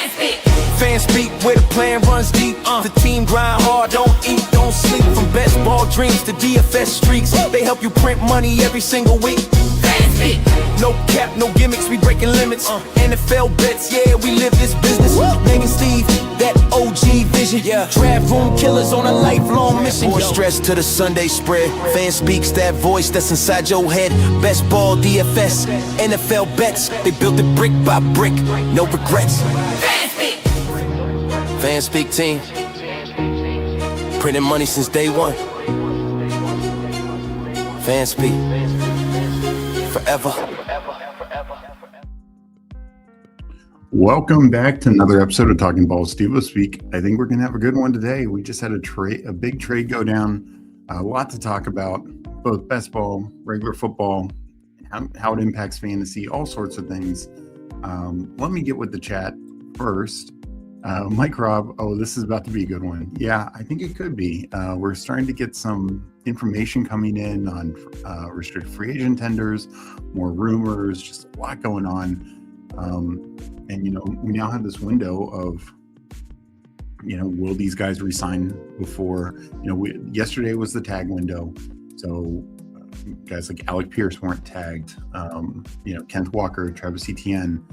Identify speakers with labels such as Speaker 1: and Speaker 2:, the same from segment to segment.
Speaker 1: Fans speak where the plan runs deep. The team grind hard, don't eat, don't sleep. From best ball dreams to DFS streaks, they help you print money every single week. No cap, no gimmicks, we breaking limits. NFL bets, yeah, we live this business. Meg and Steve, that OG vision. Draft room killers on a lifelong mission. More stress to the Sunday spread. Fan speaks, that voice that's inside your head. Best ball, DFS, NFL bets. They built it brick by brick, no regrets. Fan speak team, printing money since day one. Fan speak, forever.
Speaker 2: Welcome back to another episode of Talking Ball Steve Speak. I think we're gonna have a good one today. We just had a big trade go down. A lot to talk about, both best ball, regular football, how it impacts fantasy, all sorts of things. Let me get with the chat first. Mike Robb, this is about to be a good one. Yeah, I think it could be. We're starting to get some information coming in on restricted free agent tenders, more rumors, just a lot going on. And, we now have this window of, will these guys resign before, yesterday was the tag window. So guys like Alec Pierce weren't tagged, Kent Walker, Travis Etienne,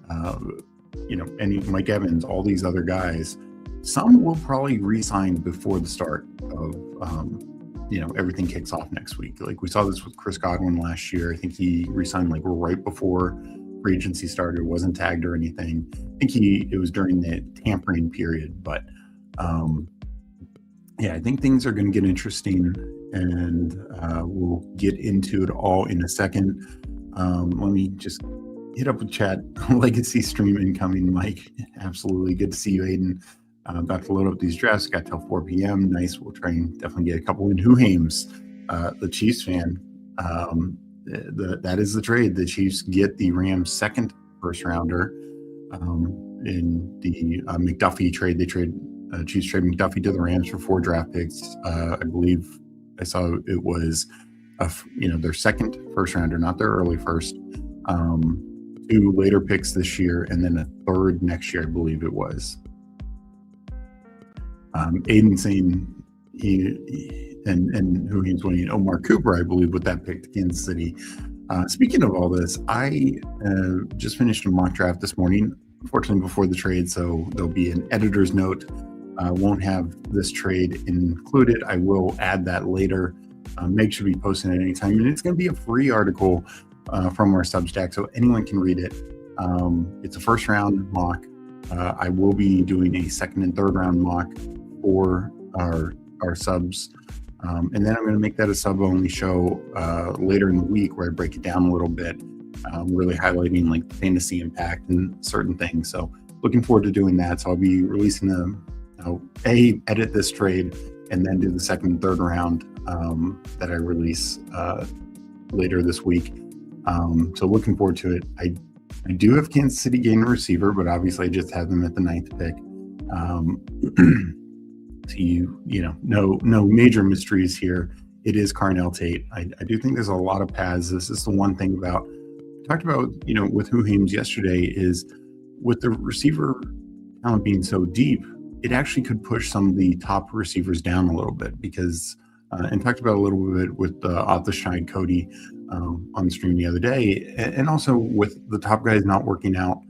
Speaker 2: and Mike Evans, all these other guys. Some will probably re-sign before the start of, everything kicks off next week. Like we saw this with Chris Godwin last year. I think he re-signed right before free agency started, wasn't tagged or anything. I think it was during the tampering period, but I think things are going to get interesting, and we'll get into it all in a second. Let me just hit up with chat. Legacy stream incoming, Mike. Absolutely. Good to see you, Aiden. About to load up these drafts. Got till 4 p.m. Nice. We'll try and definitely get a couple in. Huhames, the Chiefs fan. That is the trade. The Chiefs get the Rams' second first rounder in the McDuffie trade. They Chiefs trade McDuffie to the Rams for 4 draft picks. I believe I saw it was their second first rounder, not their early first. 2 later picks this year, and then a third next year, I believe it was. Aiden saying and who he's winning, Omar Cooper, I believe, with that pick to Kansas City. Speaking of all this, I just finished a mock draft this morning, unfortunately before the trade, so there'll be an editor's note. Won't have this trade included. I will add that later. Meg should be posting it anytime, and it's going to be a free article from our Substack, so anyone can read it. It's a first round mock. I will be doing a second and third round mock for our subs. And then I'm going to make that a sub-only show later in the week where I break it down a little bit, really highlighting the fantasy impact and certain things. So looking forward to doing that. So I'll be releasing edit this trade and then do the second and third round that I release later this week. So looking forward to it. I do have Kansas City getting a receiver, but obviously I just have them at the 9th pick. No major mysteries here. It is Carnell Tate. I do think there's a lot of paths. This is the one thing talked about, with Huhames yesterday, is with the receiver talent being so deep, it actually could push some of the top receivers down a little bit because, and talked about a little bit with Off the Shine Cody on stream the other day, and also with the top guys not working out,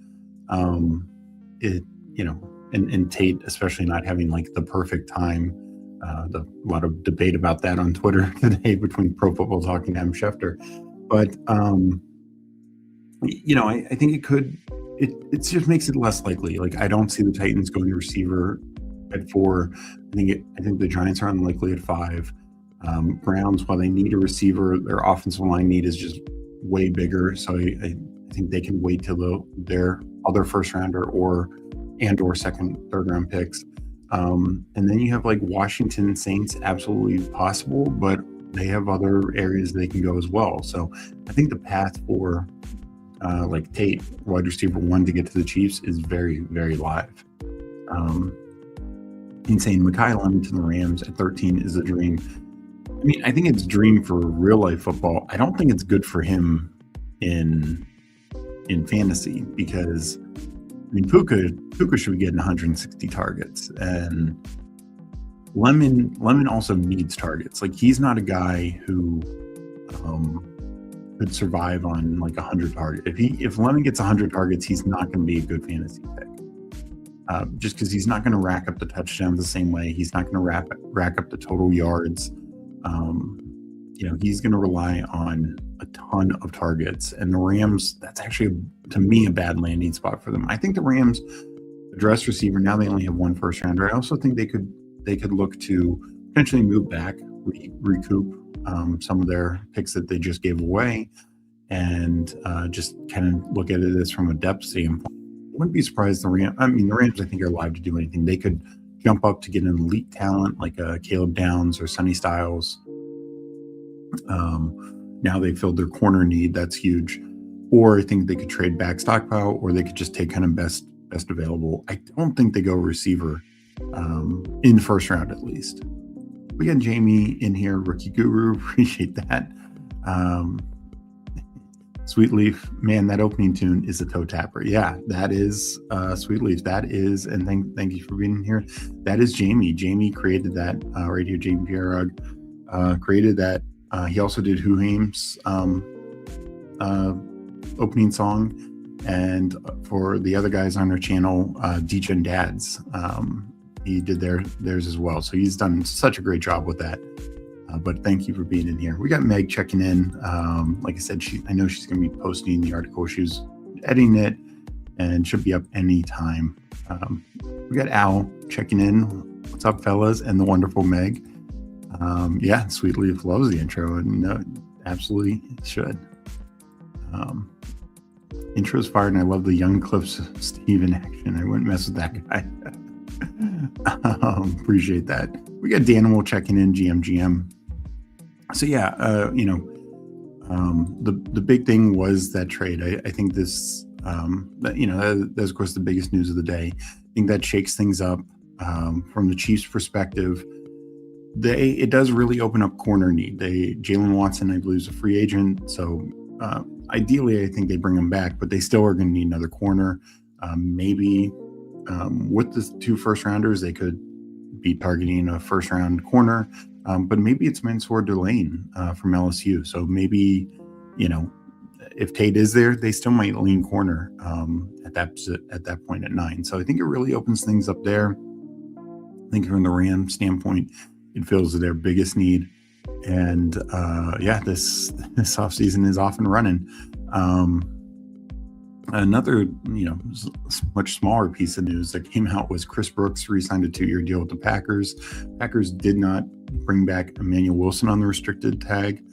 Speaker 2: and Tate especially not having the perfect time. A lot of debate about that on Twitter today between Pro Football Talk and Adam Schefter. But I think it just makes it less likely. I don't see the Titans going to receiver at 4. I think the Giants are unlikely at 5. Browns, while they need a receiver, their offensive line need is just way bigger. So I think they can wait till their other first rounder or second, third round picks. And then you have Washington Saints, absolutely possible, but they have other areas they can go as well. So I think the path for Tate, wide receiver 1, to get to the Chiefs is very, very live. Insane. Mekhi Lemon to the Rams at 13 is a dream. I think it's a dream for real life football. I don't think it's good for him in fantasy because mean, Puka should be getting 160 targets, and Lemon also needs targets. Like, he's not a guy who could survive on like 100 targets. If Lemon gets 100 targets, he's not going to be a good fantasy pick. Just because he's not going to rack up the touchdowns the same way. He's not going to rack up the total yards. He's going to rely on a ton of targets. And the Rams, that's actually, to me, a bad landing spot for them. I think the Rams address receiver. Now they only have one first rounder. I also think they could look to potentially move back, recoup some of their picks that they just gave away, and just kind of look at it as from a depth standpoint. Wouldn't be surprised the Rams, I think, are live to do anything. They could jump up to get an elite talent like Caleb Downs or Sonny Styles. Now they filled their corner need. That's huge. Or I think they could trade back stockpile, or they could just take kind of best available. I don't think they go receiver in the first round, at least. We got Jamie in here, Rookie Guru. Appreciate that. Sweet Leaf, man, that opening tune is a toe tapper. Yeah, that is Sweet Leaf. That is, and thank you for being in here. That is Jamie. Jamie created that right here. Jamie Pierrog created that. He also did Huhaim's opening song, and for the other guys on our channel, DJ and Dads, he did theirs as well. So he's done such a great job with that. But thank you for being in here. We got Meg checking in. Like I said, I know she's going to be posting the article. She was editing it and should be up anytime. We got Al checking in. What's up, fellas? And the wonderful Meg. Yeah, Sweet Leaf loves the intro, and absolutely should. Intro's fired, and I love the Young Cliffs Steve in action. I wouldn't mess with that guy. Appreciate that. We got Danimal checking in, GM. So yeah, the big thing was that trade. I think this, that's of course the biggest news of the day. I think that shakes things up from the Chiefs' perspective. It does really open up corner need. Jalen Watson, I believe, is a free agent, so ideally I think they bring him back, but they still are going to need another corner. Maybe with the 2 first rounders, they could be targeting a first round corner, but maybe it's Mansour Delane from LSU. So maybe, if Tate is there, they still might lean corner at that point at 9. So I think it really opens things up there. I think from the Rams standpoint, it fills their biggest need. And this offseason is off and running. Another, much smaller piece of news that came out was Chris Brooks re-signed a 2-year deal with the Packers. Packers did not bring back Emmanuel Wilson on the restricted tag.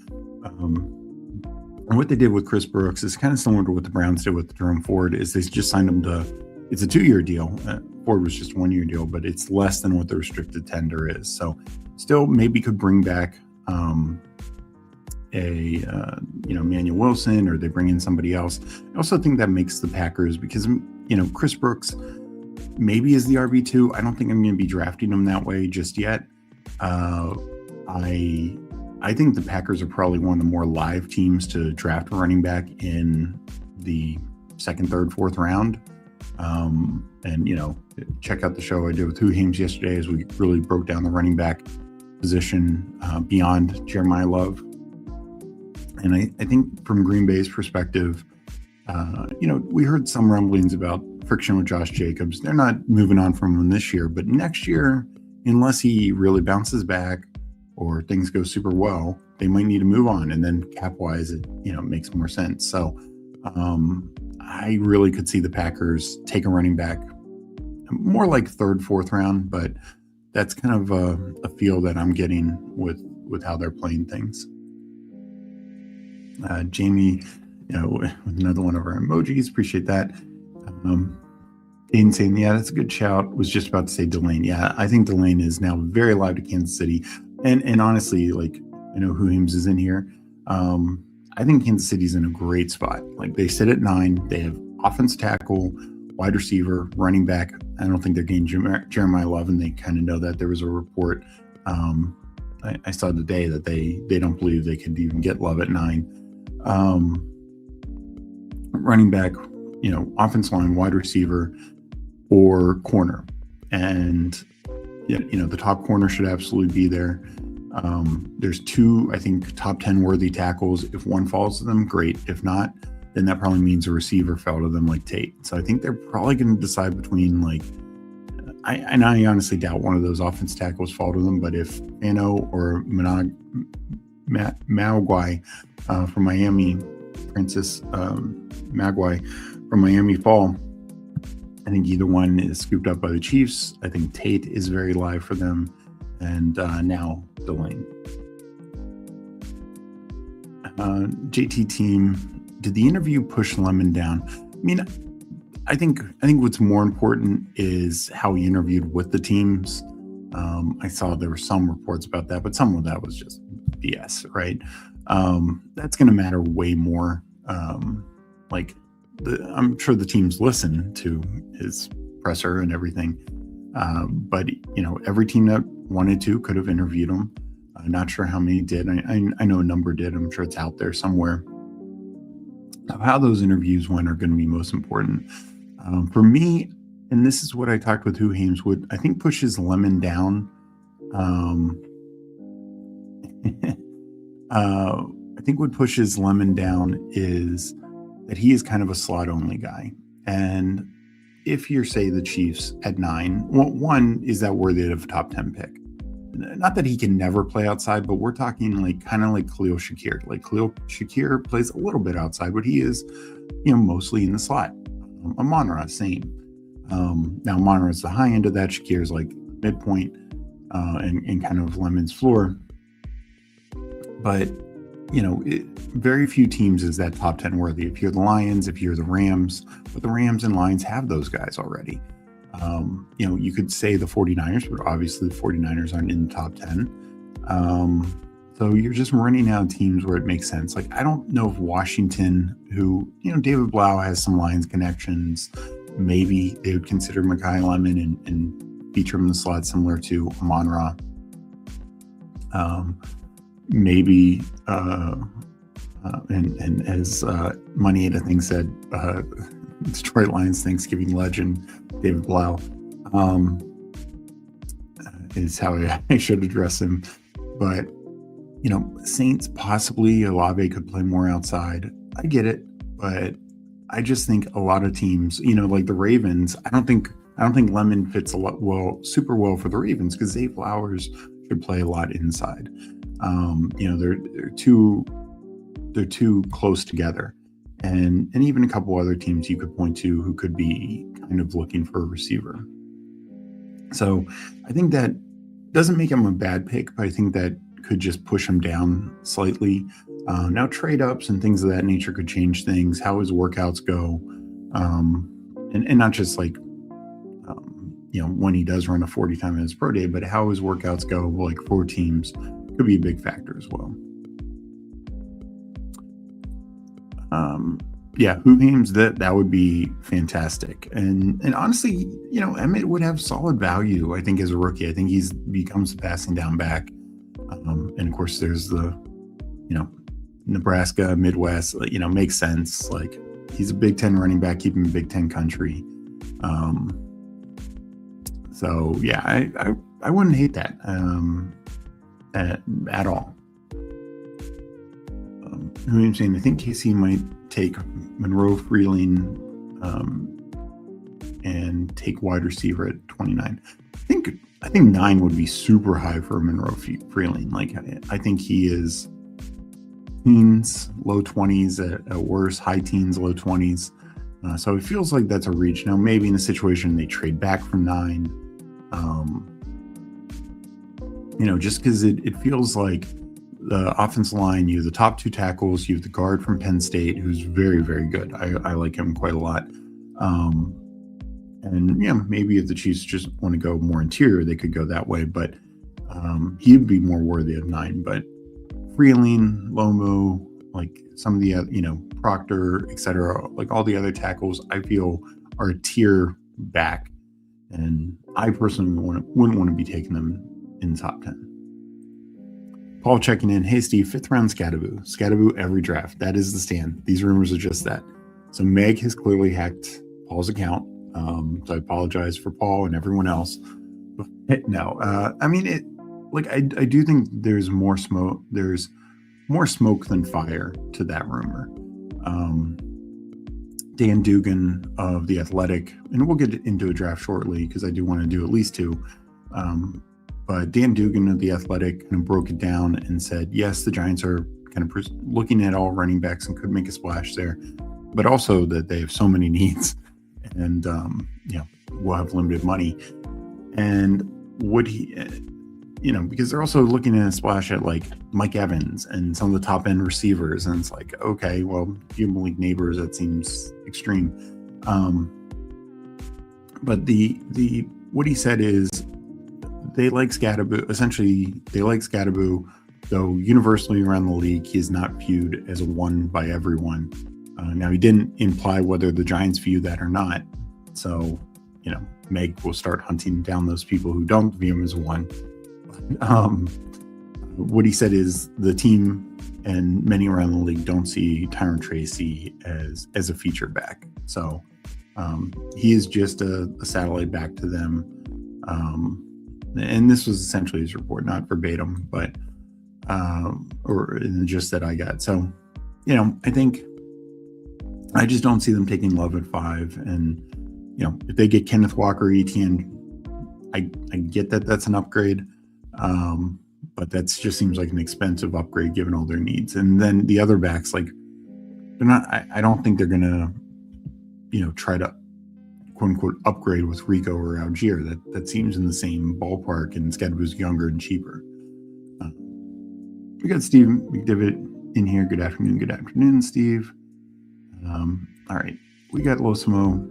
Speaker 2: And what they did with Chris Brooks is kind of similar to what the Browns did with Jerome Ford, is they just signed him to, it's a 2-year deal. Ford was just a 1-year deal, but it's less than what the restricted tender is. So still maybe could bring back Emmanuel Wilson, or they bring in somebody else. I also think that makes the Packers, because Chris Brooks maybe is the RB2. I don't think I'm going to be drafting him that way just yet. I think the Packers are probably one of the more live teams to draft a running back in the 2nd, 3rd, 4th round. And check out the show I did with Huhaim's yesterday, as we really broke down the running back position beyond Jeremiah Love. And I think from Green Bay's perspective, we heard some rumblings about friction with Josh Jacobs. They're not moving on from him this year, but next year, unless he really bounces back or things go super well, they might need to move on. And then cap-wise, it makes more sense. So I really could see the Packers take a running back more like 3rd, 4th round, but that's kind of a feel that I'm getting with how they're playing things. Jamie, with another one of our emojis, appreciate that. Aiden saying, yeah, that's a good shout. Was just about to say Delane. Yeah, I think Delane is now very live to Kansas City. And honestly, I know Huhaim's is in here. I think Kansas City's in a great spot. They sit at 9. They have offense tackle, wide receiver, running back. I don't think they're getting Jeremiah Love, and they kind of know that. There was a report I saw today that they don't believe they could even get Love at 9. Running back, offense line, wide receiver, or corner. And the top corner should absolutely be there. There's 2, I think, top 10 worthy tackles. If one falls to them, great. If not, then that probably means a receiver fell to them, like Tate. So I think they're probably going to decide between I honestly doubt one of those offense tackles fall to them. But if Ano or Maguire from Miami, Francis Maguire from Miami fall, I think either one is scooped up by the Chiefs. I think Tate is very live for them. And now Delane. JT team, did the interview push Lemon down? I mean, I think what's more important is how he interviewed with the teams. I saw there were some reports about that, but some of that was just BS, right? That's going to matter way more. I'm sure the teams listen to his presser and everything. But every team that wanted to could have interviewed him. Not sure how many did. I know a number did. I'm sure it's out there somewhere. How those interviews went are going to be most important. For me, and this is what I talked with Who Hames, would I think pushes Lemon down. I think what pushes Lemon down is that he is kind of a slot only guy. And if you're, say, the Chiefs at 9, well, one, is that worthy of a top 10 pick? Not that he can never play outside, but we're talking kind of like Khalil Shakir. Like Khalil Shakir plays a little bit outside, but he is, mostly in the slot. Amon-Ra, same. Now Amon-Ra is the high end of that. Shakir is like midpoint and kind of Lemon's floor. But, very few teams is that top 10 worthy. If you're the Lions, if you're the Rams, but the Rams and Lions have those guys already. You could say the 49ers, but obviously the 49ers aren't in the top 10. So you're just running out of teams where it makes sense. Like, I don't know if Washington, who, David Blau has some Lions connections, maybe they would consider Mekhi Lemon and feature him in the slot similar to Amon-Ra. Maybe, and as Money Ada Thing said, Detroit Lions Thanksgiving legend David Blau is how I should address him. But Saints, possibly Olave could play more outside. I get it, but I just think a lot of teams, like the Ravens, I don't think Lemon fits super well for the Ravens because Zay Flowers should play a lot inside. They're too close together. And even a couple other teams you could point to who could be kind of looking for a receiver. So I think that doesn't make him a bad pick, but I think that could just push him down slightly. Now trade ups and things of that nature could change things, how his workouts go. And not just when he does run a 40 time in his pro day, but how his workouts go, like for teams, could be a big factor as well. Who Hames, that would be fantastic. And honestly, Emmett would have solid value, I think, as a rookie. I think he becomes the passing down back. And of course there's the, Nebraska, Midwest, makes sense. Like, he's a Big Ten running back, keep him in Big Ten country. So yeah, I wouldn't hate that at all. I'm saying, I think KC might take Monroe Freeling and take wide receiver at 29. I think 9 would be super high for Monroe Freeling. Like, I think he is teens, low 20s at worst, high teens, low 20s. So it feels like that's a reach. Now, maybe in a situation they trade back from 9, just because it feels like the offensive line, you have the top 2 tackles, you have the guard from Penn State, who's very, very good. I like him quite a lot. And maybe if the Chiefs just want to go more interior, they could go that way, but he'd be more worthy of 9. But Freeling, Lomo, like some of the Proctor, etc., like all the other tackles, I feel are a tier back, and I personally wouldn't want to be taking them in the top 10. Paul checking in. Hey, Steve, 5th round Scadaboo every draft. That is the stand. These rumors are just that. So Meg has clearly hacked Paul's account. So I apologize for Paul and everyone else. But no, I mean, I do think there's more smoke. There's more smoke than fire to that rumor. Dan Dugan of The Athletic, and we'll get into a draft shortly because I do want to do at least two. But Dan Dugan of The Athletic kind of broke it down and said, yes, the Giants are kind of looking at all running backs and could make a splash there, but also that they have so many needs and, will have limited money. And would he, because they're also looking at a splash at like Mike Evans and some of the top end receivers. And it's like, okay, well, if you Malik Neighbors, that seems extreme. But what he said is they like Scadaboo. Essentially, they like Scadaboo, though universally around the league, he is not viewed as a one by everyone. Now, he didn't imply whether the Giants view that or not. So, Meg will start hunting down those people who don't view him as a one. What he said is the team and many around the league don't see Tyron Tracy as a feature back. So he is just a satellite back to them. And this was essentially his report, not verbatim, but or in the gist that I got. So, I think I just don't see them taking Love at 5. And, if they get Kenneth Walker, ETN, I get that that's an upgrade. But that just seems like an expensive upgrade given all their needs. And then the other backs, like they're not, I don't think they're going to, try to quote unquote upgrade with Rico or Algier. That seems in the same ballpark, and Scadaboo's younger and cheaper. We got Steve McDivitt in here. Good afternoon. Good afternoon, Steve. All right. We got Losimo.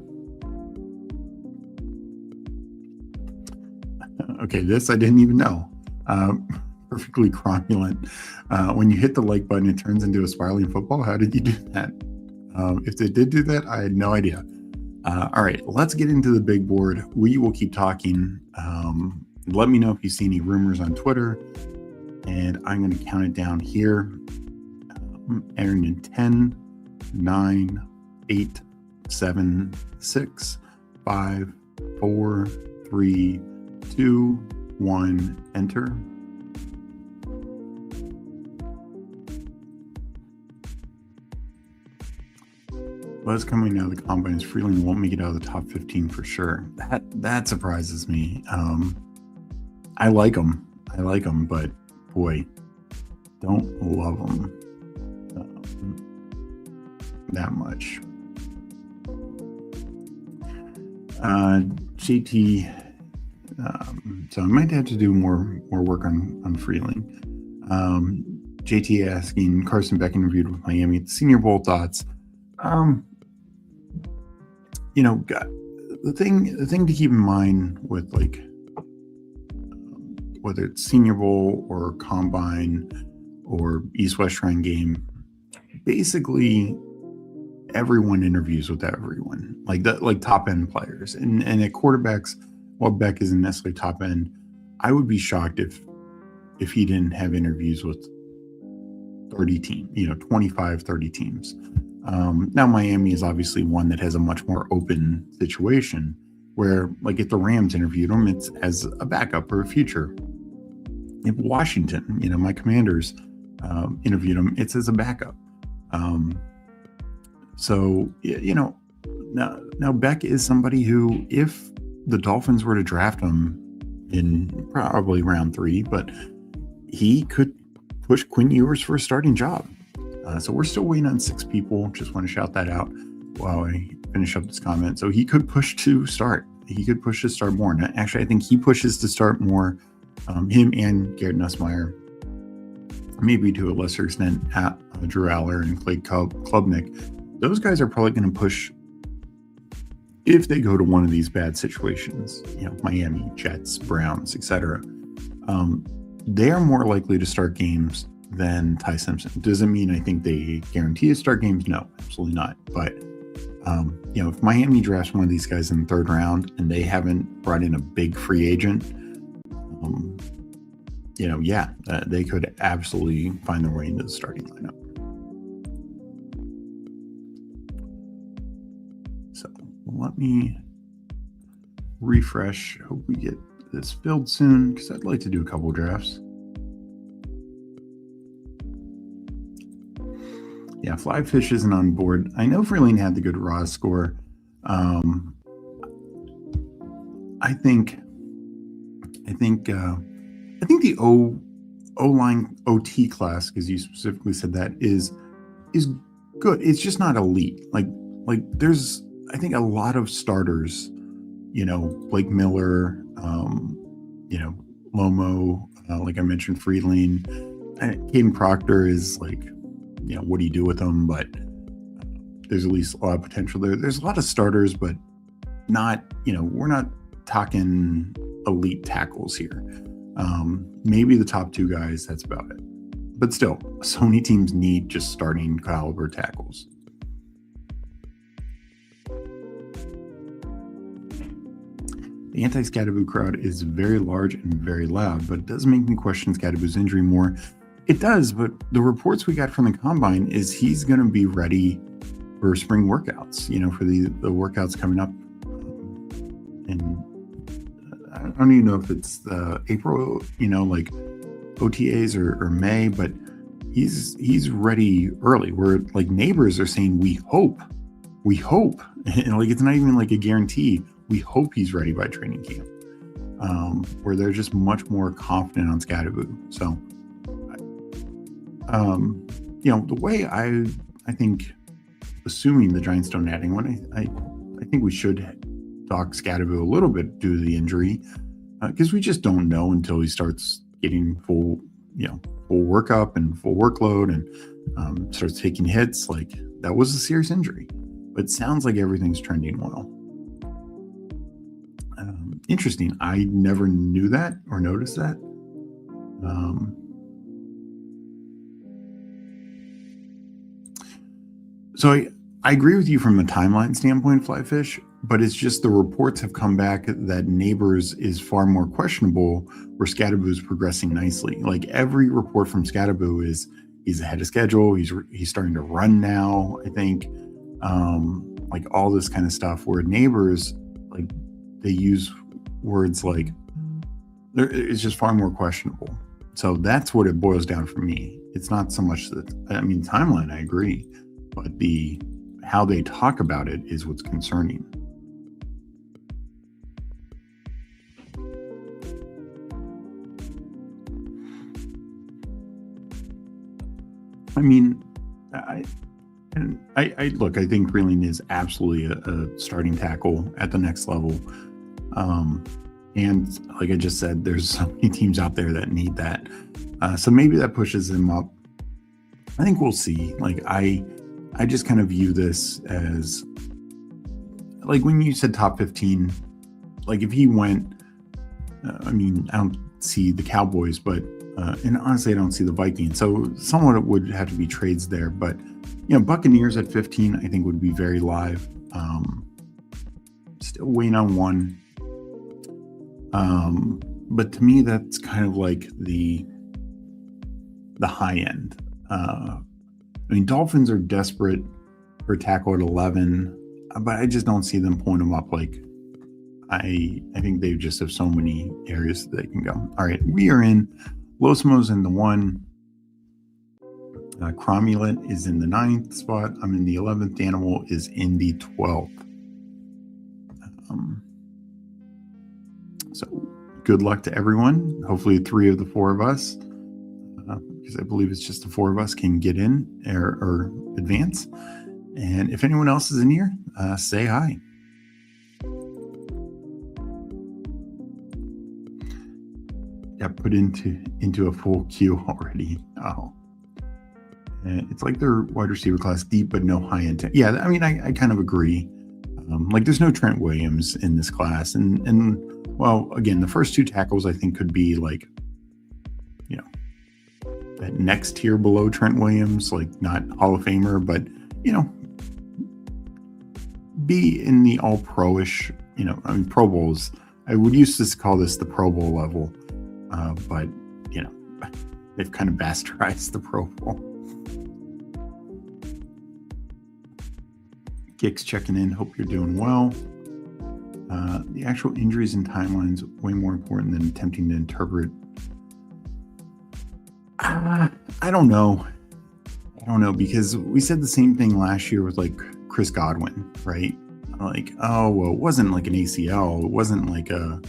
Speaker 2: Okay, this I didn't even know. Perfectly cromulent. When you hit the like button, it turns into a spiraling football. How did you do that? If they did do that, I had no idea. All right, let's get into the big board. We will keep talking. Let me know if you see any rumors on Twitter, and I'm going to count it down here. Aaron in 10, 9, 8, 7, 6, 5, 4, 3, 2, 1, enter. Buzz coming out of the combine, Freeland won't make it out of the top 15 for sure. That surprises me. I like him, but boy, don't love him that much. JT. So I might have to do more work on Freeling. JT asking, Carson Beck interviewed with Miami at the Senior Bowl, thoughts. The thing to keep in mind with like whether it's Senior Bowl or Combine or East-West Shrine game, basically everyone interviews with everyone, like top end players, and at quarterbacks. While Beck isn't necessarily top end, I would be shocked if he didn't have interviews with 30 teams, 25, 30 teams. Now Miami is obviously one that has a much more open situation where, like, if the Rams interviewed him, it's as a backup or a future. If Washington, my Commanders interviewed him, it's as a backup. So, now Beck is somebody who, if the Dolphins were to draft him in probably round 3, but he could push Quinn Ewers for a starting job. So we're still waiting on 6 people. Just want to shout that out while I finish up this comment. So he could push to start. He could push to start more. And actually, I think he pushes to start more. Him and Garrett Nussmeier, maybe to a lesser extent, Drew Aller and Clay Klubnik. Those guys are probably going to push if they go to one of these bad situations, Miami, Jets, Browns, etc. They are more likely to start games than Ty Simpson. Doesn't mean I think they guarantee to start games. No, absolutely not. But if Miami drafts one of these guys in the 3rd round and they haven't brought in a big free agent, they could absolutely find their way into the starting lineup. let me refresh. Hope we get this filled soon because I'd like to do a couple drafts. Yeah, Flyfish isn't on board. I know Freeling had the good raw score. I think the O-line OT class, because you specifically said that, is good. It's just not elite. Like there's, I think, a lot of starters, Blake Miller, Lomo, like I mentioned, Freeling, Caden Proctor is like, what do you do with them? But there's at least a lot of potential there. There's a lot of starters, but not, we're not talking elite tackles here. Maybe the top two guys, that's about it. But still, so many teams need just starting caliber tackles. The anti-Scadaboo crowd is very large and very loud, but it does make me question Scadaboo's injury more. It does, but the reports we got from the combine is he's going to be ready for spring workouts, for the workouts coming up. And I don't even know if it's April, like OTAs or May, but he's ready early. Where like neighbors are saying, we hope, and like it's not even like a guarantee. We hope he's ready by training camp. Where they're just much more confident on Scadaboo. So, the way I think, assuming the Giants don't adding one, I think we should dock Scadaboo a little bit due to the injury, because we just don't know until he starts getting full workup and full workload and starts taking hits. Like, that was a serious injury, but it sounds like everything's trending well. Interesting. I never knew that or noticed that. So I agree with you from a timeline standpoint, Flyfish, but it's just the reports have come back that Neighbors is far more questionable, where Scadaboo is progressing nicely. Like, every report from Scadaboo is he's ahead of schedule. He's starting to run now, I think. Like all this kind of stuff, where Neighbors, like, they use words like it's just far more questionable. So that's what it boils down for me. It's not so much that, timeline, I agree, but how they talk about it is what's concerning. I look, I think Freeling is absolutely a starting tackle at the next level. And like I just said, there's so many teams out there that need that. So maybe that pushes him up. I think we'll see. Like, I just kind of view this as, like, when you said top 15, like, if he went, I don't see the Cowboys, but, and honestly, I don't see the Vikings. So somewhat it would have to be trades there. But, Buccaneers at 15, I think would be very live. Still waiting on one. But to me, that's kind of like the high end. Dolphins are desperate for tackle at 11, but I just don't see them pulling them up. Like, I think they just have so many areas that they can go. All right, we are in. Losimo's in the 1. Cromulent is in the 9th spot. I'm in the 11th. Animal is in the 12th. So good luck to everyone. Hopefully 3 of the 4 of us, because I believe it's just the 4 of us, can get in or advance. And if anyone else is in here, say hi. Got put into a full queue already. Oh, and it's like their wide receiver class deep, but no high end. Yeah, I kind of agree. Like, there's no Trent Williams in this class, and well, again, the first 2 tackles I think could be like, that next tier below Trent Williams, like not Hall of Famer, but be in the all pro-ish. Pro Bowls. I would used to call this the Pro Bowl level, but they've kind of bastardized the Pro Bowl. Gick's checking in. Hope you're doing well. The actual injuries and timelines way more important than attempting to interpret. I don't know. Because we said the same thing last year with like Chris Godwin, right? Like, oh, well, it wasn't like an ACL. It wasn't like an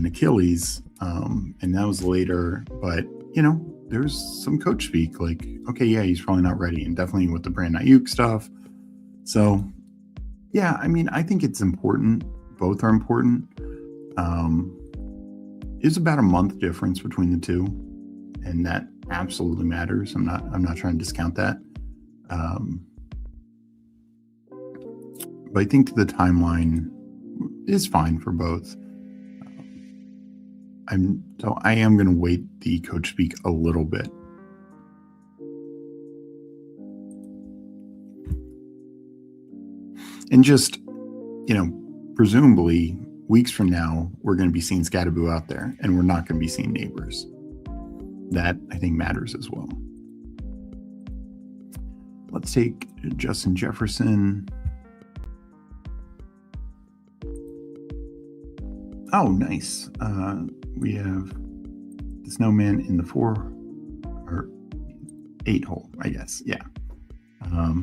Speaker 2: Achilles. And that was later. But, there's some coach speak like, okay, yeah, he's probably not ready. And definitely with the Brandon Ayuk stuff. So, yeah, I think it's important. Both are important. It's about a month difference between the two. And that absolutely matters. I'm not trying to discount that. But I think the timeline is fine for both. I am going to wait the coach speak a little bit. And just, presumably weeks from now, we're going to be seeing Scatterboo out there and we're not going to be seeing Neighbors. That I think matters as well. Let's take Justin Jefferson. Oh, nice. We have the Snowman in the 4 or 8 hole, I guess. Yeah. All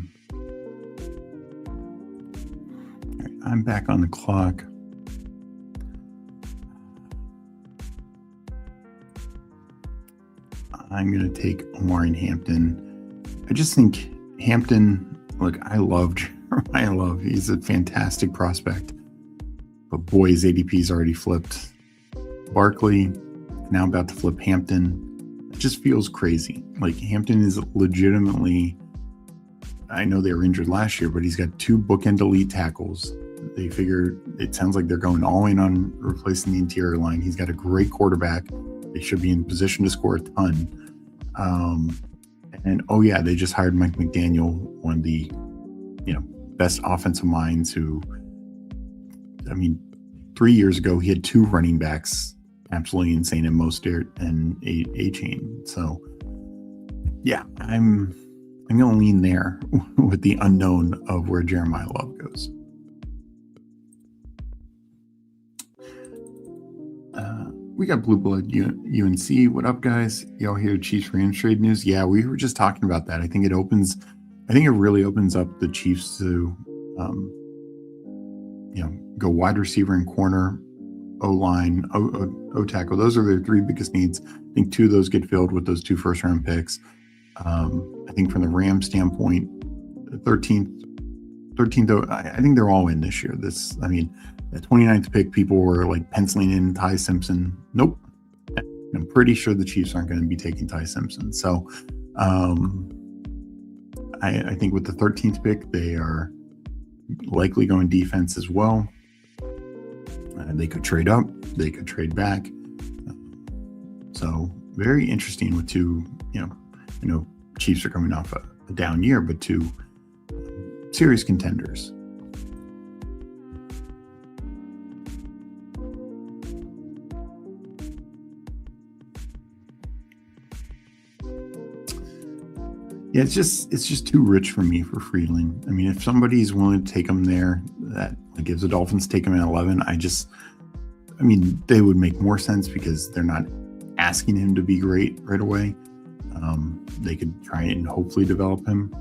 Speaker 2: right, I'm back on the clock. I'm going to take Omari Hampton. I just think Hampton, look, I love Jeremiah Love. He's a fantastic prospect. But boy, his ADP's already flipped. Barkley, now about to flip Hampton. It just feels crazy. Like Hampton is legitimately, I know they were injured last year, but he's got 2 bookend elite tackles. They figure it sounds like they're going all in on replacing the interior line. He's got a great quarterback. They should be in position to score a ton. And oh yeah, they just hired Mike McDaniel, one of the best offensive minds who, 3 years ago he had 2 running backs absolutely insane in Mostert and A-Chain. So yeah, I'm gonna lean there with the unknown of where Jeremiah Love goes. We got Blue Blood UNC. What up, guys? Y'all hear Chiefs Rams trade news? Yeah, we were just talking about that. I think it really opens up the Chiefs to, go wide receiver and corner, O-line, O-tackle. Those are their 3 biggest needs. I think 2 of those get filled with those 2 first-round picks. I think from the Rams standpoint, 13th, I think they're all in this year. The 29th pick, people were like penciling in Ty Simpson. Nope. I'm pretty sure the Chiefs aren't going to be taking Ty Simpson. So I think with the 13th pick, they are likely going defense as well. They could trade up. They could trade back. So very interesting with 2, Chiefs are coming off a down year, but 2 serious contenders. Yeah, it's just too rich for me for Freeland. If somebody's willing to take him there, that gives the Dolphins take him at 11. They would make more sense because they're not asking him to be great right away. They could try and hopefully develop him.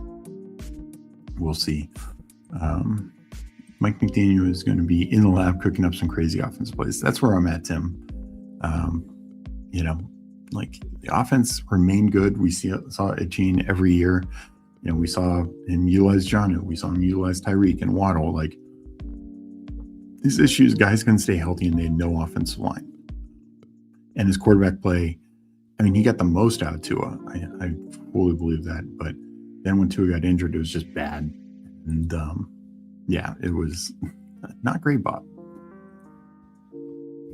Speaker 2: We'll see. Mike McDaniel is going to be in the lab cooking up some crazy offense plays. That's where I'm at, Tim. The offense remained good. We saw Etienne every year. We saw him utilize Jonnu. We saw him utilize Tyreek and Waddle. These issues, guys couldn't stay healthy and they had no offensive line. And his quarterback play, he got the most out of Tua. I fully believe that. But then when Tua got injured, it was just bad. And it was not great, Bob.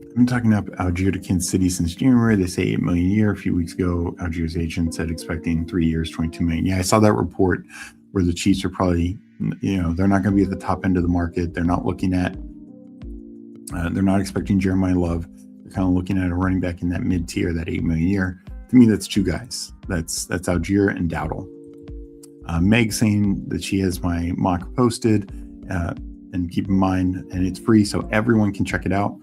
Speaker 2: I've been talking up Algier to Kansas City since January. They say $8 million a year. A few weeks ago, Algier's agent said expecting 3 years, $22 million. Yeah, I saw that report where the Chiefs are probably, they're not going to be at the top end of the market. They're not looking at, they're not expecting Jeremiah Love. They're kind of looking at a running back in that mid tier, that $8 million a year. To me, that's 2 guys. That's Algier and Dowdle. Meg saying that she has my mock posted. And keep in mind, and it's free, so everyone can check it out.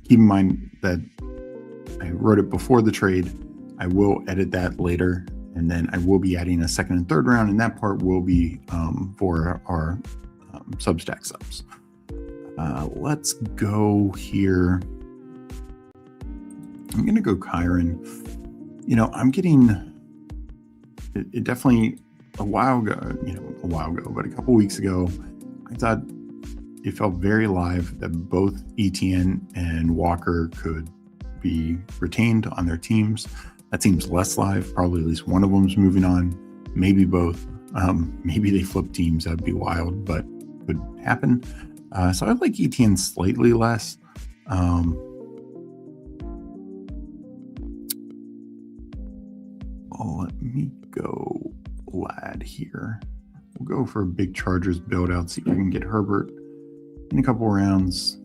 Speaker 2: Keep in mind that I wrote it before the trade. I will edit that later, and then I will be adding a second and third round, and that part will be for our Substack subs. Let's go here. I'm going to go Kyron. I'm getting it definitely a while ago, but a couple weeks ago, I thought it felt very live that both Etienne and Walker could be retained on their teams. That seems less live. Probably at least one of them's moving on. Maybe both. Maybe they flip teams. That'd be wild, but could happen. So I like Etienne slightly less. Let me go Lad here. We'll go for a big Chargers build out, see if we can get Herbert in a couple rounds.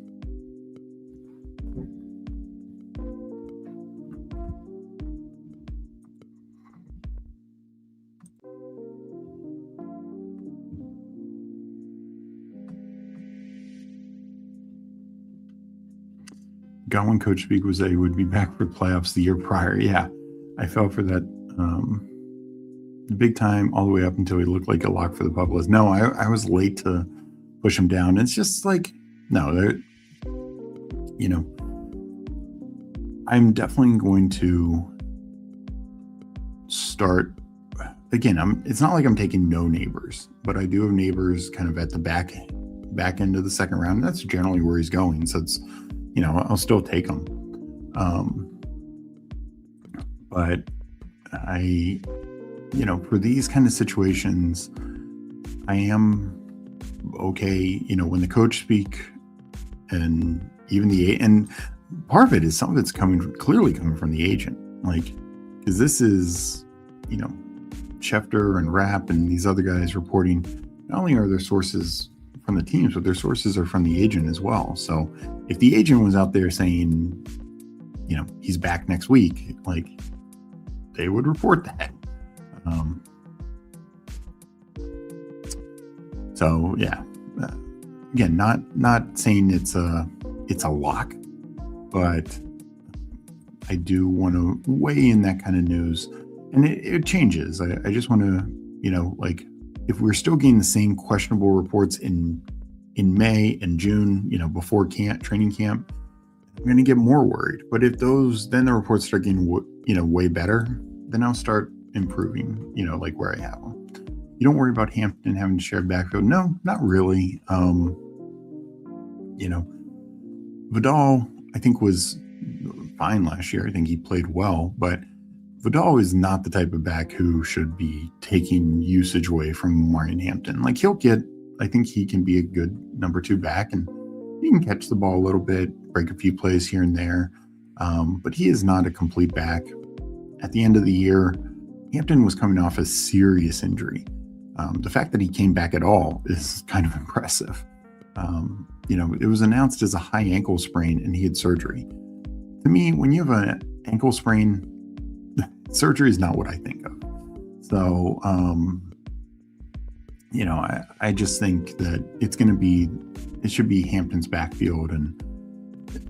Speaker 2: Got one coach speak was that he would be back for playoffs the year prior. Yeah, I fell for that big time all the way up until he looked like a lock for the Buffaloes. No, I was late to push him down. It's just like, no, I'm definitely going to start again. It's not like I'm taking no neighbors, but I do have neighbors kind of at the back end of the second round. That's generally where he's going. So it's, I'll still take him. But I, for these kind of situations, I am okay, when the coach speak and even and part of it is some of it's clearly coming from the agent. Like, because this is, Schefter and Rapp and these other guys reporting, not only are their sources from the teams, but their sources are from the agent as well. So if the agent was out there saying, he's back next week, like, they would report that. So yeah, again, not saying it's a lock, but I do want to weigh in that kind of news, and it changes. I just want to, like, if we're still getting the same questionable reports in May and June, before training camp, I'm going to get more worried. But if then the reports start getting, way better, then I'll start improving, like where I have them. You don't worry about Hampton having to share backfield. No, not really. Vidal, I think, was fine last year. I think he played well, but Vidal is not the type of back who should be taking usage away from Marion Hampton. Like, I think he can be a good number 2 back, and he can catch the ball a little bit, break a few plays here and there. But he is not a complete back. At the end of the year, Hampton was coming off a serious injury. The fact that he came back at all is kind of impressive. It was announced as a high ankle sprain and he had surgery. To me, when you have an ankle sprain, surgery is not what I think of. So, I just think that it should be Hampton's backfield. And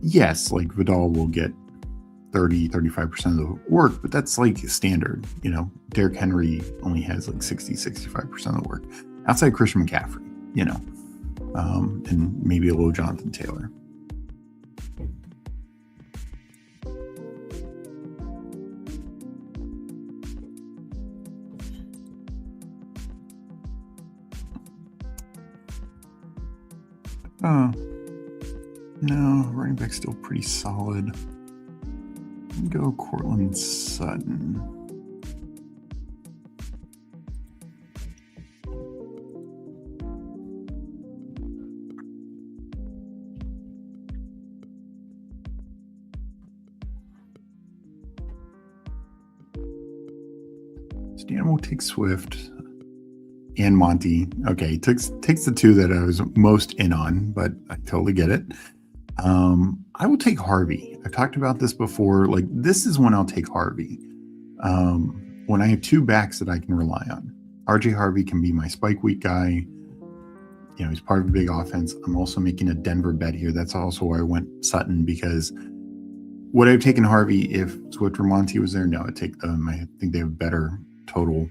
Speaker 2: yes, like, Vidal will get 35% of the work, but that's like standard. Derrick Henry only has like 65% of the work outside Christian McCaffrey, and maybe a little Jonathan Taylor. No, running back's still pretty solid. Go Cortland Sutton. Stan will take Swift and Monty. Okay, takes the 2 that I was most in on, but I totally get it. I will take Harvey. I've talked about this before. Like, this is when I'll take Harvey. When I have 2 backs that I can rely on. RJ Harvey can be my spike week guy. he's part of a big offense. I'm also making a Denver bet here. That's also why I went Sutton, because would I have taken Harvey if Swift or Monty was there? No, I'd take them. I think they have better total,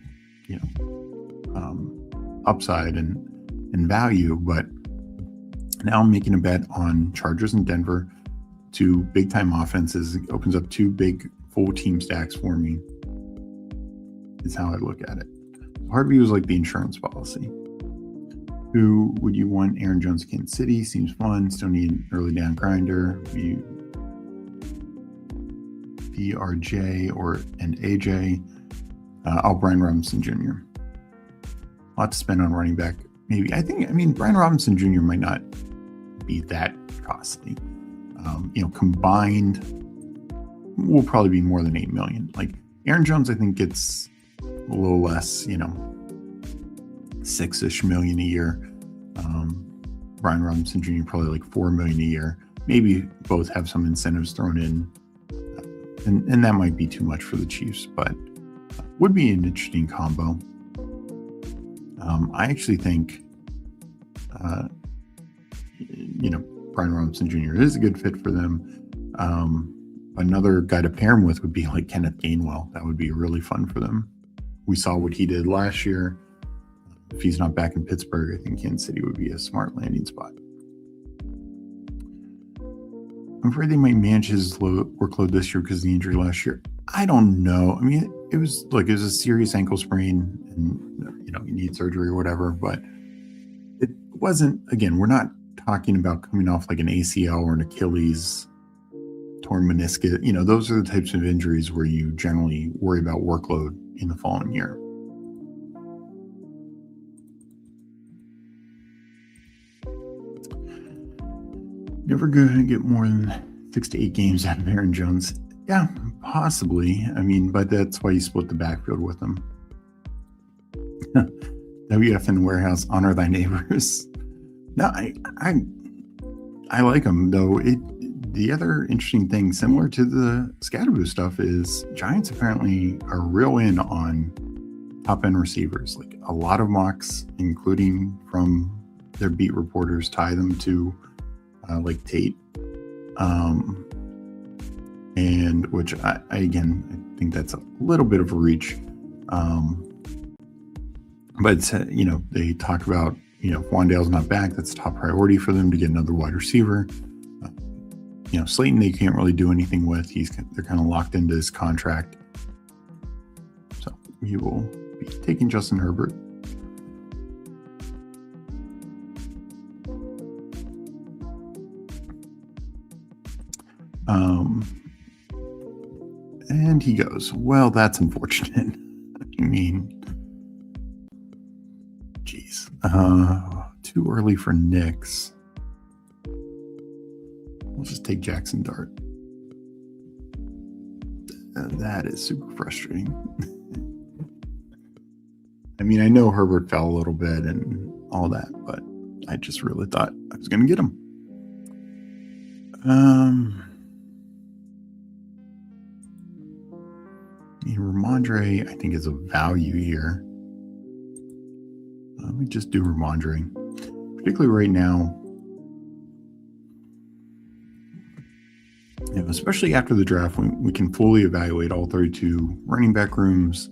Speaker 2: upside and value. But now I'm making a bet on Chargers and Denver, two big time offenses. It opens up two big full team stacks for me. Is how I look at it. Harvey was like the insurance policy. Who would you want? Aaron Jones, Kansas City seems fun. Still need an early down grinder. BRJ or an AJ. Brian Robinson Jr. A lot to spend on running back. Maybe Brian Robinson Jr. might not be that costly. Combined will probably be more than $8 million. Like Aaron Jones, I think gets a little less, $6-ish million a year. Brian Robinson Jr. probably like $4 million a year. Maybe both have some incentives thrown in, and that might be too much for the Chiefs, but would be an interesting combo. I actually think, Brian Robinson Jr. is a good fit for them. Another guy to pair him with would be like Kenneth Gainwell. That would be really fun for them. We saw what he did last year. If he's not back in Pittsburgh, I think Kansas City would be a smart landing spot. I'm afraid they might manage his workload this year because of the injury last year. I don't know. I mean, it was a serious ankle sprain, and you need surgery or whatever. But it wasn't. Again, we're not talking about coming off like an ACL or an Achilles, torn meniscus. Those are the types of injuries where you generally worry about workload in the following year. Never going to get more than 6 to 8 games out of Aaron Jones. Yeah, possibly. But that's why you split the backfield with him. WF in the warehouse, honor thy neighbors. No, I like him though. The other interesting thing, similar to the Scatterboo stuff, is Giants apparently are real in on top end receivers. Like a lot of mocks, including from their beat reporters, tie them to like Tate, and which I think that's a little bit of a reach. But they talk about if Wandale's not back, that's top priority for them to get another wide receiver. Slayton they can't really do anything with. They're kind of locked into his contract. So we will be taking Justin Herbert. And he goes, well, that's unfortunate. Geez. Too early for Knicks. We'll just take Jackson Dart. That is super frustrating. I know Herbert fell a little bit and all that, but I just really thought I was going to get him. Ramondre, I think, is a value here. Let me just do Ramondre. Particularly right now, especially after the draft, when we can fully evaluate all 32 running back rooms,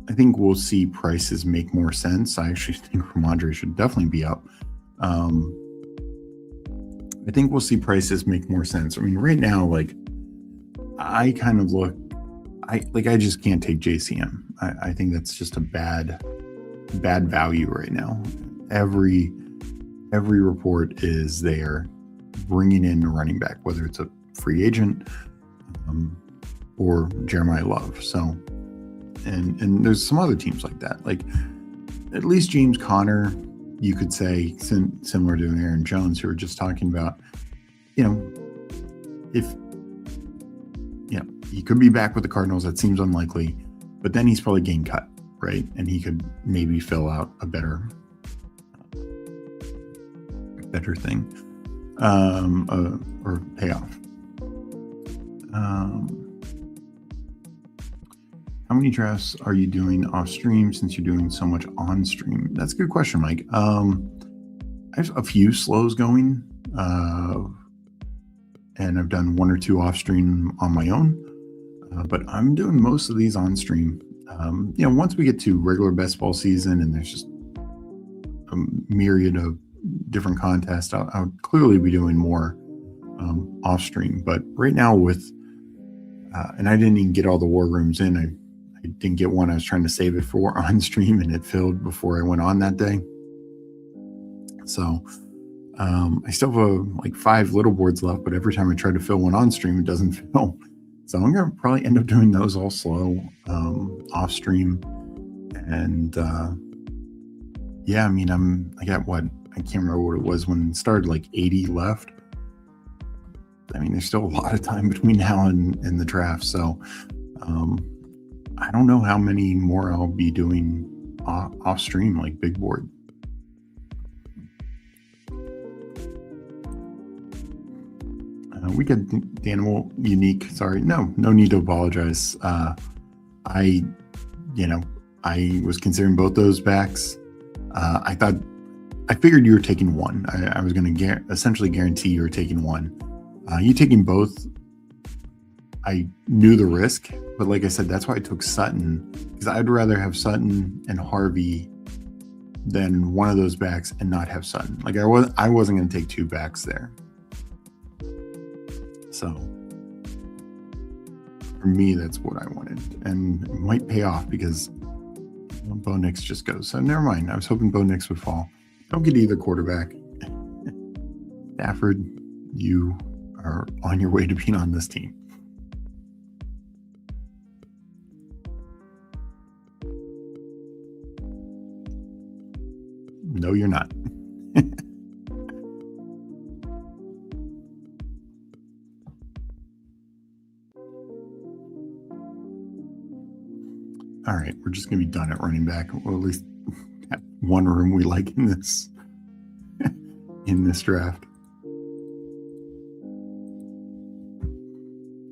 Speaker 2: I think we'll see prices make more sense. I actually think Ramondre should definitely be up. I think we'll see prices make more sense. Right now, I kind of look, I just can't take JCM. I think that's just a bad value right now. Every report is they're bringing in a running back, whether it's a free agent or Jeremiah Love. So, and there's some other teams like that. Like at least James Conner, you could say similar to Aaron Jones, who were just talking about, if he could be back with the Cardinals, that seems unlikely, but then he's probably getting cut, right? And he could maybe fill out a better thing, or payoff. How many drafts are you doing off stream since you're doing so much on stream? That's a good question, Mike. I have a few slows going, and I've done one or two off stream on my own, but I'm doing most of these on stream. Once we get to regular best ball season and there's just a myriad of different contests, I'll clearly be doing more off stream. But right now and I didn't even get all the war rooms in. I didn't get one. I was trying to save it for on stream and it filled before I went on that day. So I still have like 5 little boards left, but every time I try to fill one on stream, it doesn't fill. So I'm going to probably end up doing those all slow off stream. And I got I can't remember what it was when it started, like 80 left. I mean, there's still a lot of time between now and the draft. So I don't know how many more I'll be doing off stream, like big board. We got the animal unique. Sorry, no need to apologize. I was considering both those backs. I figured you were taking one. I was going to essentially guarantee you were taking one. You taking both, I knew the risk, but like I said, that's why I took Sutton, because I'd rather have Sutton and Harvey than one of those backs and not have Sutton. Like I wasn't going to take 2 backs there. So for me, that's what I wanted, and it might pay off because Bo Nix just goes. So never mind. I was hoping Bo Nix would fall. Don't get either quarterback. Stafford, you are on your way to being on this team. No, you're not. All right, we're just going to be done at running back. Well, at least have one room we like in this draft.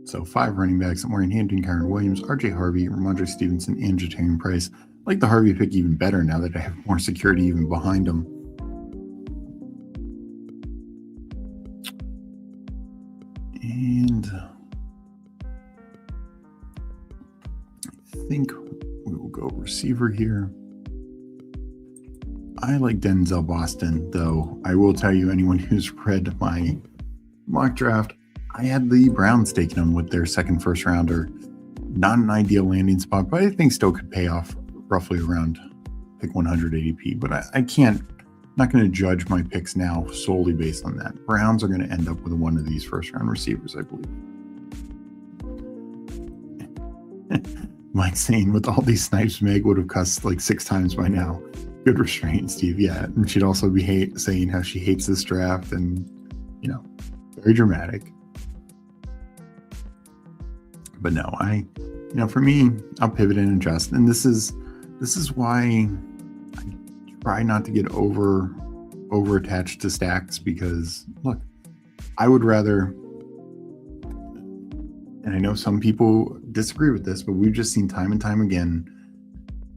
Speaker 2: So 5 running backs: I'm wearing Hampton, Kyron Williams, RJ Harvey, Ramondre Stevenson, and Jatarian Price. I like the Harvey pick even better now that I have more security even behind him. And I think we will go receiver here. I like Denzel Boston, though. I will tell you, anyone who's read my mock draft, I had the Browns taking them with their second first rounder. Not an ideal landing spot, but I think still could pay off roughly around pick 100 ADP. But I can't, not going to judge my picks now solely based on that. Browns are going to end up with one of these first round receivers, I believe. Mike saying, with all these snipes, Meg would have cussed like 6 times by now. Good restraint, Steve. Yeah, and she'd also be saying how she hates this draft, and very dramatic. But no, for me, I'll pivot and adjust, and this is why I try not to get over attached to stacks, because look, I would rather. And I know some people disagree with this, but we've just seen time and time again,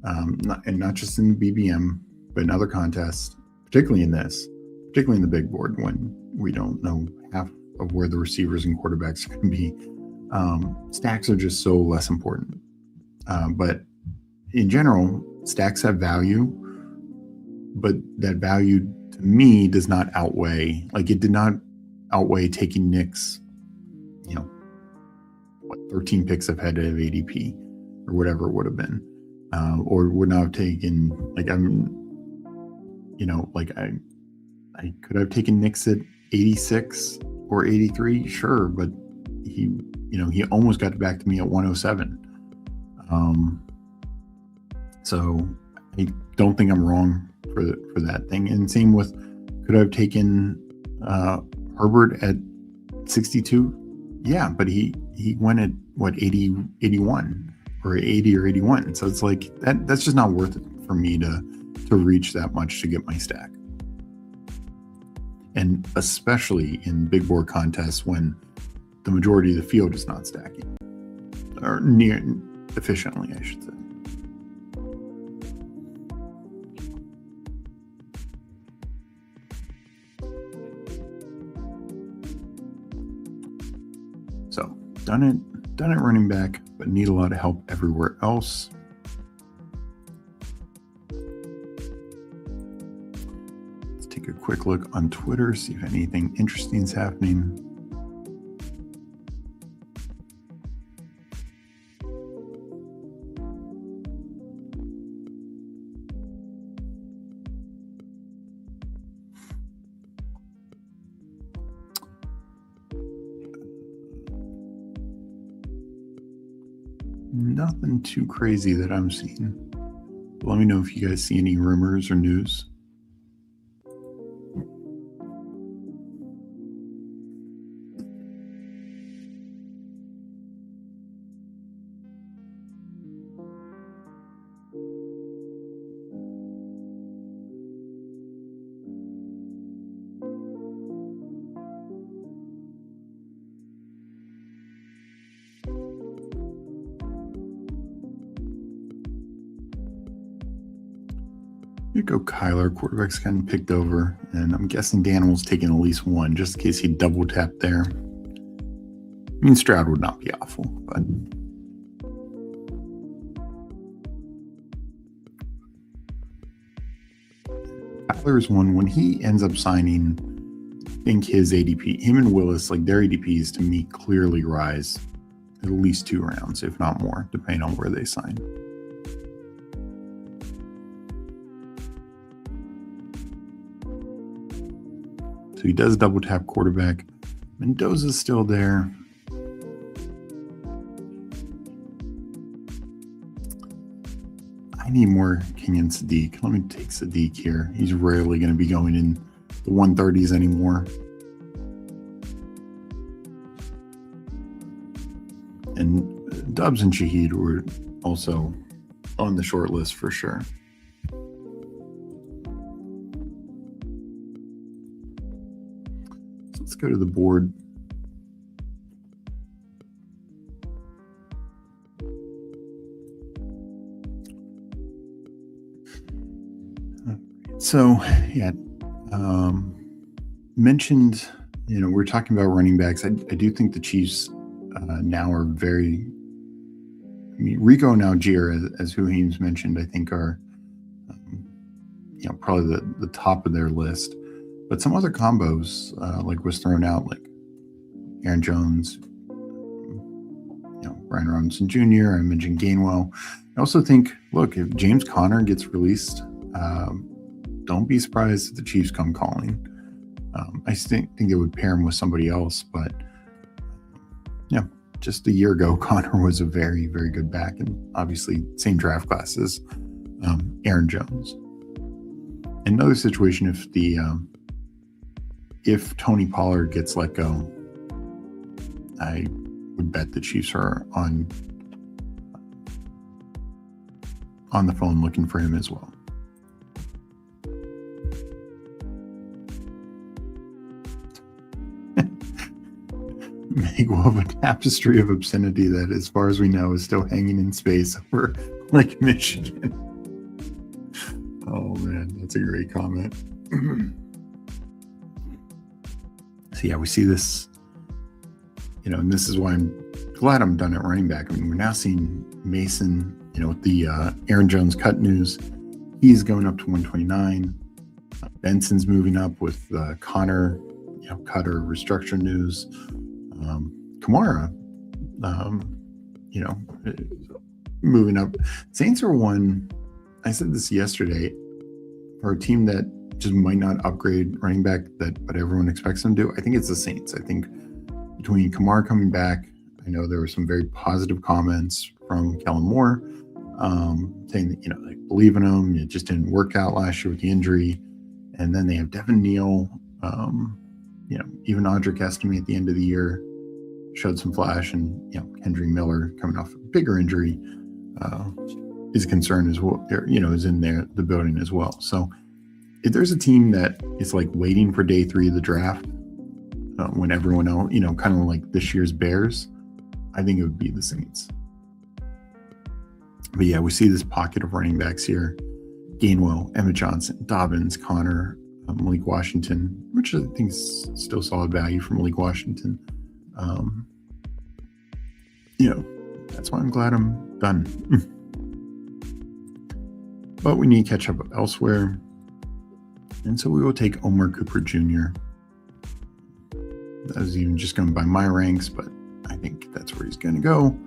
Speaker 2: not just in the BBM, but in other contests, particularly in the big board, when we don't know half of where the receivers and quarterbacks are going to be. Stacks are just so less important. But in general, stacks have value, but that value to me does not outweigh, like it did not outweigh taking Nick's, 13 picks ahead of ADP or whatever it would have been, or would not have taken, I could have taken Nick's at 86 or 83, sure, but he almost got back to me at 107. So I don't think I'm wrong for that thing. And same with, could I have taken Herbert at 62? Yeah, but he went at 81 or 80 or 81. So it's like that's just not worth it for me to reach that much to get my stack. And especially in big board contests when the majority of the field is not stacking, or near efficiently, I should say. So done it running back, but need a lot of help everywhere else. Let's take a quick look on Twitter, see if anything interesting is happening. Nothing too crazy that I'm seeing. Let me know if you guys see any rumors or news. You go Kyler, quarterback's kind of picked over, and I'm guessing Daniel's taking at least one, just in case he double tapped there. I mean, Stroud would not be awful, but Kyler's one. When he ends up signing, I think his ADP, him and Willis, like their ADPs to me clearly rise at least 2 rounds, if not more, depending on where they sign. So he does double tap quarterback. Mendoza's still there. I need more King and Sadiq. Let me take Sadiq here. He's rarely going to be going in the 130s anymore. And Dubs and Shaheed were also on the short list for sure. Let's go to the board. So, yeah, mentioned, we're talking about running backs. I do think the Chiefs now are very, Rico and Algier, as Huheem's mentioned, I think are, probably the top of their list. But some other combos, like was thrown out, like Aaron Jones, Brian Robinson Jr., I mentioned Gainwell. I also think, look, if James Conner gets released, don't be surprised if the Chiefs come calling. I think they would pair him with somebody else, but just a year ago, Conner was a very, very good back, and obviously same draft class as Aaron Jones. Another situation, if Tony Pollard gets let go, I would bet the Chiefs are on the phone looking for him as well. Make a tapestry of obscenity that, as far as we know, is still hanging in space over Lake Michigan. Oh man, that's a great comment. So yeah, we see this, and this is why I'm glad I'm done at running back. I mean, we're now seeing Mason, with the Aaron Jones cut news, he's going up to 129. Benson's moving up with Connor, cut or restructure news. Kamara, moving up. Saints are one. I said this yesterday, for a team that just might not upgrade running back but everyone expects them to. I think it's the Saints. I think between Kamara coming back, I know there were some very positive comments from Kellen Moore, saying that they believe in him. It just didn't work out last year with the injury, and then they have Devin Neal. Even Audric Estime at the end of the year showed some flash, and Kendry Miller coming off a bigger injury is concerned as well. Is in the building as well. So if there's a team that is like waiting for day 3 of the draft, when everyone else, kind of like this year's Bears, I think it would be the Saints. But yeah, we see this pocket of running backs here: Gainwell, Emmett Johnson, Dobbins, Connor, Malik Washington, which I think is still solid value for Malik Washington. That's why I'm glad I'm done. But we need to catch up elsewhere. And so we will take Omar Cooper Jr. That was even just going by my ranks, but I think that's where he's going to go.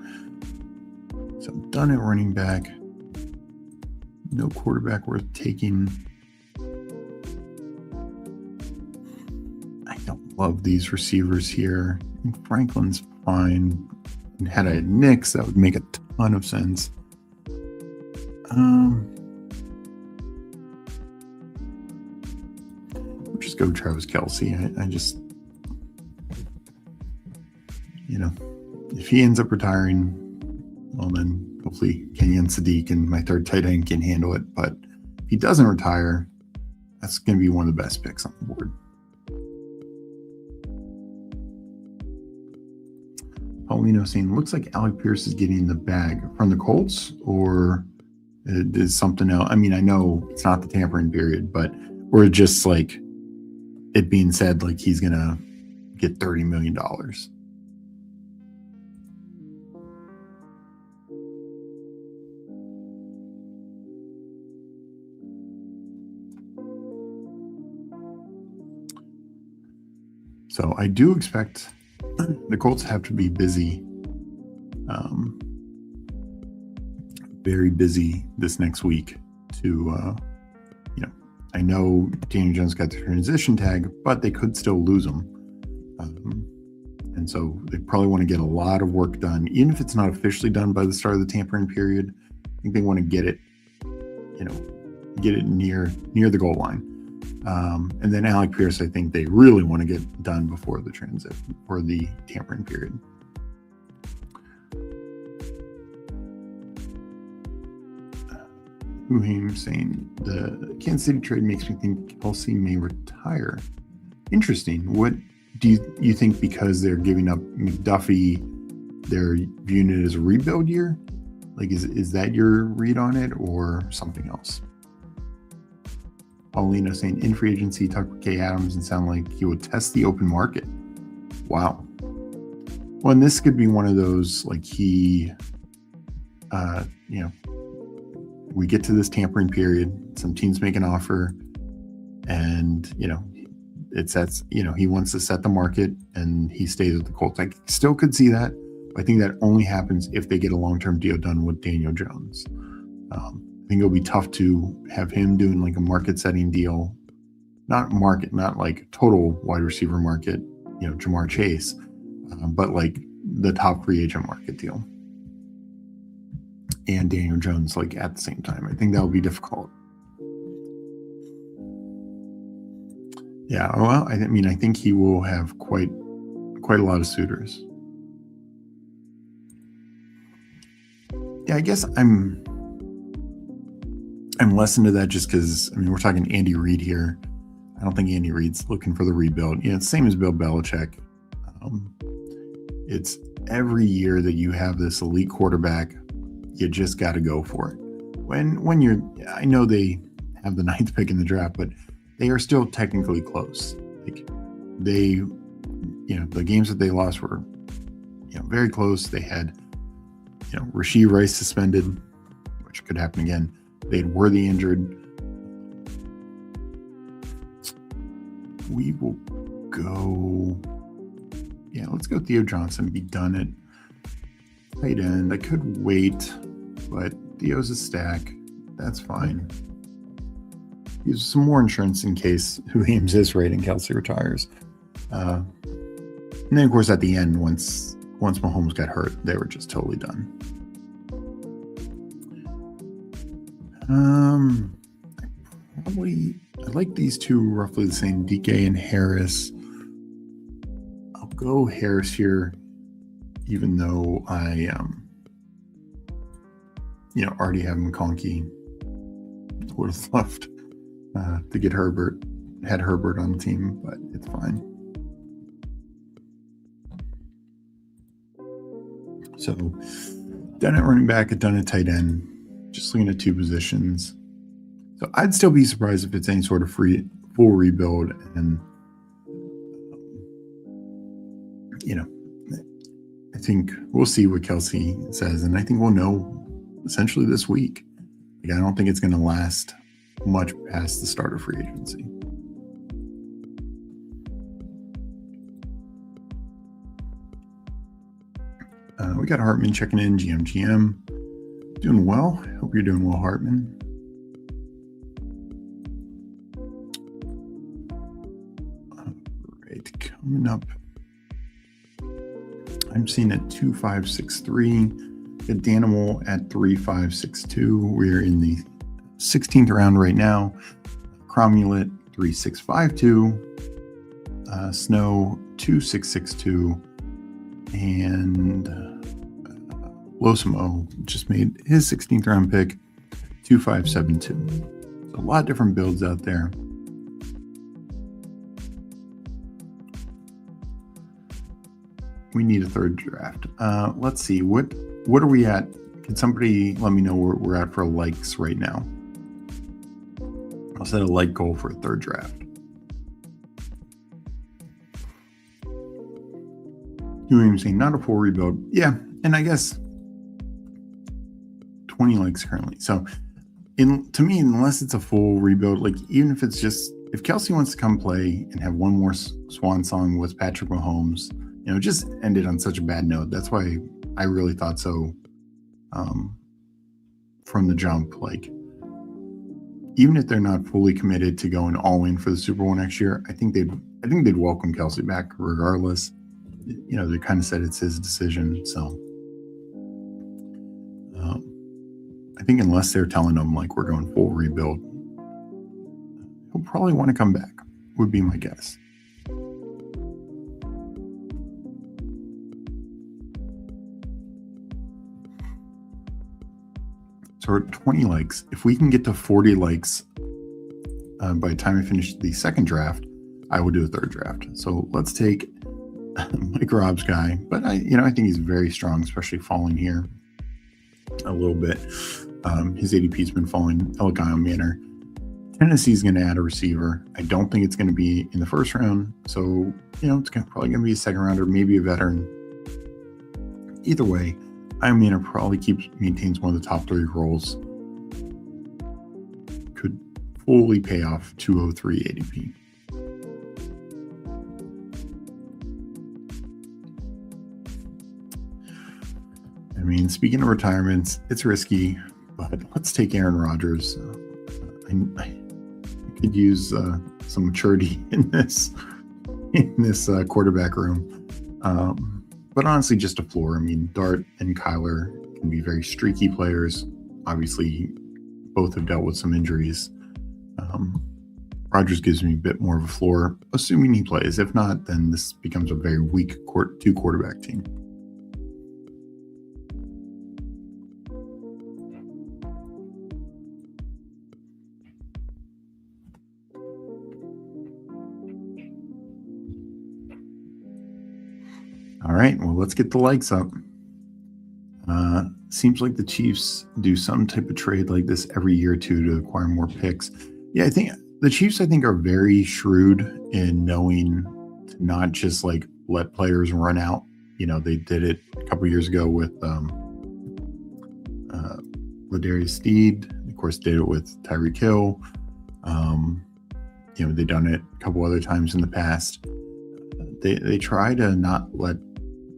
Speaker 2: So I'm done at running back. No quarterback worth taking. I don't love these receivers here. Franklin's fine. And had I had Knicks, that would make a ton of sense. We'll just go Travis Kelce. I just, if he ends up retiring, well, then hopefully Kenyon Sadiq and my third tight end can handle it. But if he doesn't retire, that's going to be one of the best picks on the board. Paulino saying, looks like Alec Pierce is getting the bag from the Colts, or it is something else. I mean, I know it's not the tampering period, but we're just like it being said, like he's going to get $30 million. So I do expect the Colts have to be busy, very busy this next week to, I know Daniel Jones got the transition tag, but they could still lose him. And so they probably want to get a lot of work done, even if it's not officially done by the start of the tampering period. I think they want to get it, near the goal line. And then Alec Pierce, I think they really want to get done before the transition or the tampering period. Uhaim saying the Kansas City trade makes me think Kelce may retire. Interesting. What do you think? Because they're giving up McDuffie, they're viewing it as a rebuild year? Like, is that your read on it, or something else? Paulino saying in free agency, Tucker K. Adams and sound like he would test the open market. Wow. Well, and this could be one of those, like he, we get to this tampering period, some teams make an offer, and, it sets, he wants to set the market and he stays with the Colts. I still could see that. But I think that only happens if they get a long-term deal done with Daniel Jones. I think it'll be tough to have him doing like a market-setting deal, not like total wide receiver market, Jamar Chase, but like the top free agent market deal. And Daniel Jones like at the same time. I think that would be difficult. Yeah, well, I think he will have quite a lot of suitors. Yeah, I guess I'm less into that just because, we're talking Andy Reid here. I don't think Andy Reid's looking for the rebuild. It's the same as Bill Belichick. It's every year that you have this elite quarterback, you just got to go for it. When you're, I know they have the 9th pick in the draft, but they are still technically close. Like they, the games that they lost were, very close. They had, Rashee Rice suspended, which could happen again. They had Worthy injured. We will go, let's go Theo Johnson, be done at tight end. I could wait, but Theo's a stack. That's fine. Use some more insurance in case Williams is right and Kelce retires. And then, of course, at the end, once Mahomes got hurt, they were just totally done. I like these two roughly the same, DK and Harris. I'll go Harris here, even though I, already have McConkey. Would have loved to get Herbert, had Herbert on the team, but it's fine. So, done at running back, done at tight end, just looking at two positions. So I'd still be surprised if it's any sort of full rebuild, and I think we'll see what Kelsey says, and I think we'll know essentially this week. Like, I don't think it's going to last much past the start of free agency. We got Hartman checking in, GM. Doing well. Hope you're doing well, Hartman. All right, coming up. I'm seeing at 2563. Got Danimal at 3562. We're in the 16th round right now. Cromulet 3652. Snow 2662. And Losimo just made his 16th round pick 2572. So a lot of different builds out there. We need a third draft. Let's see. What are we at? Can somebody let me know where we're at for likes right now? I'll set a like goal for a third draft. You saying not a full rebuild. Yeah, and I guess 20 likes currently. So to me, unless it's a full rebuild, like even if it's just, if Kelsey wants to come play and have one more swan song with Patrick Mahomes, you know, just ended on such a bad note. That's why I really thought so from the jump. Like, even if they're not fully committed to going all in for the Super Bowl next year, I think they'd welcome Kelsey back regardless. You know, they kind of said it's his decision. So I think unless they're telling him like we're going full rebuild, he'll probably want to come back, would be my guess. So we're at 20 likes. If we can get to 40 likes by the time I finish the second draft, I will do a third draft. So let's take Mike Rob's guy, but I think he's very strong, especially falling here a little bit. His ADP's been falling Elegant manner. Tennessee's going to add a receiver. I don't think it's going to be in the first round, so it's probably going to be a second rounder, maybe a veteran. Either way, Manor probably maintains one of the top 3 roles. Could fully pay off 203 ADP. I mean, speaking of retirements, it's risky, but let's take Aaron Rodgers. I could use some maturity in this quarterback room. But honestly, just a floor. I mean, Dart and Kyler can be very streaky players. Obviously, both have dealt with some injuries. Rodgers gives me a bit more of a floor, assuming he plays. If not, then this becomes a very weak 2 quarterback team. All right, well, let's get the likes up. Seems like the Chiefs do some type of trade like this every year or two to acquire more picks. Yeah, I think the Chiefs, are very shrewd in knowing to not just like let players run out. They did it a couple years ago with Ladarius Steed. Of course, did it with Tyreek Hill. They've done it a couple other times in the past. They try to not let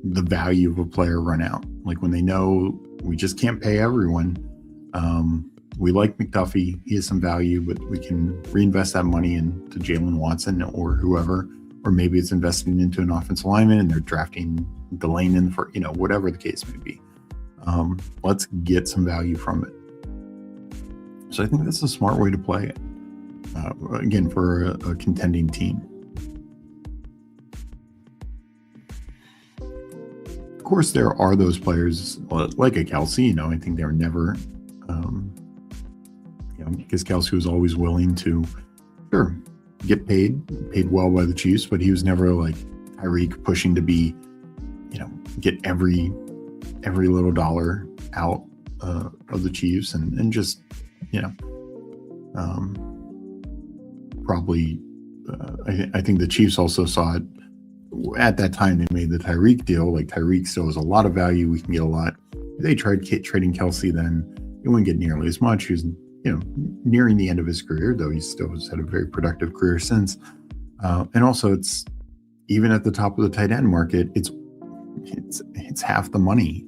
Speaker 2: the value of a player run out. Like when they know we just can't pay everyone. We like McDuffie. He has some value, but we can reinvest that money into Jalen Watson or whoever, or maybe it's investing into an offensive lineman and they're drafting Delane in for, whatever the case may be. Let's get some value from it. So I think that's a smart way to play it. Again, for a contending team. Of course, there are those players like a Kelsey. I think they were never, because Kelsey was always willing to, get paid well by the Chiefs, but he was never like Tyreek pushing to be, get every little dollar out of the Chiefs and just, probably. I think the Chiefs also saw it at that time they made the Tyreek deal. Like Tyreek still has a lot of value. We can get a lot. If they tried trading Kelsey, then it wouldn't get nearly as much. He was, nearing the end of his career, though he still has had a very productive career since. And also, it's even at the top of the tight end market, it's half the money,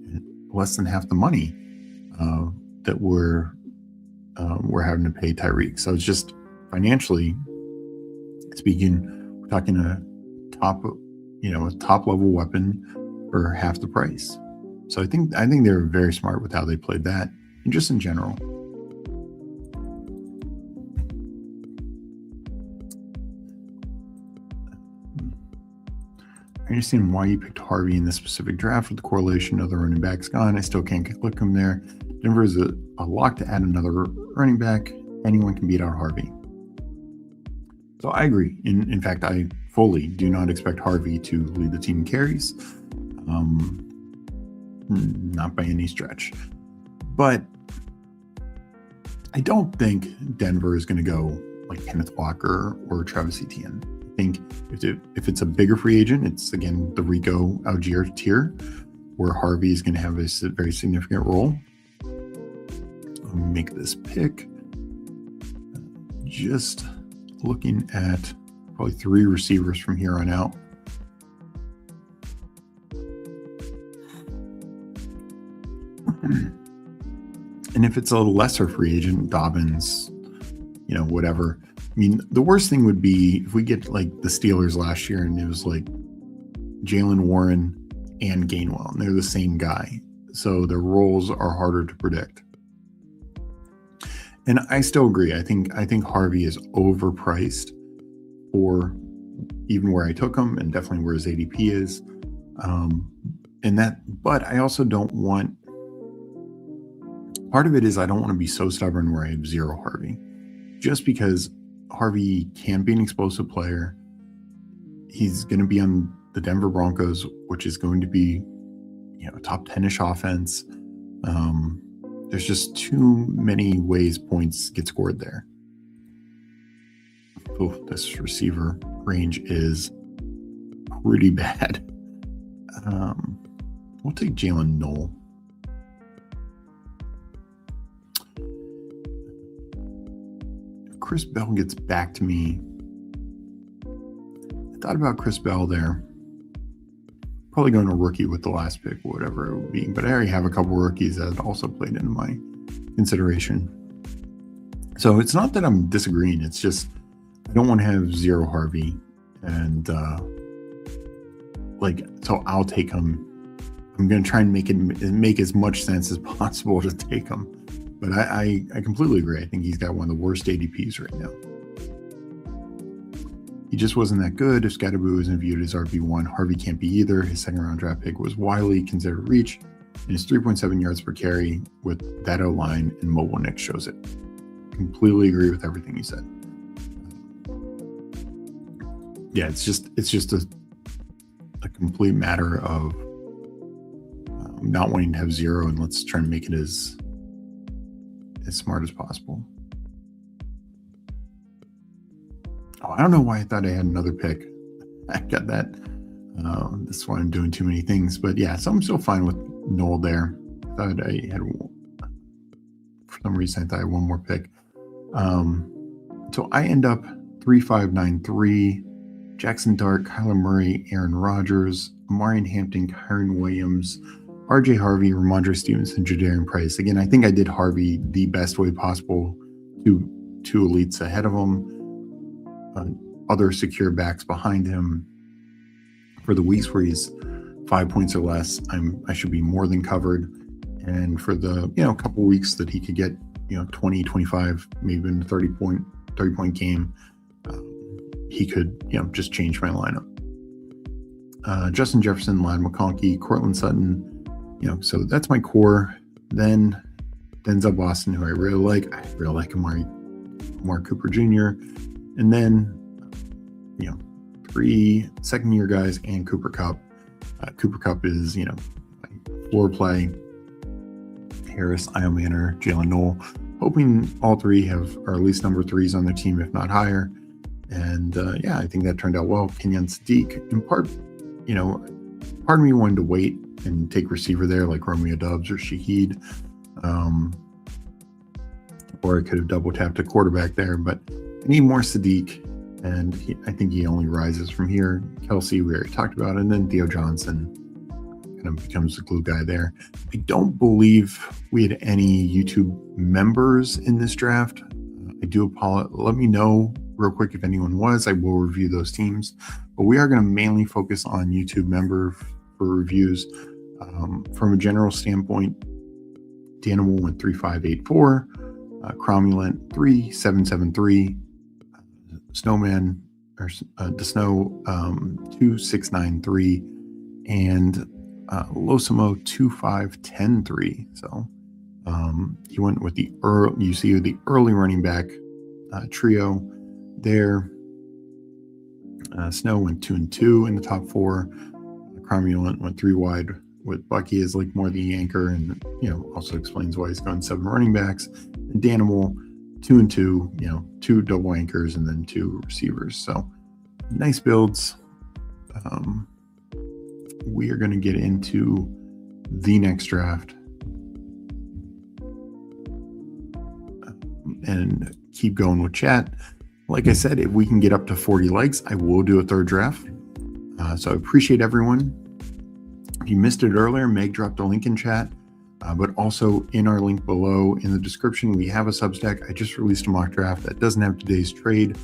Speaker 2: less than half the money that we're having to pay Tyreek. So it's just financially speaking, we're talking a top level weapon for half the price. So I think they were very smart with how they played that, and just in general. I understand why you picked Harvey in this specific draft with the correlation of the running backs gone. I still can't click him there. Denver is a lock to add another running back. Anyone can beat out Harvey. So I agree. In fact, I fully do not expect Harvey to lead the team in carries. Not by any stretch. But I don't think Denver is going to go like Kenneth Walker or Travis Etienne. I think if it's a bigger free agent, it's again the Rico Algier tier, where Harvey is going to have a very significant role. I'll make this pick. Just looking at probably 3 receivers from here on out. And if it's a lesser free agent, Dobbins, whatever. I mean, the worst thing would be if we get like the Steelers last year and it was like Jalen Warren and Gainwell, and they're the same guy. So their roles are harder to predict. And I still agree. I think Harvey is overpriced for even where I took him, and definitely where his ADP is. But I also don't want. Part of it is I don't want to be so stubborn where I have 0 Harvey, just because Harvey can be an explosive player. He's going to be on the Denver Broncos, which is going to be, a top 10-ish offense. There's just too many ways points get scored there. Oh, this receiver range is pretty bad. We'll take Jalen Noel. If Chris Bell gets back to me, I thought about Chris Bell there. Probably going to rookie with the last pick, whatever it would be. But I already have a couple rookies that also played into my consideration. So it's not that I'm disagreeing. It's just I don't want to have 0 Harvey. And so I'll take him. I'm going to try and make as much sense as possible to take him. But I completely agree. I think he's got one of the worst ADPs right now. He just wasn't that good. If Scatterboo isn't viewed as RB1, Harvey can't be either. His second-round draft pick was widely considered reach, and his 3.7 yards per carry with that O-line and mobile Nick shows it. Completely agree with everything you said. Yeah, it's just a complete matter of not wanting to have 0, and let's try and make it as smart as possible. Oh, I don't know why I thought I had another pick. I got that. That's why I'm doing too many things. But yeah, so I'm still fine with Noel there. I thought I had, for some reason, I thought I had one more pick. So I end up 3-5-9-3. Jackson Dart, Kyler Murray, Aaron Rodgers, Amarian Hampton, Kyron Williams, RJ Harvey, Ramondre Stevenson, Jadarian Price. Again, I think I did Harvey the best way possible. Two elites ahead of him. Other secure backs behind him. For the weeks where he's 5 points or less, I should be more than covered. And for the couple weeks that he could get 20, 25, maybe even a 30 point game, he could just change my lineup. Justin Jefferson, Ladd McConkey, Cortland Sutton, so that's my core. Then Denzel Boston, who I really like. I really like Amari Cooper Jr. And then 3 second-year guys and Cooper Kupp. Cooper Kupp is floor play. Harris, Iomanner, Jalen Noel. Hoping all 3 are at least number 3s on their team, if not higher. And I think that turned out well. Kenyon Sadiq, in part part of me wanted to wait and take receiver there, like Romeo Doubs or Shaheed. Or I could have double tapped a quarterback there, but I need more Sadiq, and I think he only rises from here. Kelsey, we already talked about, and then Theo Johnson kind of becomes the glue guy there. I don't believe we had any YouTube members in this draft. I do apologize. Let me know real quick if anyone was. I will review those teams, but we are going to mainly focus on YouTube member for reviews. From a general standpoint, Danimal went 3584. Cromulent 3773, Snowman or the Snow 2693, and Losimo 2513. So he went with the early running back trio there. Snow went 2 and 2 in the top 4. Cromulent went 3 wide with Bucky as like more the anchor, and also explains why he's gone 7 running backs. And Danimal 2 and 2, 2 double anchors and then 2 receivers. So nice builds. We are going to get into the next draft and keep going with chat. Like I said, if we can get up to 40 likes, I will do a third draft. So I appreciate everyone. If you missed it earlier, Meg dropped a link in chat, but also in our link below in the description, we have a Substack. I just released a mock draft that doesn't have today's trade.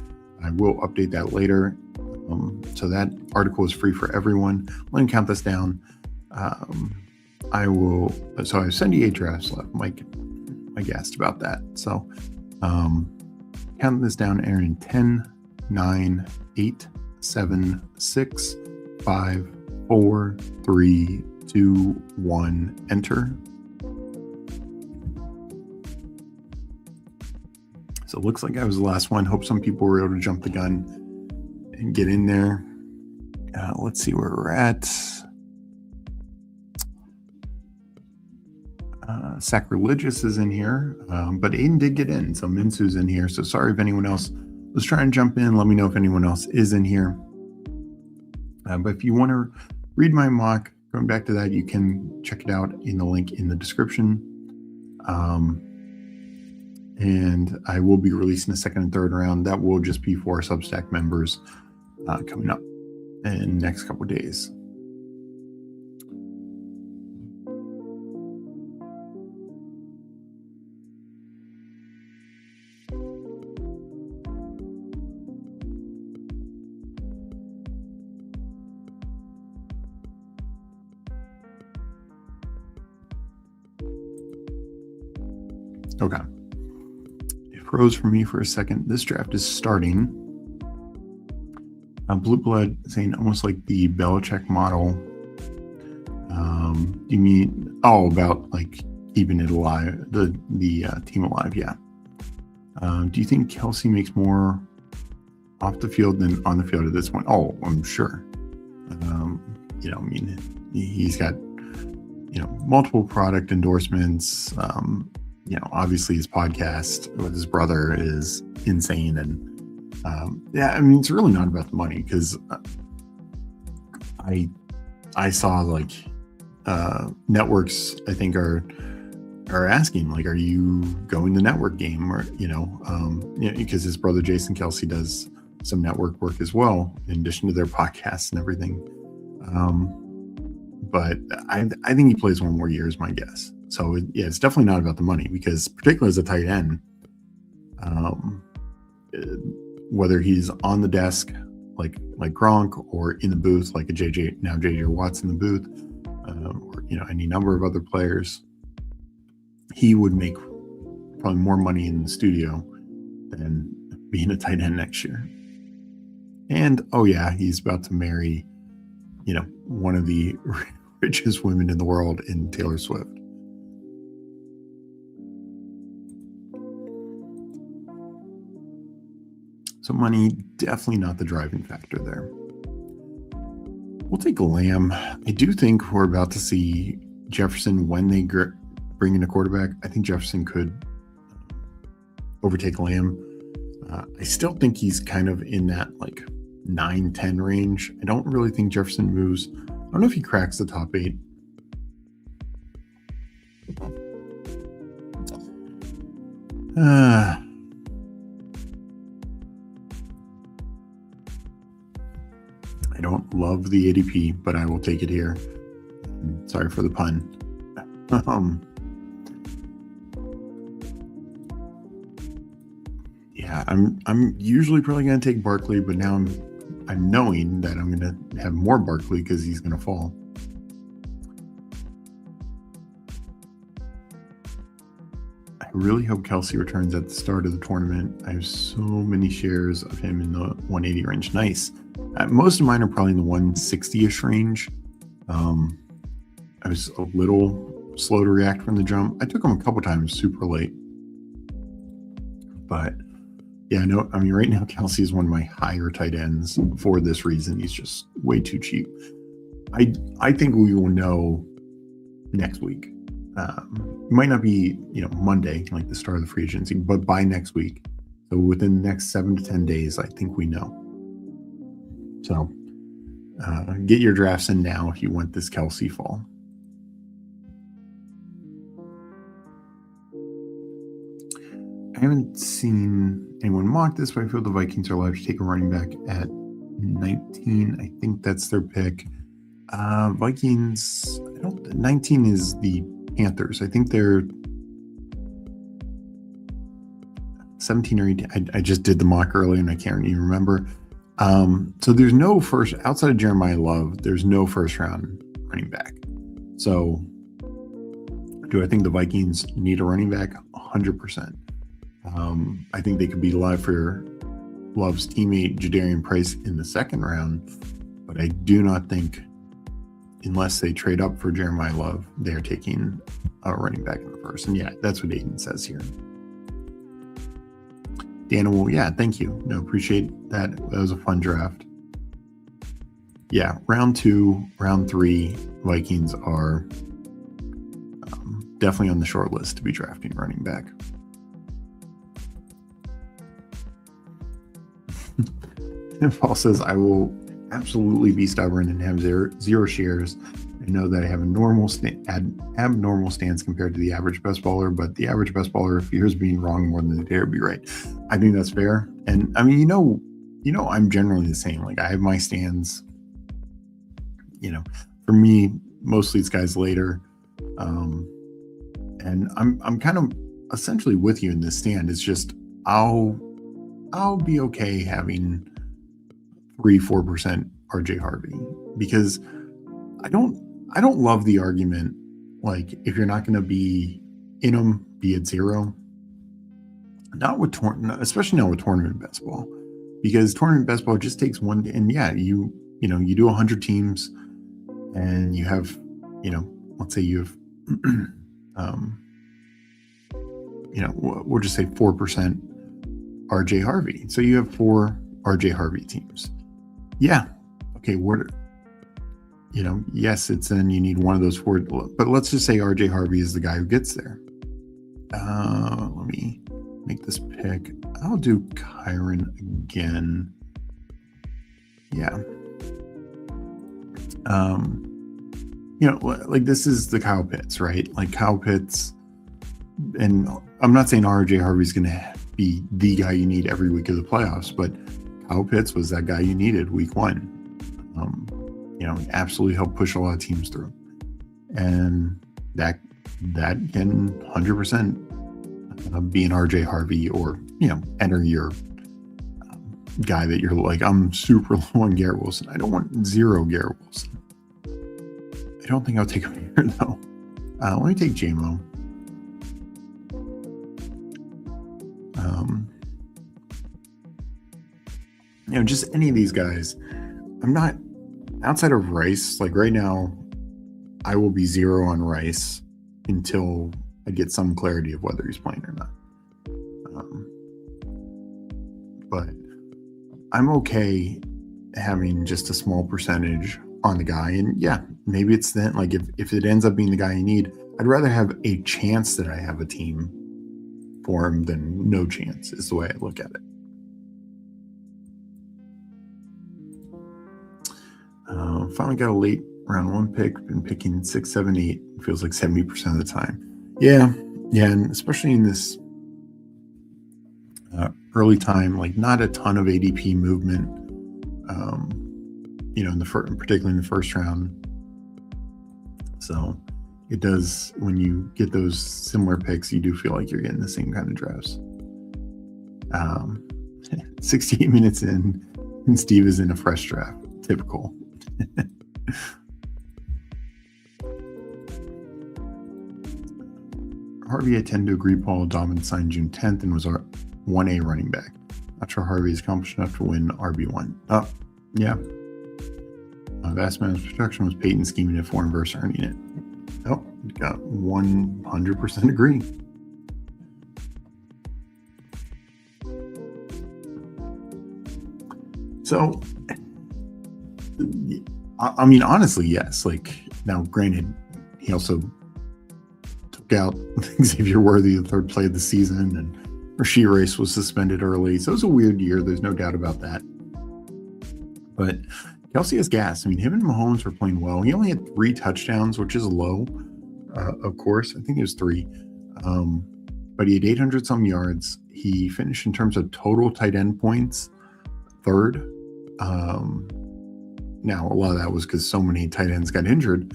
Speaker 2: I will update that later. So that article is free for everyone. Let me count this down. I have 78 drafts left. Mike asked about that. So count this down, Aaron. 10, 9, 8, 7, 6, 5, 4, 3, 2, 1, enter. So it looks like I was the last one. Hope some people were able to jump the gun and get in there. Let's see where we're at. Sacrilegious is in here, but Aiden did get in, so Minsu's in here. So sorry if anyone else was trying to jump in. Let me know if anyone else is in here. But if you want to read my mock, going back to that, you can check it out in the link in the description. And I will be releasing a second and third round. That will just be for our Substack members coming up in the next couple of days. Okay. It froze for me for a second. This draft is starting. Blue Blood saying almost like the Belichick model. You mean about like keeping it alive, the team alive? Yeah. Do you think Kelsey makes more off the field than on the field at this point? Oh, I'm sure. He's got multiple product endorsements. Obviously his podcast with his brother is insane. And it's really not about the money, because I saw like networks, I think are asking, like, are you going the network game? Or, because his brother Jason Kelsey does some network work as well, in addition to their podcasts and everything. But I think he plays one more year is my guess. So it's definitely not about the money, because particularly as a tight end, whether he's on the desk like Gronk, or in the booth like a JJ Watt's in the booth, or any number of other players, he would make probably more money in the studio than being a tight end next year. And he's about to marry one of the richest women in the world in Taylor Swift. So money, definitely not the driving factor there. We'll take Lamb. I do think we're about to see Jefferson when they bring in a quarterback. I think Jefferson could overtake Lamb. I still think he's kind of in that like 9-10 range. I don't really think Jefferson moves. I don't know if he cracks the top 8. I don't love the ADP, but I will take it here. Sorry for the pun. Yeah, I'm usually probably going to take Barkley, but now I'm knowing that I'm going to have more Barkley because he's going to fall. I really hope Kelsey returns at the start of the tournament. I have so many shares of him in the 180 range. Nice. Most of mine are probably in the 160-ish range. I was a little slow to react from the jump. I took him a couple times super late. But yeah, no, I mean, right now, Kelsey is one of my higher tight ends for this reason. He's just way too cheap. I think we will know next week. It might not be, Monday, like the start of the free agency, but by next week. So within the next 7 to 10 days, I think we know. So get your drafts in now if you want this Kelsey fall. I haven't seen anyone mock this, but I feel the Vikings are allowed to take a running back at 19. I think that's their pick. Vikings, 19 is the Panthers. I think they're 17 or 18. I just did the mock earlier and I can't even remember. So there's no first, outside of Jeremiah Love, there's no first round running back. So do I think the Vikings need a running back? 100%. I think they could be live for Love's teammate Jadarian Price in the second round, but I do not think, unless they trade up for Jeremiah Love, they're taking a running back in the first. And yeah, that's what Aiden says here. Daniel, yeah, thank you. No, appreciate that. That was a fun draft. Yeah, round 2, round 3, Vikings are definitely on the short list to be drafting running back. And Paul says, I will absolutely be stubborn and have zero shares. I know that I have a abnormal stance compared to the average best baller, but the average best baller fears being wrong more than they dare be right. I think that's fair. And I mean, I'm generally the same. Like I have my stands, for me, mostly it's guys later. And I'm kind of essentially with you in this stand. It's just, I'll be okay having 3-4% RJ Harvey, because I don't love the argument, like if you're not going to be in them, be at 0. Not with especially not with tournament best ball, because tournament best ball just takes one. And yeah, you do 100 teams, and you have, let's say you have, we'll just say 4% RJ Harvey. So you have 4 RJ Harvey teams. Yeah. Okay. Yes, it's in, you need one of those 4, but let's just say RJ Harvey is the guy who gets there. Let me make this pick. I'll do Kyron again. Yeah. Like this is the Kyle Pitts, right? Like Kyle Pitts, and I'm not saying RJ Harvey's going to be the guy you need every week of the playoffs, but Kyle Pitts was that guy you needed week 1. He absolutely helped push a lot of teams through, and that can 100% be an RJ Harvey, or enter your guy that you're like, I'm super low on Garrett Wilson. I don't want 0 Garrett Wilson. I don't think I'll take him here though. Let me take JMO. Just any of these guys. I'm not, outside of Rice, like right now, I will be 0 on Rice until I get some clarity of whether he's playing or not. But I'm okay having just a small percentage on the guy. And yeah, maybe it's then, like if it ends up being the guy you need, I'd rather have a chance that I have a team for him than no chance, is the way I look at it. Finally got a late round 1 pick. Been picking 6, 7, 8. Feels like 70% of the time. Yeah, and especially in this early time, like not a ton of ADP movement. Particularly in the first round. So it does, when you get those similar picks, you do feel like you're getting the same kind of drafts. 68 minutes in, and Steve is in a fresh draft. Typical. Harvey, I tend to agree. Paul Dobbin signed June 10th and was our 1A running back. Not sure Harvey is accomplished enough to win RB1. Oh, yeah. Vast man's production was Peyton scheming it for him versus earning it. Oh, got 100% agree. So, I mean, honestly, yes. Like, now, granted, he also took out Xavier Worthy the third play of the season, and Rashee Rice was suspended early. So it was a weird year. There's no doubt about that. But Kelsey has gas. I mean, him and Mahomes are playing well. He only had 3 touchdowns, which is low, of course. I think it was 3. But he had 800 some yards. He finished in terms of total tight end points, 3rd. Now, a lot of that was because so many tight ends got injured.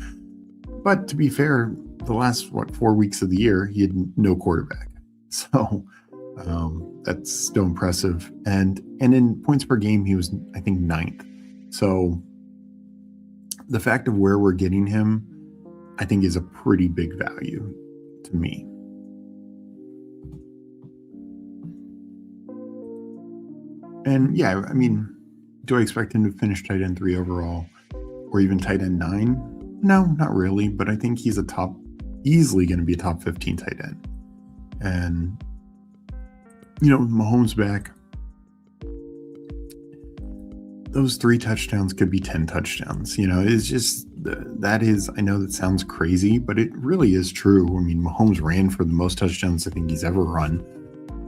Speaker 2: But to be fair, the last, 4 weeks of the year, he had no quarterback. So that's still impressive. And in points per game, he was, I think, 9th. So the fact of where we're getting him, I think, is a pretty big value to me. And yeah, I mean, do I expect him to finish tight end 3 overall or even tight end 9? No, not really. But I think he's easily going to be a top 15 tight end. And, Mahomes back. Those 3 touchdowns could be 10 touchdowns. It's just, I know that sounds crazy, but it really is true. I mean, Mahomes ran for the most touchdowns I think he's ever run.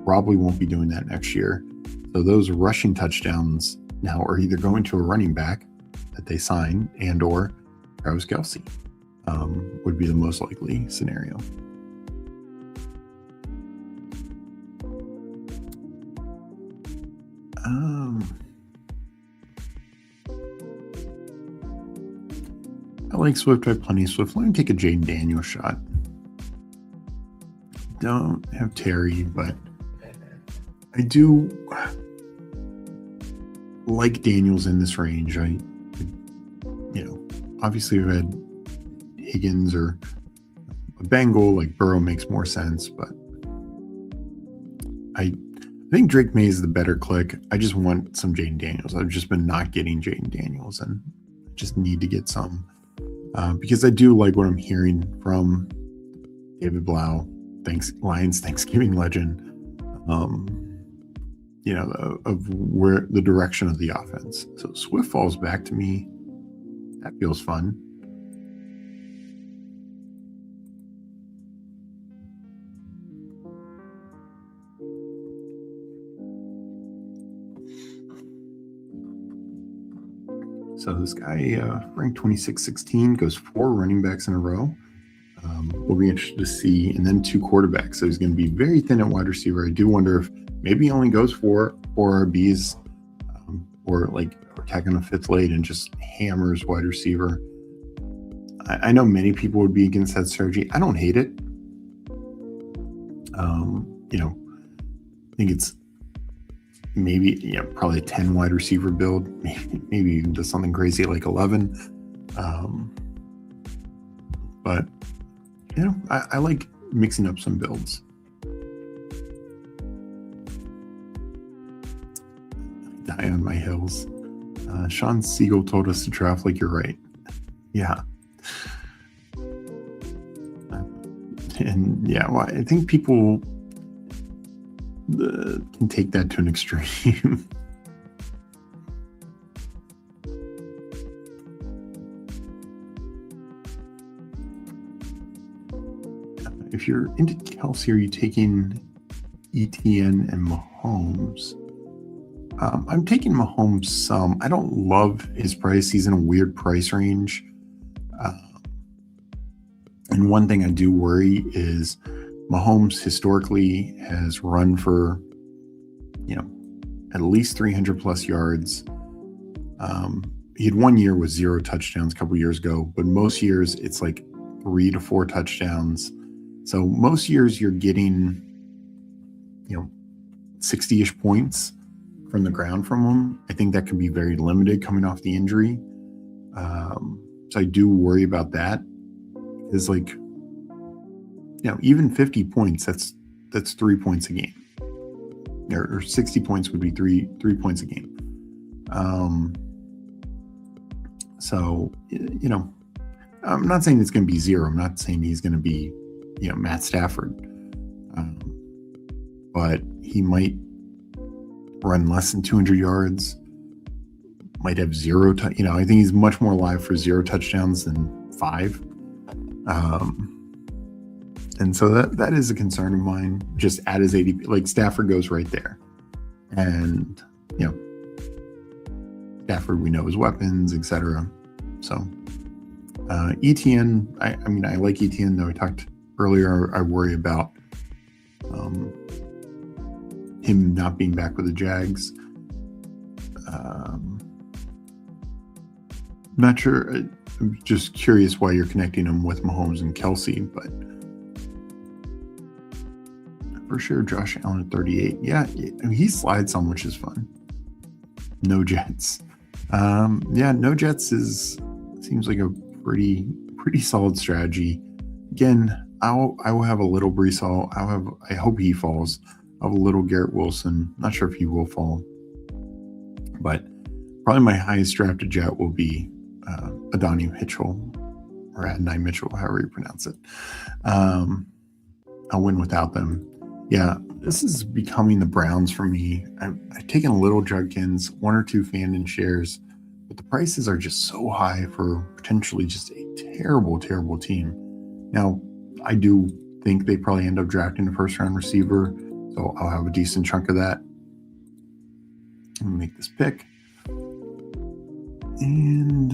Speaker 2: Probably won't be doing that next year. So those rushing touchdowns now are either going to a running back that they sign and or Travis Kelce would be the most likely scenario. I like Swift. I have plenty of Swift. Let me take a Jaden Daniels shot. Don't have Terry, but I do like Daniels in this range. Obviously we've had Higgins or a Bengal, like Burrow makes more sense, but I think Drake May is the better click. I just want some Jaden Daniels. I've just been not getting Jaden Daniels and just need to get some because I do like what I'm hearing from David Blau, Lions Thanksgiving legend, of where the direction of the offense. So Swift falls back to me. That feels fun. So this guy, ranked 26-16, goes 4 running backs in a row. We'll be interested to see. And then 2 quarterbacks. So he's going to be very thin at wide receiver. I do wonder if maybe he only goes 4 RBs or tack on a 5th late and just hammers wide receiver. I know many people would be against that strategy. I don't hate it. I think it's maybe probably a 10 wide receiver build, maybe even just something crazy like 11. But I like mixing up some builds. Die on my hills. Sean Siegel told us to draft like you're right. Yeah. And I think people can take that to an extreme. If you're into Kelce, are you taking ETN and Mahomes? I'm taking Mahomes some. I don't love his price. He's in a weird price range. And one thing I do worry is Mahomes historically has run for, at least 300 plus yards. He had 1 year with 0 touchdowns a couple years ago, but most years it's like 3 to 4 touchdowns. So most years you're getting, 60-ish points from the ground from him. I think that can be very limited coming off the injury. So I do worry about that. Is even 50 points, that's 3 points a game. Or 60 points would be three points a game. So, I'm not saying it's going to be 0. I'm not saying he's going to be, Matt Stafford. But he might run less than 200 yards, might have 0. I think he's much more alive for 0 touchdowns than 5. And so that is a concern of mine, just at his ADP. Like Stafford goes right there. And, Stafford, we know his weapons, etc. So, ETN, I like ETN, though I talked earlier, I worry about him not being back with the Jags. Not sure. I'm just curious why you're connecting him with Mahomes and Kelsey, but for sure, Josh Allen at 38. Yeah, he slides some, which is fun. No Jets. No Jets seems like a pretty solid strategy. Again, I will have a little Breece Hall. I hope he falls. I'll have a little Garrett Wilson. Not sure if he will fall, but probably my highest drafted Jet will be Adonai Mitchell, or Adonai Mitchell, however you pronounce it. I'll win without them. Yeah, this is becoming the Browns for me. I've taken a little Judkins, 1 or 2 Fandon shares, but the prices are just so high for potentially just a terrible, terrible team. Now, I do think they probably end up drafting a first-round receiver, so I'll have a decent chunk of that. I'm going to make this pick. And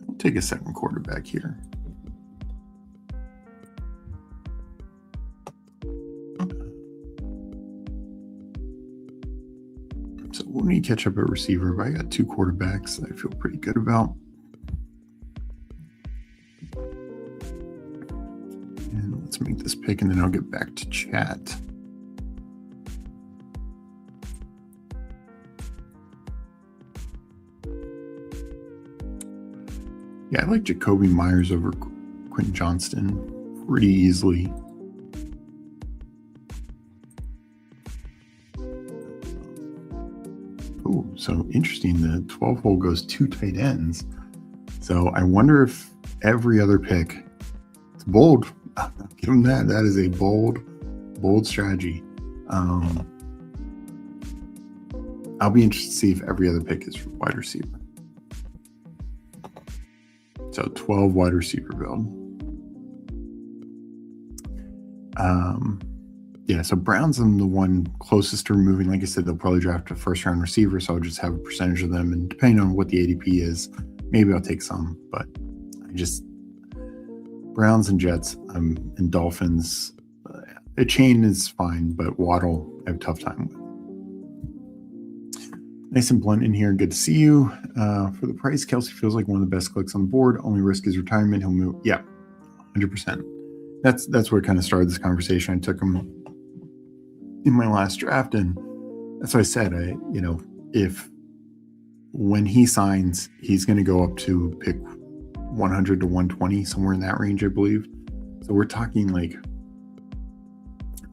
Speaker 2: I'll take a second quarterback here. So we'll need to catch up at receiver, but I got 2 quarterbacks that I feel pretty good about. And let's make this pick, and then I'll get back to chat. Yeah, I like Jacoby Myers over Quentin Johnston pretty easily. Oh, so interesting. The 12 hole goes 2 tight ends. So I wonder if every other pick, it's bold. Give him that. That is a bold strategy. I'll be interested to see if every other pick is wide receiver. So 12 wide receiver build. So Browns, I'm the one closest to removing. Like I said, they'll probably draft a first round receiver, so I'll just have a percentage of them. And depending on what the ADP is, maybe I'll take some. But Browns and Jets, and Dolphins. A chain is fine, but Waddle, I have a tough time with. Nice and blunt in here. Good to see you. For the price, Kelsey feels like one of the best clicks on the board. Only risk is retirement. He'll move. Yeah, 100%. That's where it kind of started this conversation. I took him in my last draft, and that's what I said. If when he signs, he's going to go up to pick 100 to 120, somewhere in that range, I believe. So we're talking like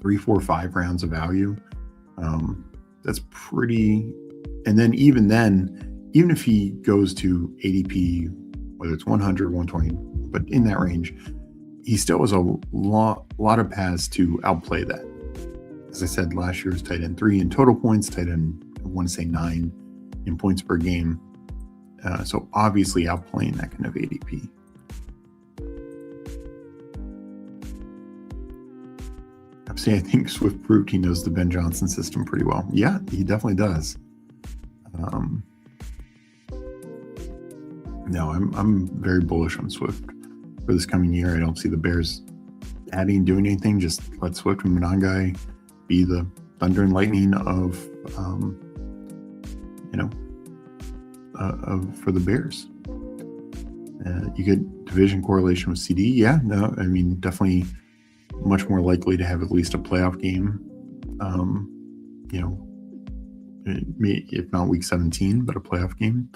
Speaker 2: 3, 4, 5 rounds of value. That's pretty. And then even if he goes to ADP, whether it's 100, 120, but in that range, he still has a lot of paths to outplay that. As I said, last year was tight end 3 in total points, tight end, I want to say 9 in points per game. So obviously outplaying that kind of ADP. See, I think Swift proved he knows the Ben Johnson system pretty well. Yeah, he definitely does. No, I'm very bullish on Swift for this coming year. I don't see the Bears adding, doing anything. Just let Swift and Monangai be the thunder and lightning of, for the Bears. You get division correlation with CD. Yeah, no, I mean, definitely much more likely to have at least a playoff game. If not week 17, but a playoff game.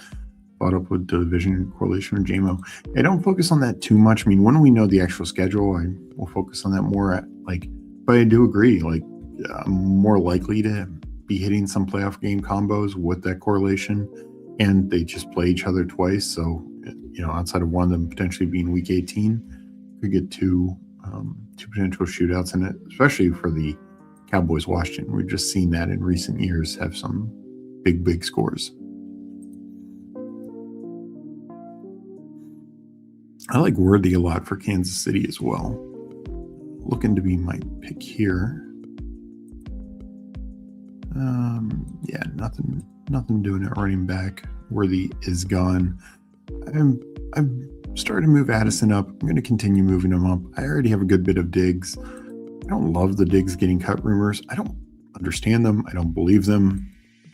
Speaker 2: Brought up with division correlation with JMO. I don't focus on that too much. I mean, when we know the actual schedule, I will focus on that more. But I do agree. I'm more likely to be hitting some playoff game combos with that correlation, and they just play each other twice. So, outside of one of them potentially being week 18, could get two potential shootouts in it, especially for the Cowboys Washington. We've just seen that in recent years have some big scores. I like Worthy a lot for Kansas City as well. Looking to be my pick here. Nothing doing it running back. Worthy is gone. I'm starting to move Addison up. I'm going to continue moving him up. I already have a good bit of Diggs. I don't love the Diggs getting cut rumors. I don't understand them. I don't believe them.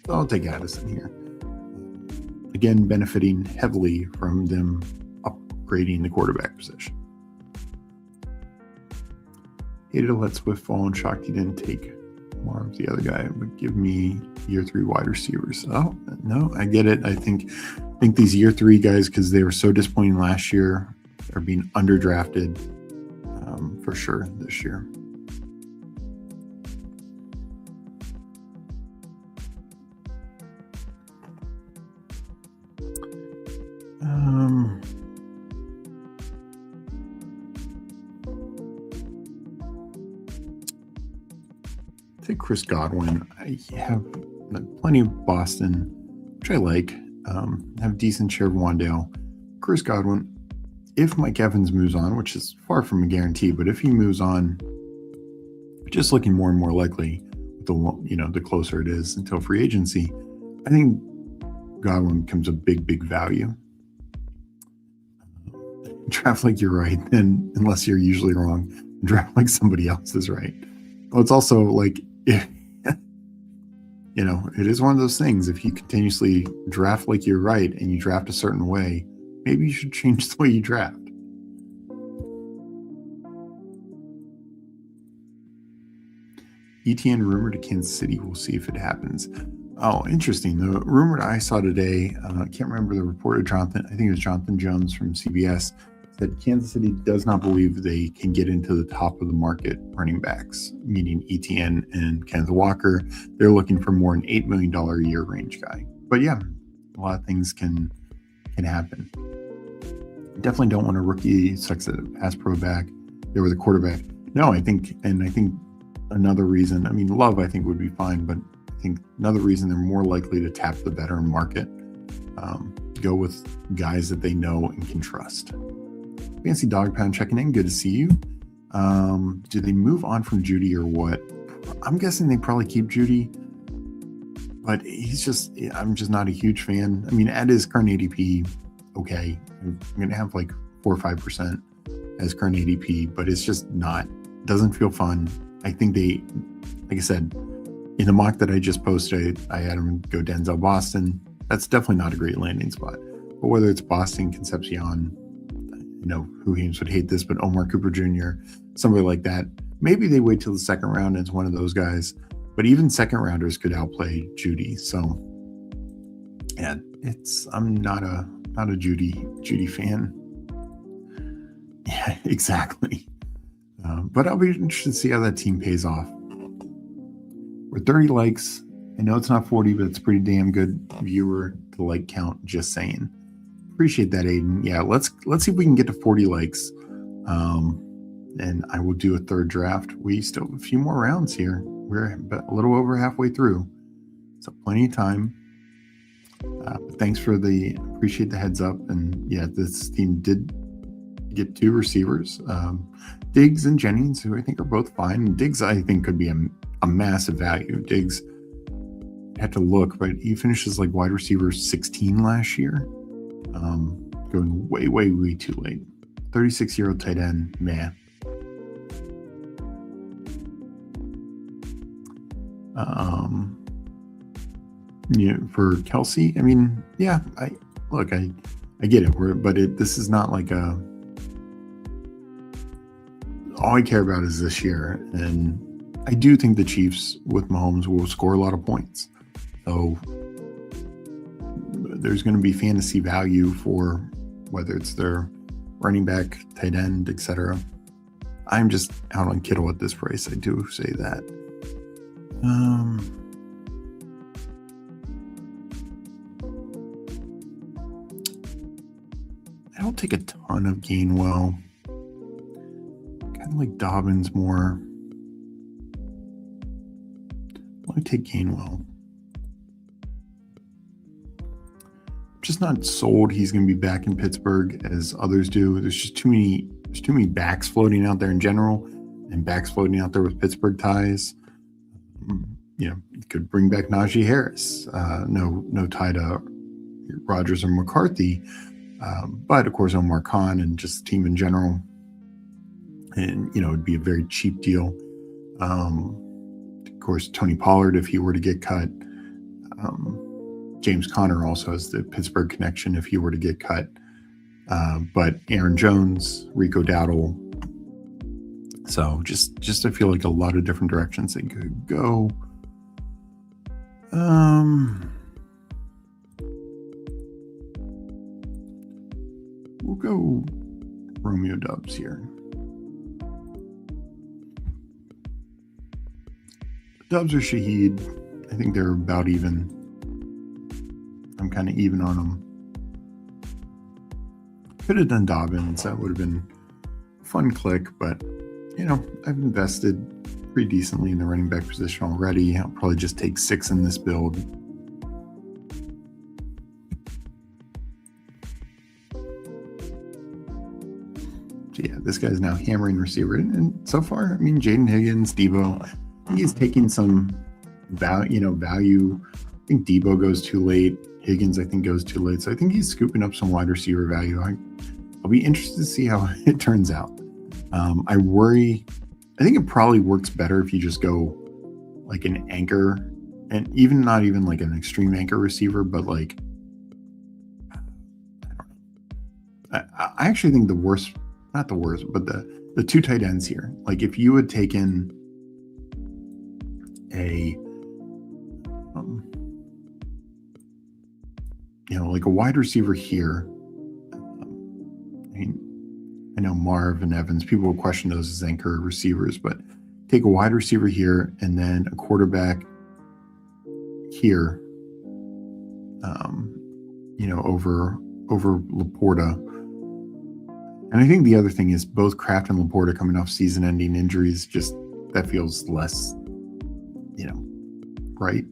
Speaker 2: So I'll take Addison here. Again, benefiting heavily from them upgrading the quarterback position. Hated to let Swift fall and shocked he didn't take more of the other guy, but give me year 3 wide receivers. Oh, no, I get it. I think these year 3 guys, because they were so disappointing last year, are being underdrafted for sure this year. Take Chris Godwin. I have plenty of Boston, which I like. Have a decent share of Wandale. Chris Godwin, if Mike Evans moves on, which is far from a guarantee, but if he moves on, just looking more and more likely, the closer it is until free agency, I think Godwin becomes a big value. Draft like you're right, then unless you're usually wrong, draft like somebody else is right. Well, it's also like, it is one of those things. If you continuously draft like you're right and you draft a certain way, maybe you should change the way you draft. ETN rumor to Kansas City. We'll see if it happens. Oh, interesting. The rumor that I saw today, I can't remember the reporter, Jonathan. I think it was Jonathan Jones from CBS. That Kansas City does not believe they can get into the top of the market running backs, meaning ETN and Kenneth Walker. They're looking for more an $8 million a year range guy. But yeah, a lot of things can happen. Definitely don't want a rookie sucks at pass pro back. They were the quarterback. No, I think another reason, Love I think would be fine, but I think another reason they're more likely to tap the veteran market. Go with guys that they know and can trust. Fancy Dog Pound checking in. Good to see you. Do they move on from Judy or what? I'm guessing they probably keep Judy, but I'm just not a huge fan. At his current ADP, okay, I'm going to have like 4 or 5% as current ADP, but it's just doesn't feel fun. I think like I said, in the mock that I just posted, I had him go Denzel Boston. That's definitely not a great landing spot. But whether it's Boston, Concepcion, who games would hate this, but Omar Cooper Jr., somebody like that. Maybe they wait till the second round and it's one of those guys, but even second rounders could outplay Judy. So yeah, I'm not a Judy fan. Yeah, exactly. But I'll be interested to see how that team pays off. We're 30 likes. I know it's not 40, but it's a pretty damn good viewer to like count, just saying. Appreciate that, Aiden. Yeah, let's see if we can get to 40 likes. And I will do a third draft. We still have a few more rounds here. We're a little over halfway through. So plenty of time. Thanks appreciate the heads up. And yeah, this team did get 2 receivers. Diggs and Jennings, who I think are both fine. Diggs, I think, could be a massive value. Diggs, have to look, but he finishes like wide receiver 16 last year. Going way too late. 36-year-old tight end, man. For Kelsey, I mean, yeah, I get it. But this is not like all I care about is this year, and I do think the Chiefs with Mahomes will score a lot of points. So there's going to be fantasy value for whether it's their running back, tight end, etc. I'm just out on Kittle at this price. I do say that. I don't take a ton of Gainwell. Kind of like Dobbins more. Let me take Gainwell. Just not sold he's going to be back in Pittsburgh as others do. There's just too many backs floating out there in general, and backs floating out there with Pittsburgh ties. You could bring back Najee Harris. No tie to Rodgers or McCarthy, but of course Omar Khan and just the team in general. And it'd be a very cheap deal. Of course, Tony Pollard if he were to get cut. James Conner also has the Pittsburgh connection if he were to get cut. But Aaron Jones, Rico Dowdle. So just I feel like a lot of different directions they could go. We'll go Romeo Doubs here. Doubs or Shaheed, I think they're about even. I'm kind of even on them. Could have done Dobbins. That would have been a fun click, but I've invested pretty decently in the running back position already. I'll probably just take 6 in this build. So yeah, this guy's now hammering receiver, and so far, I mean, Jaden Higgins, Debo, he's taking some value. I think Debo goes too late. Higgins, I think, goes too late. So I think he's scooping up some wide receiver value. I'll be interested to see how it turns out. I worry. I think it probably works better if you just go like an anchor, and not even like an extreme anchor receiver, but like, I actually think not the worst, but the 2 tight ends here. Like if you had taken a like a wide receiver here. I know Marv and Evans, people will question those as anchor receivers, but take a wide receiver here and then a quarterback here, over Laporta. And I think the other thing is both Kraft and Laporta coming off season-ending injuries, just that feels less, right?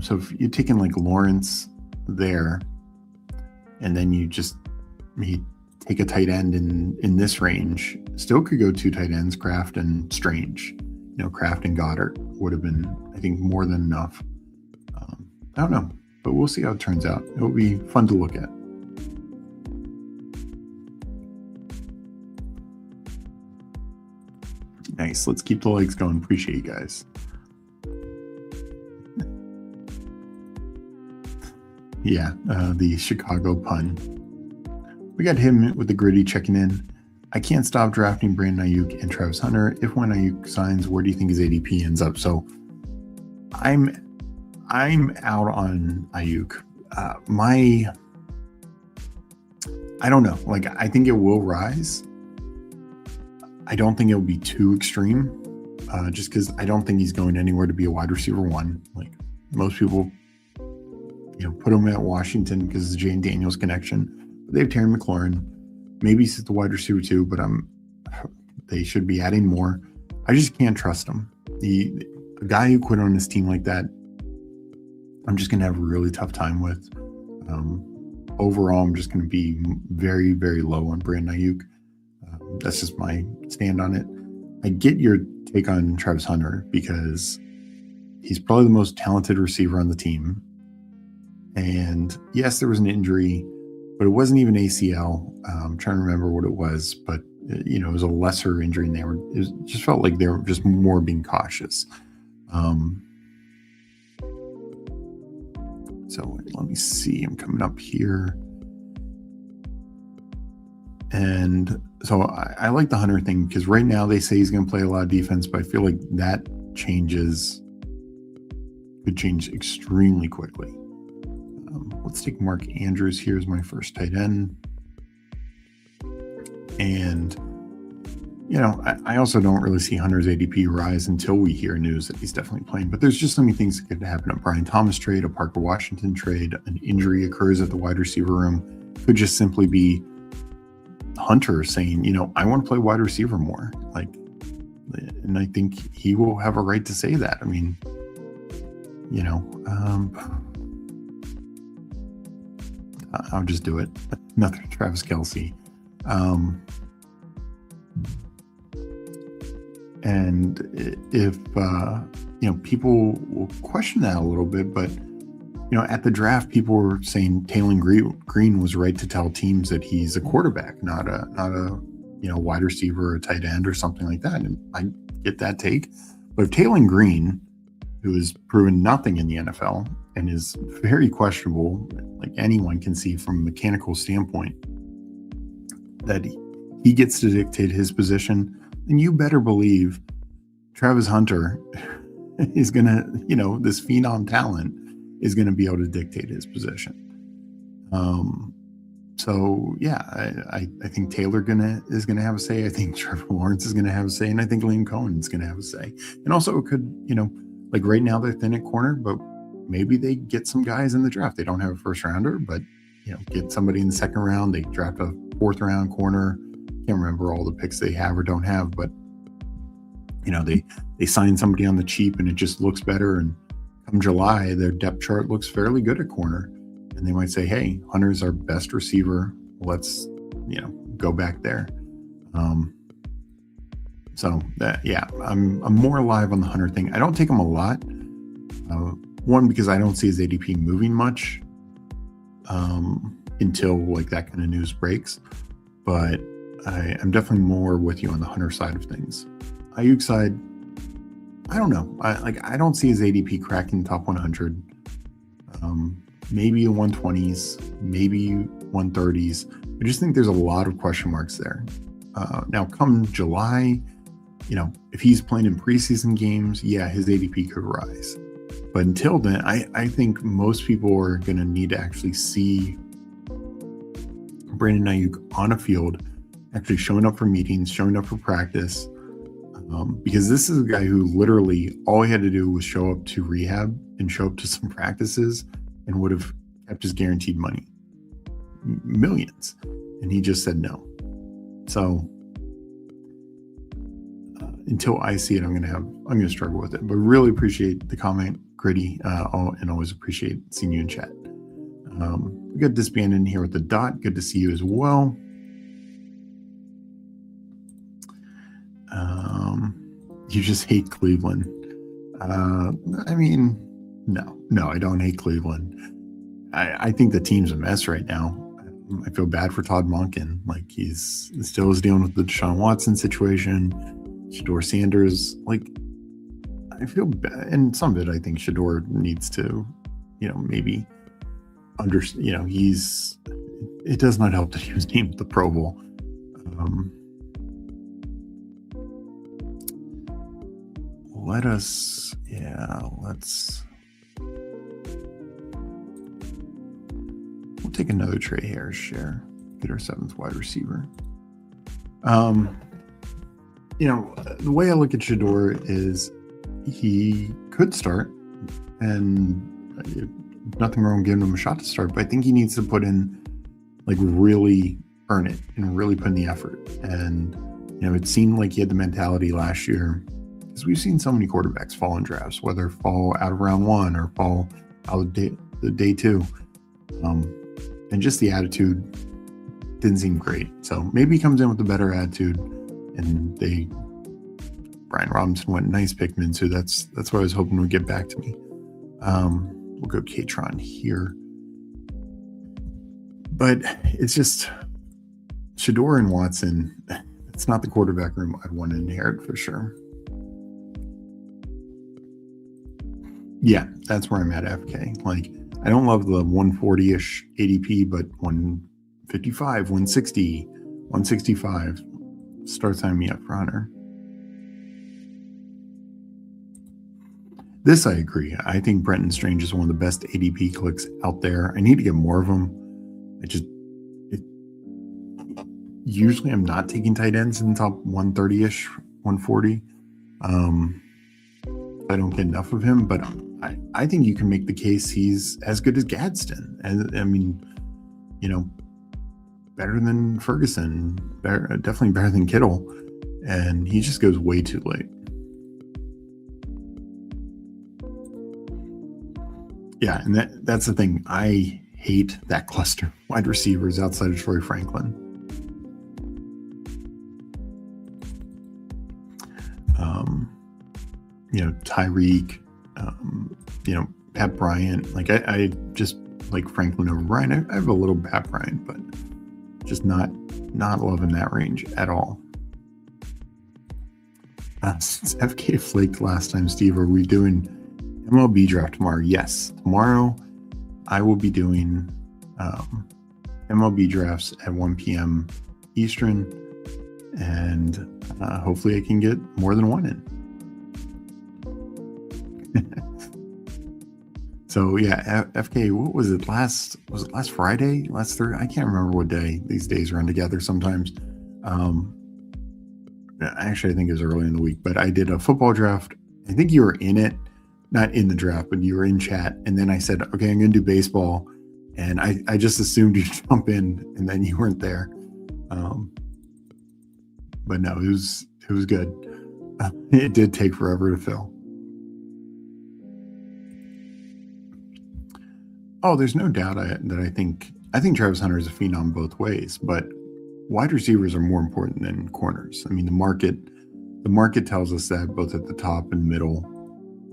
Speaker 2: So if you're taking like Lawrence there, and then you take a tight end in this range, still could go 2 tight ends, Kraft and Strange. Kraft and Goddard would have been, I think, more than enough. I don't know, but we'll see how it turns out. It'll be fun to look at. Nice. Let's keep the legs going. Appreciate you guys. Yeah, the Chicago pun. We got him with the gritty checking in. I can't stop drafting Brandon Ayuk and Travis Hunter. If when Ayuk signs, where do you think his ADP ends up? So I'm out on Ayuk. I don't know. Like, I think it will rise. I don't think it'll be too extreme, just because I don't think he's going anywhere to be a wide receiver 1. Like most people, put him at Washington because of the Jane Daniels connection. They have Terry McLaurin. Maybe he's the wide receiver 2, but they should be adding more. I just can't trust him. A guy who quit on his team like that, I'm just going to have a really tough time with. Overall, I'm just going to be very, very low on Brandon Ayuk. That's just my stand on it. I get your take on Travis Hunter because he's probably the most talented receiver on the team. And yes, there was an injury, but it wasn't even ACL. I'm trying to remember what it was, but it was a lesser injury, and it just felt like they were just more being cautious. So let me see. I'm coming up here. And so I like the Hunter thing because right now they say he's going to play a lot of defense, but I feel like that could change extremely quickly. Let's take Mark Andrews here as my first tight end. And, I also don't really see Hunter's ADP rise until we hear news that he's definitely playing. But there's just so many things that could happen. A Brian Thomas trade, a Parker Washington trade, an injury occurs at the wide receiver room. Could just simply be Hunter saying, I want to play wide receiver more. And I think he will have a right to say that. I mean, I'll just do it. Nothing, Travis Kelce. And if, people will question that a little bit, but, at the draft, people were saying Taylor Green was right to tell teams that he's a quarterback, not a wide receiver or a tight end or something like that. And I get that take. But if Taylor Green, who has proven nothing in the NFL and is very questionable, like anyone can see from a mechanical standpoint, that he gets to dictate his position, then you better believe Travis Hunter is going to, this phenom talent is going to be able to dictate his position. So yeah, I think Taylor is going to have a say. I think Trevor Lawrence is going to have a say, and I think Liam Cohen is going to have a say. And also it could, like right now they're thin at corner, but maybe they get some guys in the draft. They don't have a first rounder, but get somebody in the second round. They draft a fourth round corner. Can't remember all the picks they have or don't have, but they sign somebody on the cheap and it just looks better. And come July, their depth chart looks fairly good at corner. And they might say, hey, Hunter's our best receiver. Let's, go back there. So that, yeah, I'm more alive on the Hunter thing. I don't take him a lot. One, because I don't see his ADP moving much until like that kind of news breaks. But I'm definitely more with you on the Hunter side of things. Ayuk side, I don't know. I don't see his ADP cracking top 100. Maybe 120s, maybe 130s. I just think there's a lot of question marks there. Now, come July, if he's playing in preseason games, yeah, his ADP could rise. But until then, I think most people are going to need to actually see Brandon Ayuk on a field, actually showing up for meetings, showing up for practice, because this is a guy who literally all he had to do was show up to rehab and show up to some practices and would have kept his guaranteed money, millions. And he just said no. So until I see it, I'm going to struggle with it. But really appreciate the comment, Gritty, and always appreciate seeing you in chat. We got Disband in here with the dot. Good to see you as well. You just hate Cleveland. No, I don't hate Cleveland. I think the team's a mess right now. I feel bad for Todd Monken. Like he's still is dealing with the Deshaun Watson situation. Shador Sanders, I feel bad. And some of it, I think Shador needs to, maybe understand, it does not help that he was named the Pro Bowl. We'll take another Trey Harris share, get our seventh wide receiver. The way I look at Shador is he could start, and nothing wrong giving him a shot to start, but I think he needs to put in, really earn it and really put in the effort. And, it seemed like he had the mentality last year, because we've seen so many quarterbacks fall in drafts, whether fall out of round one or fall out of day two. And just the attitude didn't seem great. So maybe he comes in with a better attitude, and Brian Robinson went nice Pickman, so that's what I was hoping would get back to me. We'll go Katron here. But it's just Shedeur and Watson. It's not the quarterback room I'd want to inherit for sure. Yeah, that's where I'm at, FK. Like, I don't love the 140-ish ADP, but 155, 160, 165. Start signing me up for Hunter. This I agree. I think Brenton Strange is one of the best ADP clicks out there. I need to get more of them. Usually I'm not taking tight ends in the top 130-ish, 140. I don't get enough of him, but I think you can make the case he's as good as Gadsden. And I mean, better than Ferguson, definitely better than Kittle. And he just goes way too late. Yeah, and that's the thing. I hate that cluster. Wide receivers outside of Troy Franklin. Tyreek, Pat Bryant. Like I just like Franklin over Bryant. I have a little Pat Bryant, but just not loving that range at all. Since FK flaked last time, Steve, are we doing MLB draft tomorrow? Yes, tomorrow I will be doing MLB drafts at 1 p.m. Eastern, and hopefully I can get more than one in. So yeah, FK, what was it last Friday, last Thursday? I can't remember what day. These days run together sometimes. Actually, I think it was early in the week, but I did a football draft. I think you were in it, not in the draft, but you were in chat. And then I said, okay, I'm going to do baseball. And I just assumed you'd jump in, and then you weren't there. But no, it was good. It did take forever to fill. Oh, there's no doubt that I think Travis Hunter is a phenom both ways, but wide receivers are more important than corners. I mean, the market tells us that both at the top and middle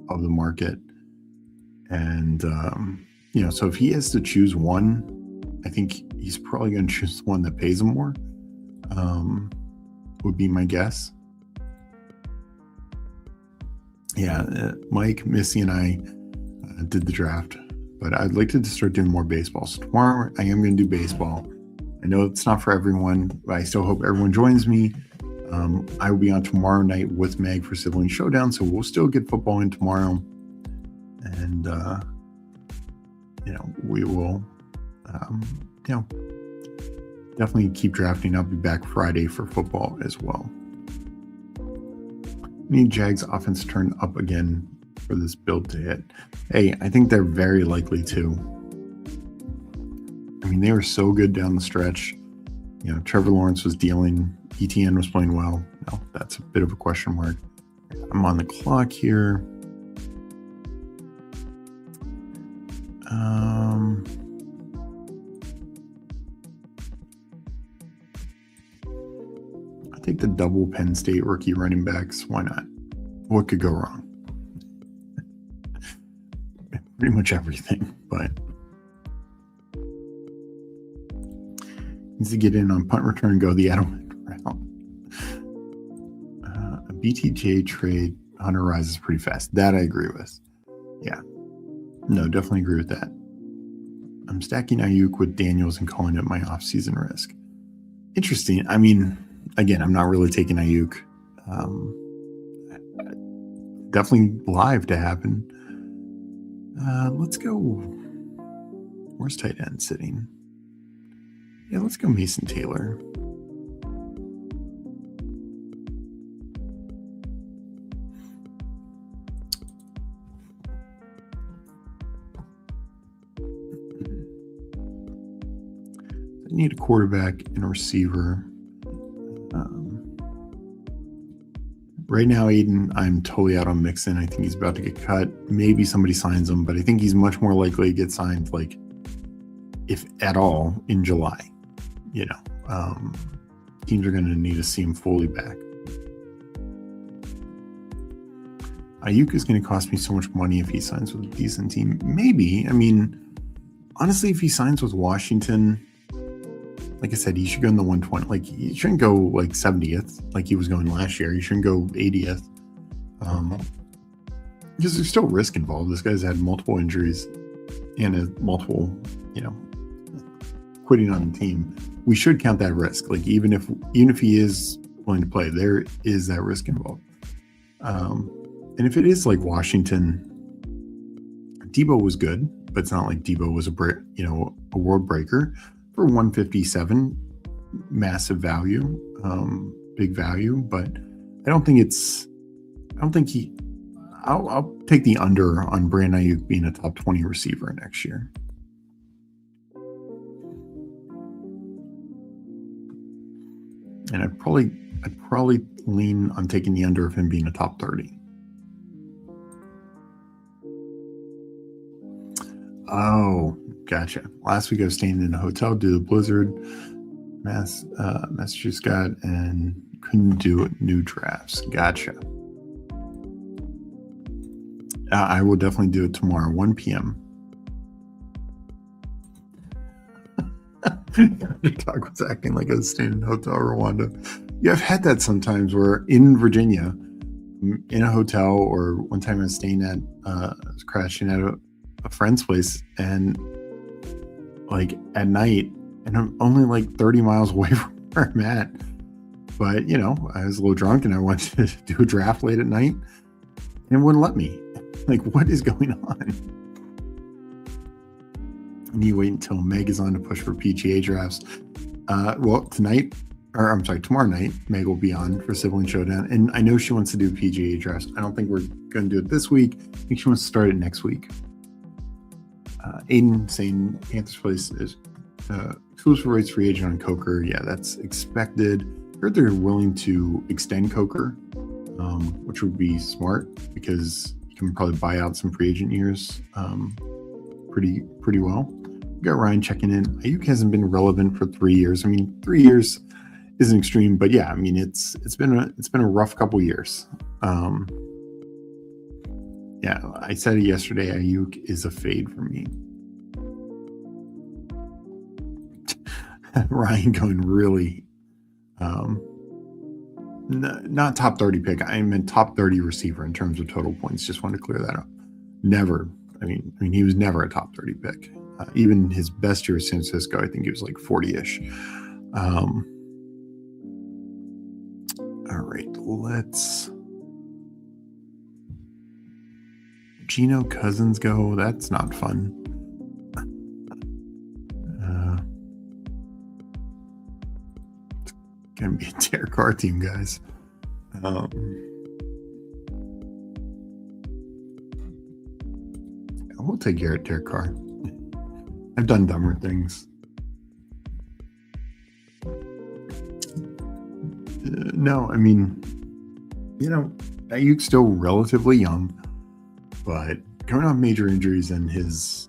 Speaker 2: of the market. And, so if he has to choose one, I think he's probably going to choose one that pays him more, would be my guess. Yeah, Mike, Missy, and I did the draft, but I'd like to start doing more baseball. So tomorrow I am going to do baseball. I know it's not for everyone, but I still hope everyone joins me. I will be on tomorrow night with Meg for Sibling Showdown, so we'll still get football in tomorrow. And, we will, definitely keep drafting. I'll be back Friday for football as well. Need Jags offense to turn up again for this build to hit. Hey, I think they're very likely to. I mean, they were so good down the stretch. Trevor Lawrence was dealing. ETN was playing well. No, that's a bit of a question mark. I'm on the clock here. I think the double Penn State rookie running backs. Why not? What could go wrong? Pretty much everything, but needs to get in on punt return, go the Edelman route. A BTJ trade, Hunter rises pretty fast. That I agree with. Yeah. No, definitely agree with that. I'm stacking Ayuk with Daniels and calling it my off-season risk. Interesting. I mean, again, I'm not really taking Ayuk. Definitely live to happen. Let's go. Where's tight end sitting? Yeah, let's go Mason Taylor. I need a quarterback and a receiver. Right now, Aiden, I'm totally out on Mixon. I think he's about to get cut. Maybe somebody signs him, but I think he's much more likely to get signed, like, if at all, in July. teams are going to need to see him fully back. Ayuk is going to cost me so much money if he signs with a decent team. Maybe. I mean, honestly, if he signs with Washington, like I said, he should go in the 120. Like, he shouldn't go like 70th like he was going last year. He shouldn't go 80th. Because there's still risk involved. This guy's had multiple injuries and multiple, quitting on the team. We should count that risk. Like, even if he is willing to play, there is that risk involved. And if it is like Washington, Debo was good, but it's not like Debo was a world breaker. For 157, massive value, big value, but I'll take the under on Brandon Ayuk being a top 20 receiver next year. And I'd probably lean on taking the under of him being a top 30. Oh, gotcha. Last week I was staying in a hotel due to the blizzard. Massachusetts got and couldn't do new drafts. Gotcha. I will definitely do it tomorrow, 1 p.m. Underdog was acting like I was staying in a hotel Rwanda. Yeah, I've had that sometimes where in Virginia, in a hotel, or one time I was staying at, I was crashing at a friend's place, and like at night, and I'm only like 30 miles away from where I'm at. But, I was a little drunk and I wanted to do a draft late at night and it wouldn't let me. Like, what is going on? I need to wait until Meg is on to push for PGA drafts. Well, tomorrow night, Meg will be on for Sibling Showdown. And I know she wants to do PGA drafts. I don't think we're going to do it this week. I think she wants to start it next week. Aiden saying Panthers Place is exclusive rights free agent on Coker. Yeah, that's expected. I heard they're willing to extend Coker, which would be smart because you can probably buy out some free agent years pretty well. We got Ryan checking in. Ayuk hasn't been relevant for 3 years. I mean, 3 years isn't extreme, but yeah, I mean it's been a rough couple years. Yeah, I said it yesterday. Ayuk is a fade for me. Ryan going really, not top 30 pick. I meant top 30 receiver in terms of total points. Just want to clear that up. Never. I mean, he was never a top 30 pick. Even his best year at San Francisco, I think he was like 40-ish. All right, let's Geno Cousins go. That's not fun. It's gonna be a Derek Carr team, guys. We'll take Derek Carr. I've done dumber things. No, I mean, Ayuk's still relatively young, but coming off major injuries and his,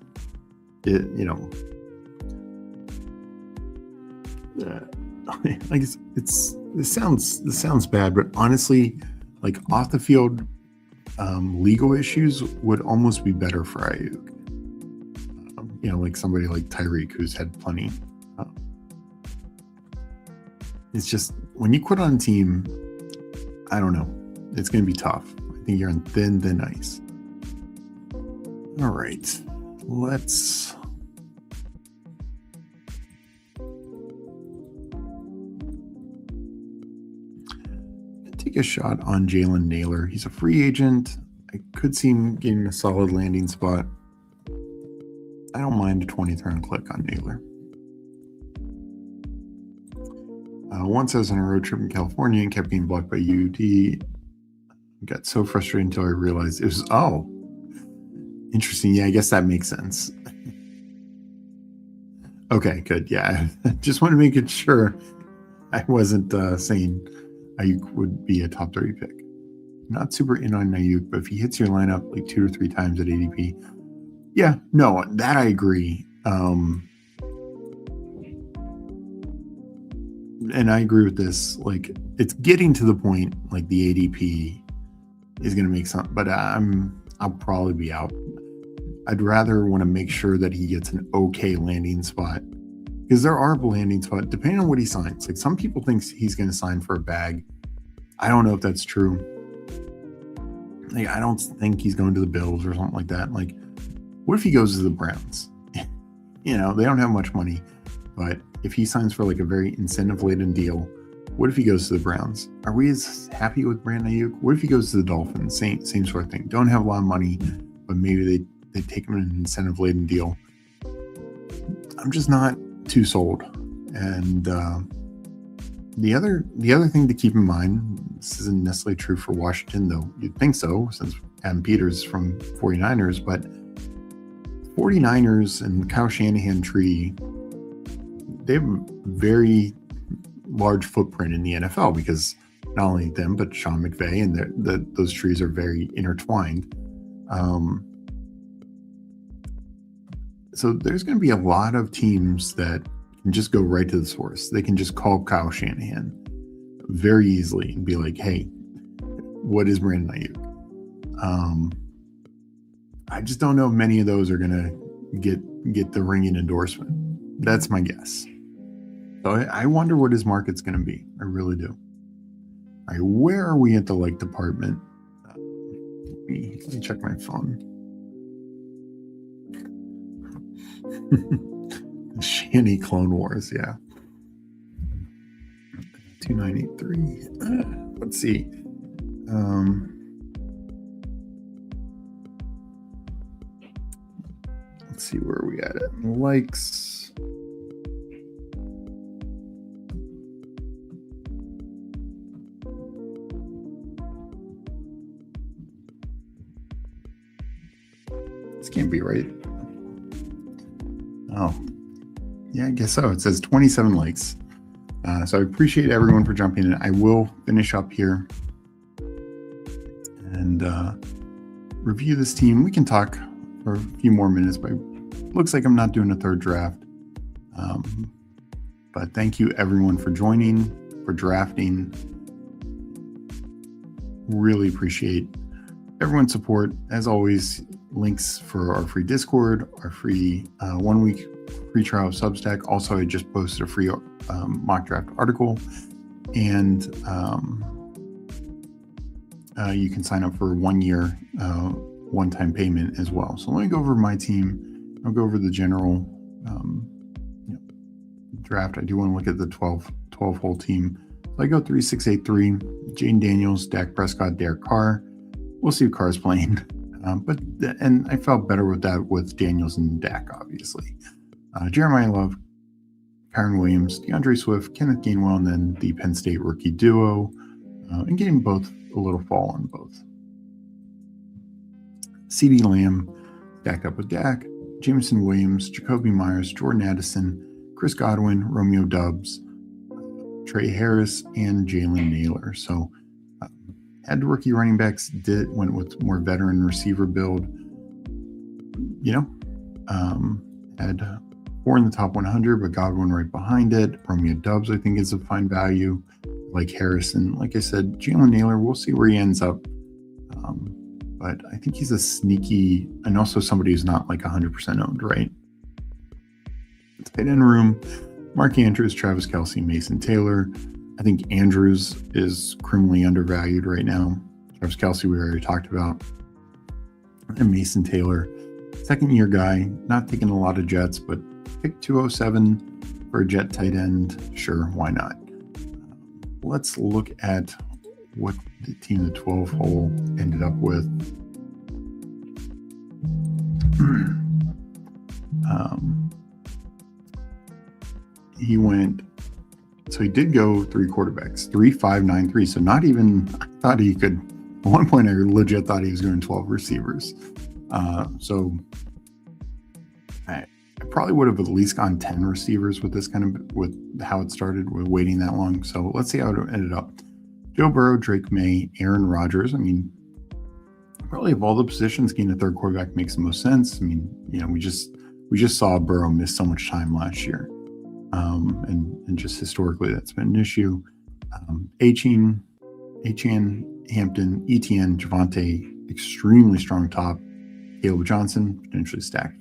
Speaker 2: like this sounds bad, but honestly, like off the field, legal issues would almost be better for Ayuk. Like somebody like Tyreek who's had plenty. It's just when you quit on a team, I don't know. It's going to be tough. I think you're on thin ice. All right, let's take a shot on Jalen Naylor. He's a free agent. I could see him getting a solid landing spot. I don't mind a 20th round click on Naylor. Once I was on a road trip in California and kept getting blocked by UT. Got so frustrated until I realized it was, interesting. Yeah, I guess that makes sense. Okay, good. Yeah, I just want to make it sure I wasn't saying Ayuk would be a top 30 pick. Not super in on Ayuk, but if he hits your lineup like 2 or 3 times at ADP, yeah, no, that I agree. and I agree with this. Like, it's getting to the point, like the ADP is going to make some, but I'll probably be out. I'd rather want to make sure that he gets an okay landing spot, because there are landing spots depending on what he signs. Like, some people think he's going to sign for a bag. I don't know if that's true. Like, I don't think he's going to the Bills or something like that. Like, what if he goes to the Browns? They don't have much money, but if he signs for like a very incentive-laden deal, what if he goes to the Browns? Are we as happy with Brandon Ayuk? What if he goes to the Dolphins? Same sort of thing. Don't have a lot of money, but maybe they take him in an incentive-laden deal. I'm just not too sold. And the other thing to keep in mind, this isn't necessarily true for Washington, though you'd think so, since Adam Peters from 49ers, but 49ers and Kyle Shanahan tree, they have a very large footprint in the NFL, because not only them, but Sean McVay, and those trees are very intertwined. So there's going to be a lot of teams that can just go right to the source. They can just call Kyle Shanahan very easily and be like, hey, what is Brandon Ayuk? I just don't know if many of those are going to get the ringing endorsement. That's my guess. So I wonder what his market's going to be. I really do. All right, where are we at the like department? Let me check my phone. Shanny Clone Wars, yeah. 2983. Let's see. Let's see where we at it. Likes. This can't be right. Oh, yeah, I guess so. It says 27 likes. So I appreciate everyone for jumping in. I will finish up here and review this team. We can talk for a few more minutes, but it looks like I'm not doing a third draft. But thank you everyone for joining, for drafting. Really appreciate everyone's support. As always, links for our free Discord, our free 1 week free trial of Substack. Also, I just posted a free mock draft article, and you can sign up for 1 year one-time payment as well. So let me go over my team. I'll go over the general draft. I do want to look at the 12 hole team. So I go 3-6-8-3, Jane Daniels, Dak Prescott, Derek Carr. We'll see if Carr's playing. And I felt better with that with Daniels and Dak, obviously. Jeremiah Love, Kyren Williams, DeAndre Swift, Kenneth Gainwell, and then the Penn State rookie duo, and getting both a little fall on both. CeeDee Lamb stacked up with Dak, Jameson Williams, Jacoby Myers, Jordan Addison, Chris Godwin, Romeo Doubs, Trey Harris, and Jalen Naylor. So had rookie running backs, went with more veteran receiver build. Had 4 in the top 100, but Godwin right behind it. Romeo Doubs, I think, is a fine value. Like Harrison, like I said, Jalen Naylor, we'll see where he ends up. But I think he's a sneaky, and also somebody who's not like 100% owned, right? It's tight end room. Mark Andrews, Travis Kelce, Mason Taylor. I think Andrews is criminally undervalued right now. Travis Kelce, we already talked about. And Mason Taylor, second-year guy, not taking a lot of Jets, but pick 207 for a Jet tight end. Sure, why not? Let's look at what the team, the 12 hole, ended up with. He went, so he did go 3 quarterbacks, 3-5-9-3. So not even, I thought he could, at one point I legit thought he was going 12 receivers. So I probably would have at least gone 10 receivers with this with how it started, with waiting that long. So let's see how it ended up. Joe Burrow, Drake May, Aaron Rodgers. I mean, probably of all the positions, getting a third quarterback makes the most sense. I mean, we just saw Burrow miss so much time last year. and just historically that's been an issue. Achane, Hampton, ETN, Javonte, extremely strong top. Caleb Johnson potentially stacked,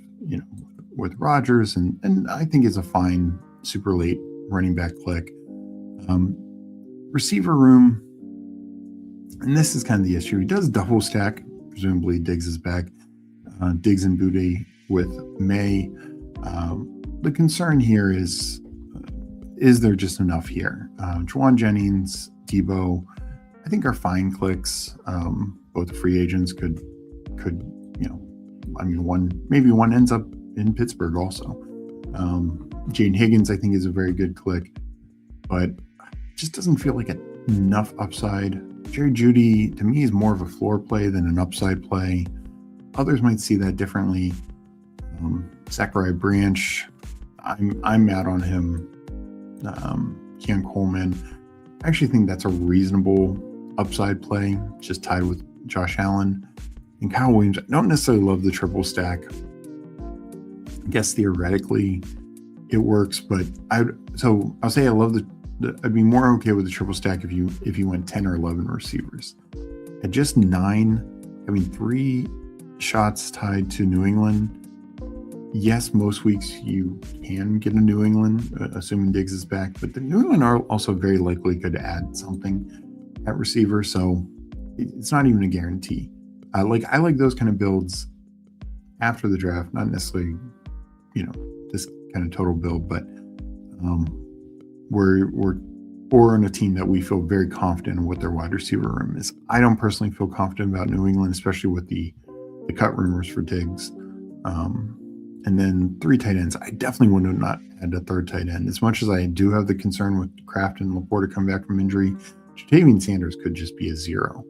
Speaker 2: with Rodgers, and I think is a fine super late running back click. Receiver room, and this is kind of the issue. He does double stack. Presumably Diggs is back. Diggs and Boutte with May. The concern here is there just enough here? Juwan Jennings, Debo, I think are fine clicks. Both the free agents could, one ends up in Pittsburgh also. Jaden Higgins, I think, is a very good click, but just doesn't feel like enough upside. Jerry Jeudy, to me, is more of a floor play than an upside play. Others might see that differently. Zachariah Branch, I'm out on him. Keon Coleman, I actually think that's a reasonable upside play, just tied with Josh Allen. And Kyle Williams, I don't necessarily love the triple stack. I guess theoretically it works, but I'll say I love I'd be more okay with the triple stack if you went 10 or 11 receivers. At just 9, having 3 shots tied to New England. Yes, most weeks you can get a New England, assuming Diggs is back, but the New England are also very likely could add something at receiver, so it's not even a guarantee. I like those kind of builds after the draft, not necessarily, this kind of total build, but we're on a team that we feel very confident in what their wide receiver room is. I don't personally feel confident about New England, especially with the cut rumors for Diggs. And then 3 tight ends. I definitely would have not had a third tight end. As much as I do have the concern with Kraft and Laporta come back from injury, Jatavian Sanders could just be a 0.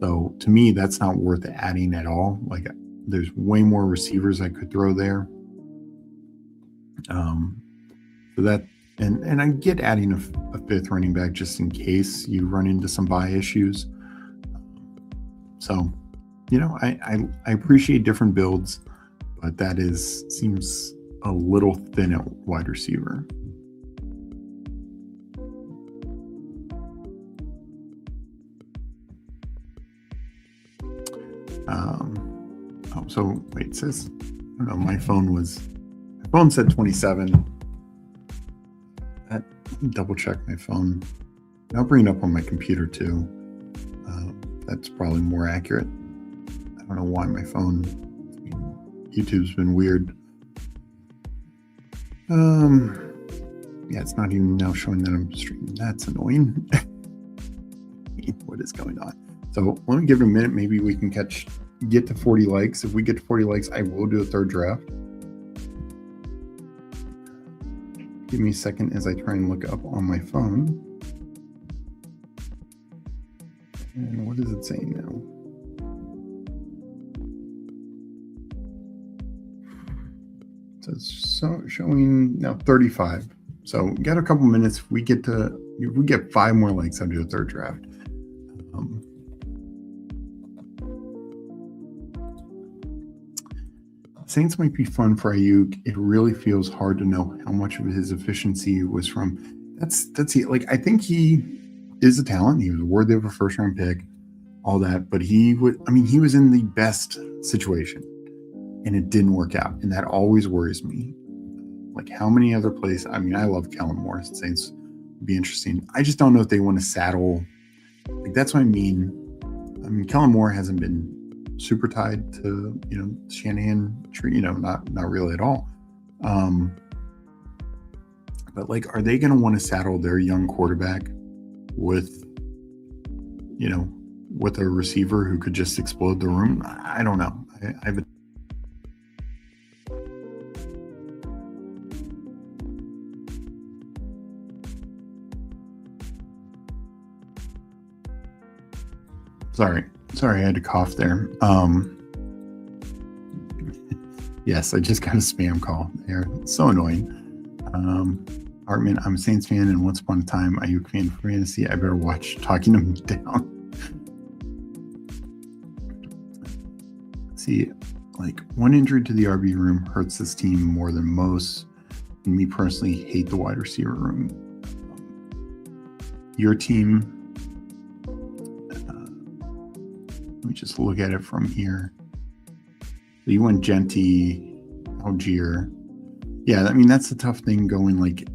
Speaker 2: So to me, that's not worth adding at all. Like, there's way more receivers I could throw there. So that, and I get adding a 5th running back just in case you run into some buy issues. So, I appreciate different builds, but that seems a little thin at wide receiver. So wait, it says, I don't know, my phone said 27. Let me double check my phone. I'll bring it up on my computer too. That's probably more accurate. I don't know why my phone, YouTube's been weird. Yeah, it's not even now showing that I'm streaming. That's annoying. What is going on? So let me give it a minute. Maybe we can get to 40 likes. If we get to 40 likes, I will do a third draft. Give me a second as I try and look up on my phone. And what is it saying now? So it's showing now 35. So we got a couple minutes. If we get 5 more likes, I'll do a third draft. Saints might be fun for Ayuk. It really feels hard to know how much of his efficiency was from. That's it. Like, I think he is a talent. He was worthy of a first round pick, all that. But he was in the best situation, and it didn't work out, and that always worries me. Like, how many other places? I love Kellen Moore. Saints would be interesting. I just don't know if they want to saddle. Like, that's what I mean. Kellen Moore hasn't been super tied to Shanahan, not really at all. But like, are they going to want to saddle their young quarterback with a receiver who could just explode the room? I don't know. I have a Sorry, I had to cough there. Yes, I just got a spam call there. It's so annoying. Hartman, I'm a Saints fan, and once upon a time, Ayuk fan for fantasy. I better watch talking him down. See, like, one injury to the RB room hurts this team more than most. me personally hate the wide receiver room. Your team, let me just look at it from here. So you went Genty, Algier. Yeah, I mean, that's the tough thing going like,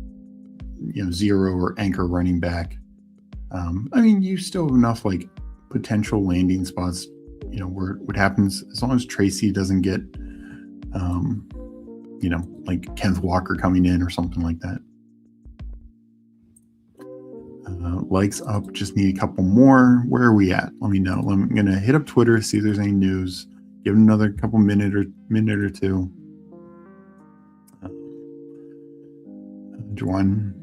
Speaker 2: zero or anchor running back. I mean, you still have enough like potential landing spots, where what happens as long as Tracy doesn't get, like Kenneth Walker coming in or something like that. Likes up, just need a couple more. Where are we at? Let me know. I'm going to hit up Twitter, see if there's any news. Give it another couple minute or two. Juwan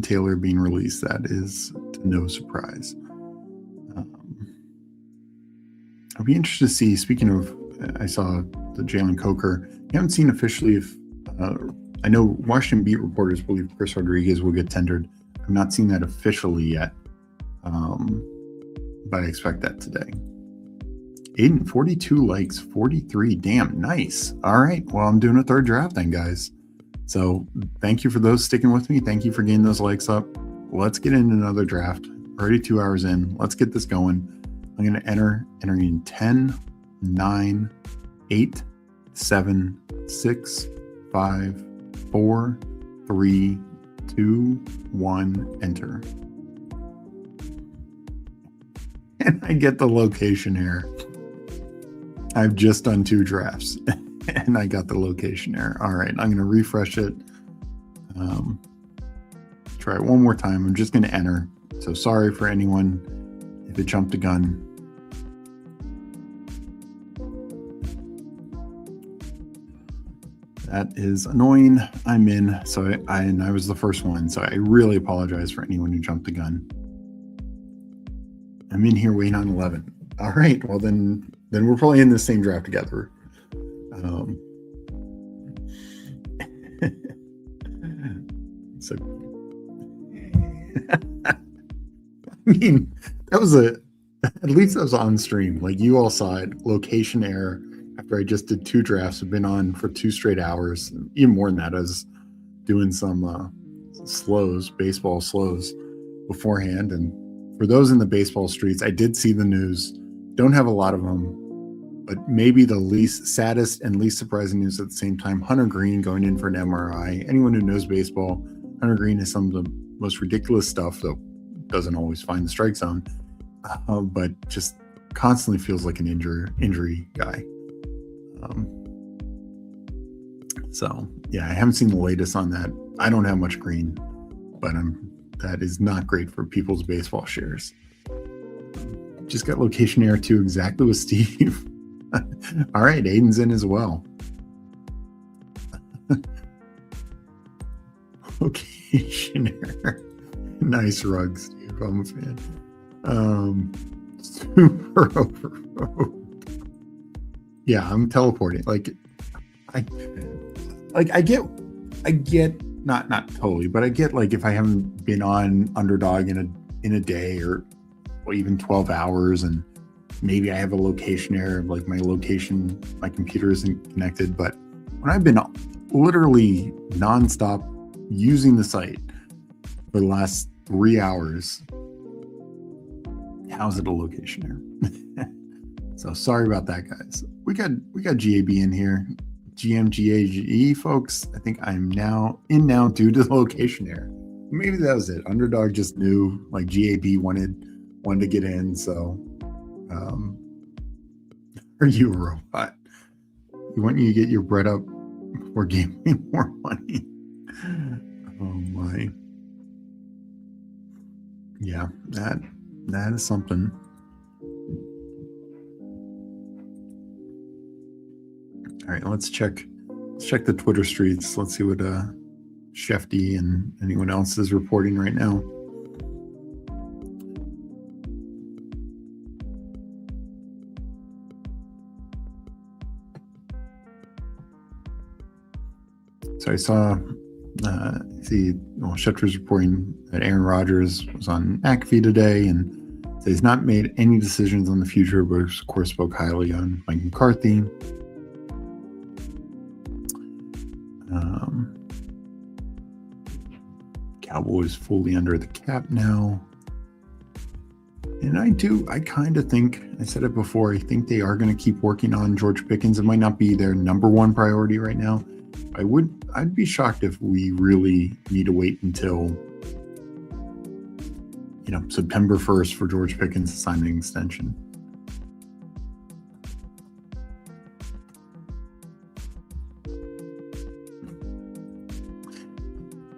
Speaker 2: Taylor being released, that is to no surprise. I'd be interested to see, speaking of, I saw the Jalen Coker. You haven't seen officially if, I know Washington beat reporters believe Chris Rodriguez will get tendered. I've not seen that officially yet, but I expect that today. Aiden, 42 likes, 43. Damn, nice. All right. Well, I'm doing a third draft then, guys. So thank you for those sticking with me. Thank you for getting those likes up. Let's get into another draft. Already 2 hours in. Let's get this going. I'm going to entering in 10, 9, 8, 7, 6, 5, 4, 3, 2, 1, enter. And I get the location error. I've just done 2 drafts and I got the location error. All right, I'm going to refresh it. Try it one more time. I'm just going to enter. So sorry for anyone if it jumped the gun. That is annoying. I'm in. So I was the first one. So I really apologize for anyone who jumped the gun. I'm in here waiting on 11. All right. Well, then we're probably in the same draft together. So, I mean, at least that was on stream. Like you all saw it, location error. After I just did 2 drafts, I've been on for 2 straight hours. Even more than that, I was doing some baseball slows beforehand. And for those in the baseball streets, I did see the news. Don't have a lot of them, but maybe the least saddest and least surprising news at the same time, Hunter Green going in for an MRI. Anyone who knows baseball, Hunter Green is some of the most ridiculous stuff, though doesn't always find the strike zone, but just constantly feels like an injury guy. So yeah, I haven't seen the latest on that. I don't have much green, but that is not great for people's baseball shares. Just got location error too, exactly with Steve. All right, Aiden's in as well. Location error. Nice rug, Steve. I'm a fan. Super overvote. Yeah, I'm teleporting. I get not totally, but I get like if I haven't been on Underdog in a day or even 12 hours and maybe I have a location error, like my computer isn't connected. But when I've been literally nonstop using the site for the last 3 hours, how's it a location error? So sorry about that, guys. We got GAB in here. GMGAGE, folks. I think I'm now due to the location error. Maybe that was it. Underdog just knew like GAB wanted to get in. So, are you a robot? You want you to get your bread up before giving more money. Oh my. Yeah, that is something. All right, let's check the Twitter streets. Let's see what Shefty and anyone else is reporting right now. So I saw Schefter's reporting that Aaron Rodgers was on McAfee today and said he's not made any decisions on the future, but of course spoke highly on Mike McCarthy. Cowboys fully under the cap now. And I kind of think, I said it before, I think they are going to keep working on George Pickens. It might not be their number one priority right now. I'd be shocked if we really need to wait until, September 1st for George Pickens to sign an extension.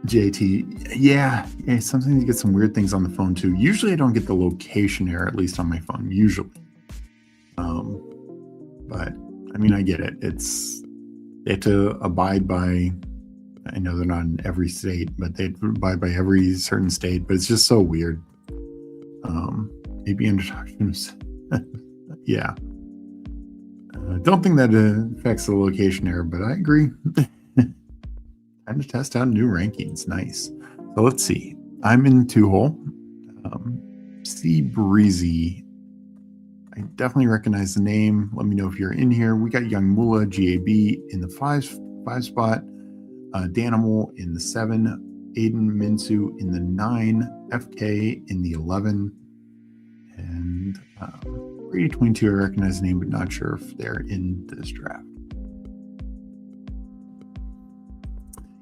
Speaker 2: JT, yeah, sometimes you get some weird things on the phone too. Usually I don't get the location error, at least on my phone, usually. But I mean, I get it. They have to abide by, I know they're not in every state, but they abide by every certain state, but it's just so weird. Maybe introductions. Yeah. Don't think that affects the location error, but I agree. Time to test out new rankings. Nice. So let's see. I'm in 2-hole. C Breezy. I definitely recognize the name. Let me know if you're in here. We got Young Mula, GAB in the 5 spot. Danimal in the 7. Aiden Minsu in the 9. FK in the 11. And Brady 22, I recognize the name, but not sure if they're in this draft.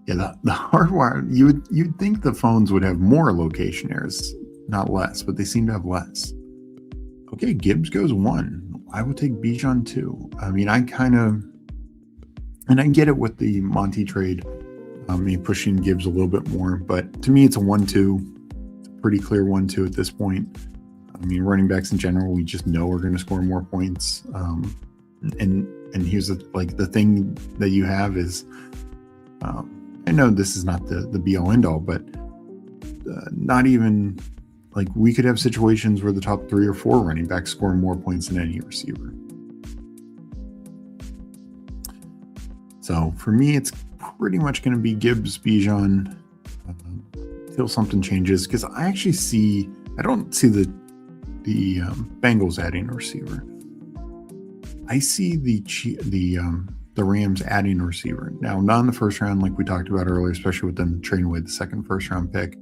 Speaker 2: Yeah, the hardwire, you'd think the phones would have more location errors, not less, but they seem to have less. Okay, Gibbs goes 1. I would take Bijan 2. I mean, I get it with the Monty trade, pushing Gibbs a little bit more, but to me, it's a 1-2. It's a pretty clear 1-2 at this point. I mean, running backs in general, we just know we're going to score more points. And here's the thing that you have is, I know this is not the be-all end-all, but not even we could have situations where the top 3 or 4 running backs score more points than any receiver. So for me, it's pretty much going to be Gibbs, Bijan, till something changes, because I don't see the Bengals adding a receiver. I see the Rams adding a receiver. Now, not in the first round like we talked about earlier, especially with them trading away the second first-round pick.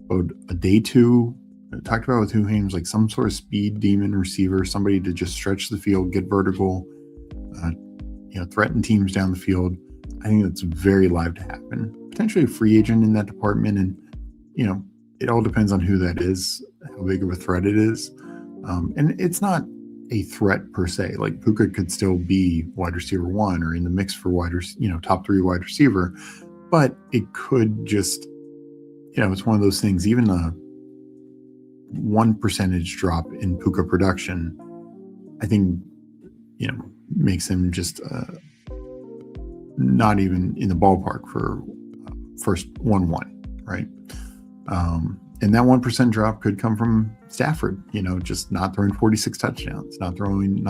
Speaker 2: But a day 2, talked about with Huhames, some sort of speed demon receiver, somebody to just stretch the field, get vertical, threaten teams down the field. I think that's very live to happen. Potentially a free agent in that department, and it all depends on who that is, how big of a threat it is. And it's not a threat per se. Puka could still be wide receiver 1 or in the mix for top 3 wide receiver, but it could just, it's one of those things. Even a 1% drop in Puka production, I think, makes him just not even in the ballpark for first 1-1, right? And that 1% drop could come from Stafford, just not throwing 46 touchdowns, not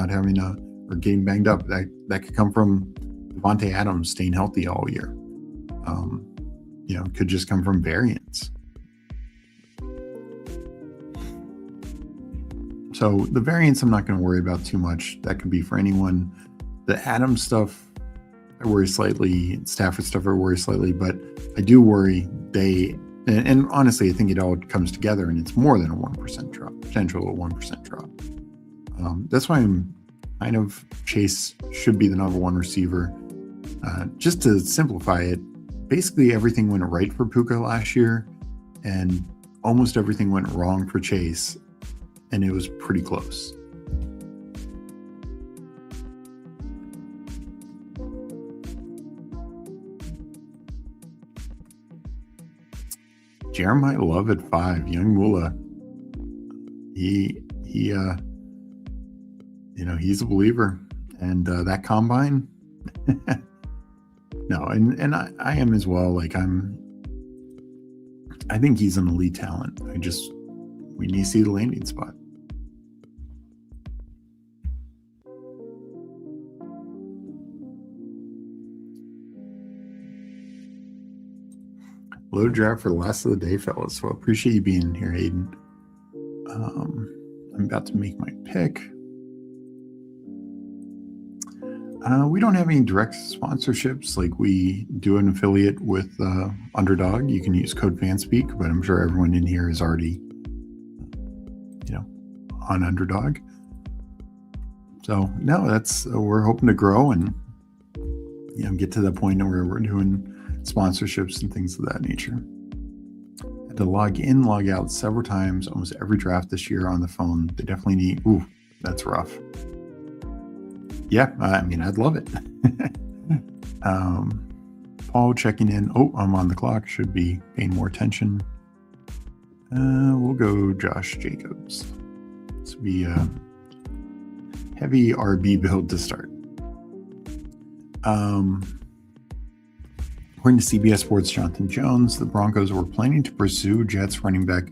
Speaker 2: having or getting banged up. That could come from Devontae Adams staying healthy all year. It could just come from variance. So the variance, I'm not going to worry about too much. That could be for anyone. The Adams stuff, I worry slightly. Stafford stuff, I worry slightly, but I do worry and honestly, I think it all comes together and it's more than a 1% drop, potential of a 1% drop. That's why I'm kind of Chase should be the number 1 receiver. Just to simplify it, basically everything went right for Puka last year and almost everything went wrong for Chase, and it was pretty close. Jeremiah Love at 5, Young Mula. He's a believer, and that combine. No, and I am as well. I think he's an elite talent. We need to see the landing spot. Low draft for the last of the day, fellas. So I appreciate you being here, Hayden. I'm about to make my pick. We don't have any direct sponsorships. Like, we do an affiliate with Underdog. You can use code FANSPEAK, but I'm sure everyone in here is already, on Underdog. So no, we're hoping to grow and get to the point where we're doing sponsorships and things of that nature. Had to log in, log out several times, almost every draft this year on the phone. They definitely need. Ooh, that's rough. Yeah, I'd love it. Paul checking in. Oh, I'm on the clock. Should be paying more attention. We'll go Josh Jacobs. This will be a heavy RB build to start. According to CBS Sports' Jonathan Jones, the Broncos were planning to pursue Jets running back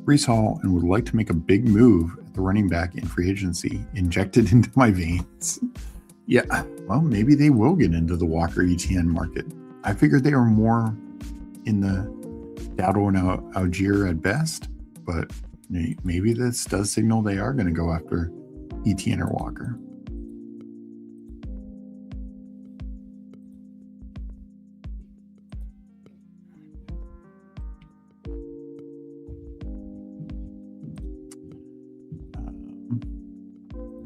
Speaker 2: Breece Hall and would like to make a big move at the running back in free agency. Injected into my veins. Yeah, well, maybe they will get into the Walker ETN market. I figured they were more in the Dowdle and Algier at best, but maybe this does signal they are going to go after ETN or Walker.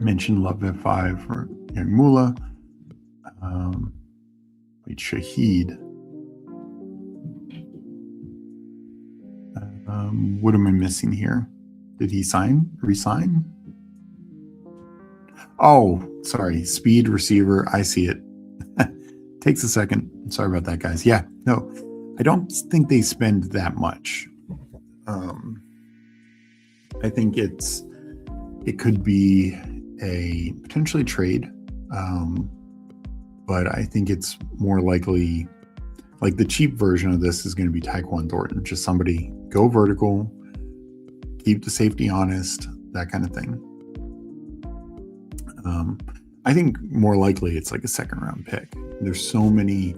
Speaker 2: Mentioned Love at 5 for Young Mula. Wait, Shaheed. What am I missing here? Did he resign? Oh, sorry. Speed receiver. I see it. Takes a second. Sorry about that, guys. Yeah, no, I don't think they spend that much. I think it could be a potentially trade, but I think it's more likely, like, the cheap version of this is going to be Tyquan Thornton, just somebody go vertical, keep the safety honest, that kind of thing. I think more likely it's like a second round pick. There's so many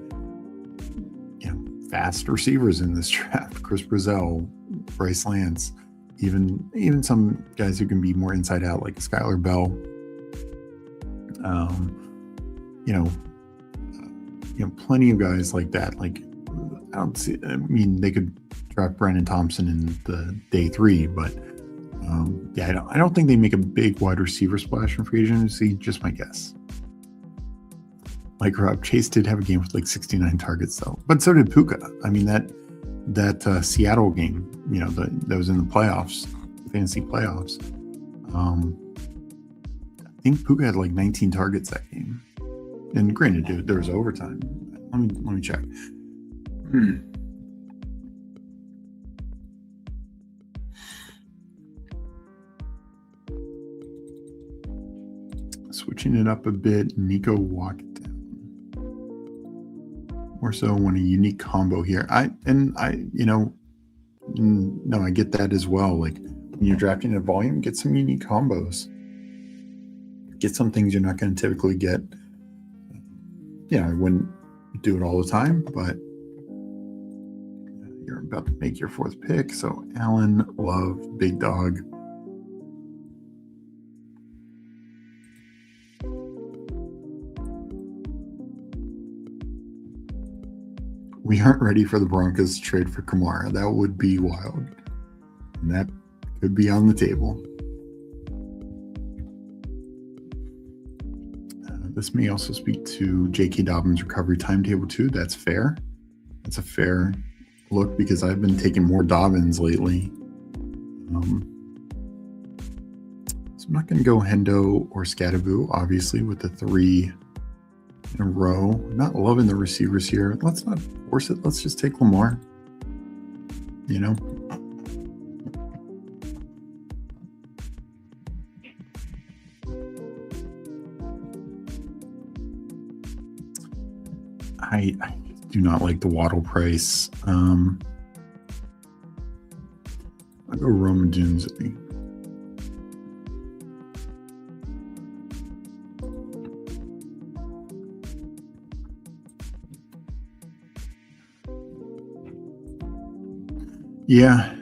Speaker 2: fast receivers in this draft. Chris Brazell, Bryce Lance, even some guys who can be more inside out, like Skylar Bell. Plenty of guys like that. Like, they could draft Brandon Thompson in the day 3, but I don't think they make a big wide receiver splash in free agency. Just my guess. Like Rob, Chase did have a game with like 69 targets though, but so did Puka. I mean, that Seattle game, that was in the playoffs, fantasy playoffs. I think Puka had like 19 targets that game. And granted, dude, there was overtime. Let me check. Switching it up a bit, Nico walk it down. More so when a unique combo here. I get that as well. Like, when you're drafting a volume, get some unique combos. Get some things you're not going to typically get. I wouldn't do it all the time, but you're about to make your 4th pick. So Allen, Love, Big Dog. We aren't ready for the Broncos to trade for Kamara. That would be wild. And that could be on the table. This may also speak to J.K. Dobbins' recovery timetable too. That's fair. That's a fair look because I've been taking more Dobbins lately. So I'm not going to go Hendo or Scadaboo, obviously, with the 3 in a row. I'm not loving the receivers here. Let's not force it. Let's just take Lamar. I do not like the Waddle price. I'll go Roman Dunsley. Yeah.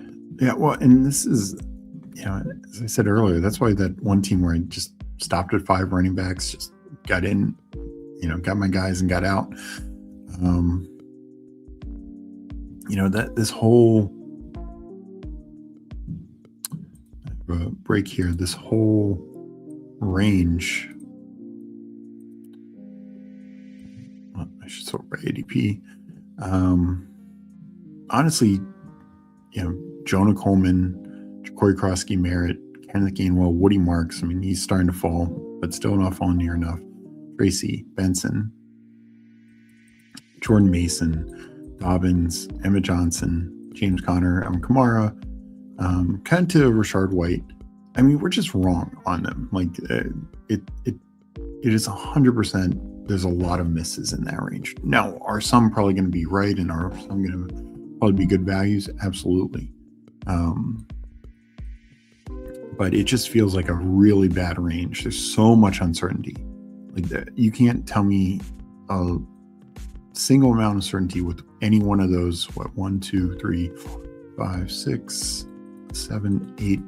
Speaker 2: Well, and this is, as I said earlier, that's why that one team where I just stopped at 5 running backs, just got in got my guys and got out. That this whole break here, this whole range, I should sort by ADP. Honestly, Jonah Coleman, Corey Krosky, Merritt, Kenneth Gainwell, Woody Marks. I mean, he's starting to fall, but still not falling near enough. Tracy, Benson, Jordan Mason, Dobbins, Emma Johnson, James Conner, Kamara, kind of to Rashard White. I mean, we're just wrong on them. Like it is 100%. There's a lot of misses in that range. Now, are some probably going to be right, and are some going to probably be good values? Absolutely. But it just feels like a really bad range. There's so much uncertainty. Like that, you can't tell me a single amount of certainty with any one of those. 1, 2, 3, 4, 5, 6, 7, 8,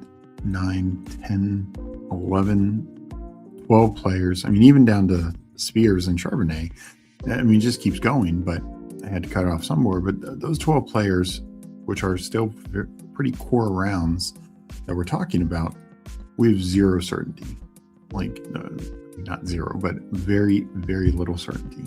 Speaker 2: 9, 10, 11, 12 players. I mean, even down to Spears and Charbonnet. I mean, it just keeps going, but I had to cut it off somewhere. But those 12 players, which are still pretty core rounds that we're talking about, we have zero certainty. Like, not zero, but very, very little certainty.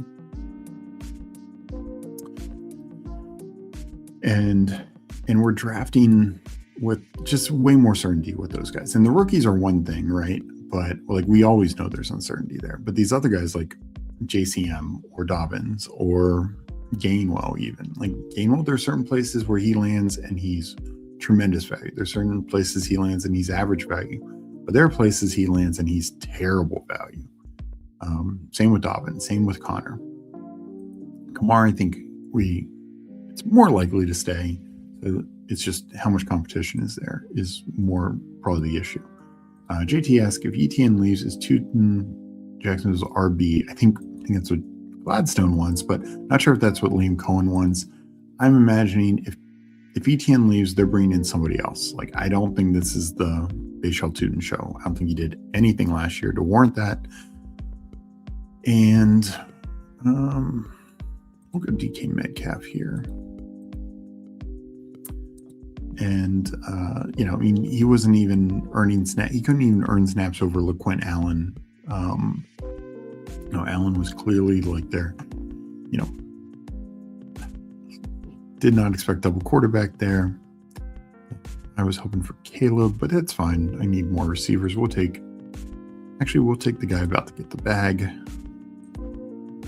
Speaker 2: And we're drafting with just way more certainty with those guys. And the rookies are one thing, right? But like, we always know there's uncertainty there. But these other guys like JCM or Dobbins or Gainwell, even like Gainwell, there are certain places where he lands and he's tremendous value. There's certain places he lands and he's average value, but there are places he lands and he's terrible value. Same with Dobbins, same with Connor. Kamara, I think it's more likely to stay. It's just how much competition is there is more probably the issue. JT asks, if ETN leaves, is Tootin Jackson's RB? I think that's what Gladstone wants, but not sure if that's what Liam Cohen wants. I'm imagining if ETN leaves, they're bringing in somebody else. Like, I don't think this is the Bashal Tootin show. I don't think he did anything last year to warrant that. And we'll go DK Metcalf here. And, I mean, he wasn't even earning snaps. He couldn't even earn snaps over LaQuint Allen. Allen was clearly like there, did not expect double quarterback there. I was hoping for Caleb, but that's fine. I need more receivers. We'll take the guy about to get the bag.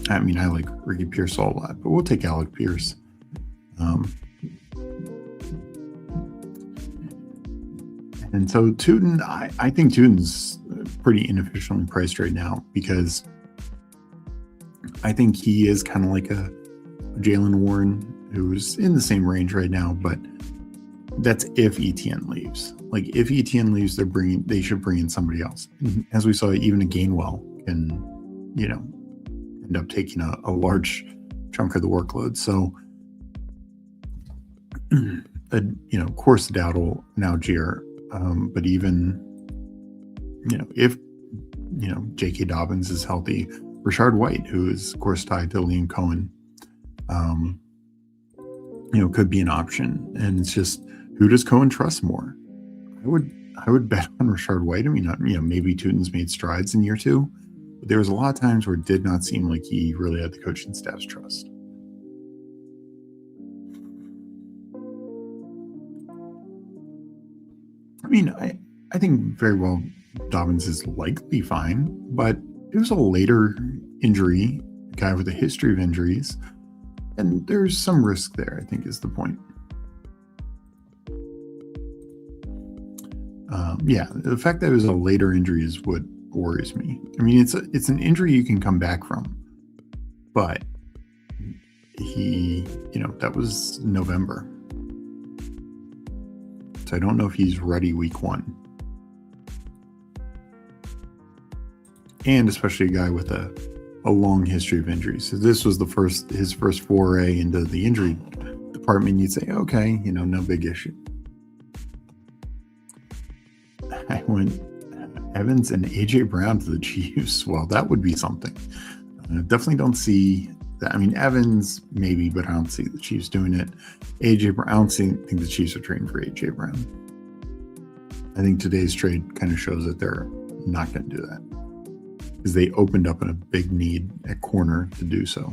Speaker 2: I mean, I like Ricky Pearsall a lot, but we'll take Alec Pierce. And so Tootin, I think Tootin's pretty inefficiently priced right now because I think he is kind of like a Jalen Warren who's in the same range right now, but that's if ETN leaves. Like, if ETN leaves, they should bring in somebody else. And as we saw, even a Gainwell can, end up taking a large chunk of the workload. So, of course, Dowdle, now Gier, but even, if, J.K. Dobbins is healthy, Rashard White, who is, of course, tied to Liam Cohen, could be an option. And it's just, who does Cohen trust more? I would bet on Rashard White. I mean, maybe Tootin's made strides in year 2, but there was a lot of times where it did not seem like he really had the coaching staff's trust. I mean, I think very well Dobbins is likely fine, but it was a later injury, a guy with a history of injuries, and there's some risk there, I think, is the point. The fact that it was a later injury is what worries me. I mean, it's an injury you can come back from, but that was November. So I don't know if he's ready week 1. And especially a guy with a long history of injuries. So this was his first foray into the injury department. You'd say, okay, no big issue. I went Evans and AJ Brown to the Chiefs. Well, that would be something. Definitely don't see that. I mean, Evans maybe, but I don't see the Chiefs doing it. AJ Brown, I don't think the Chiefs are trading for AJ Brown. I think today's trade kind of shows that they're not going to do that because they opened up in a big need at corner to do so.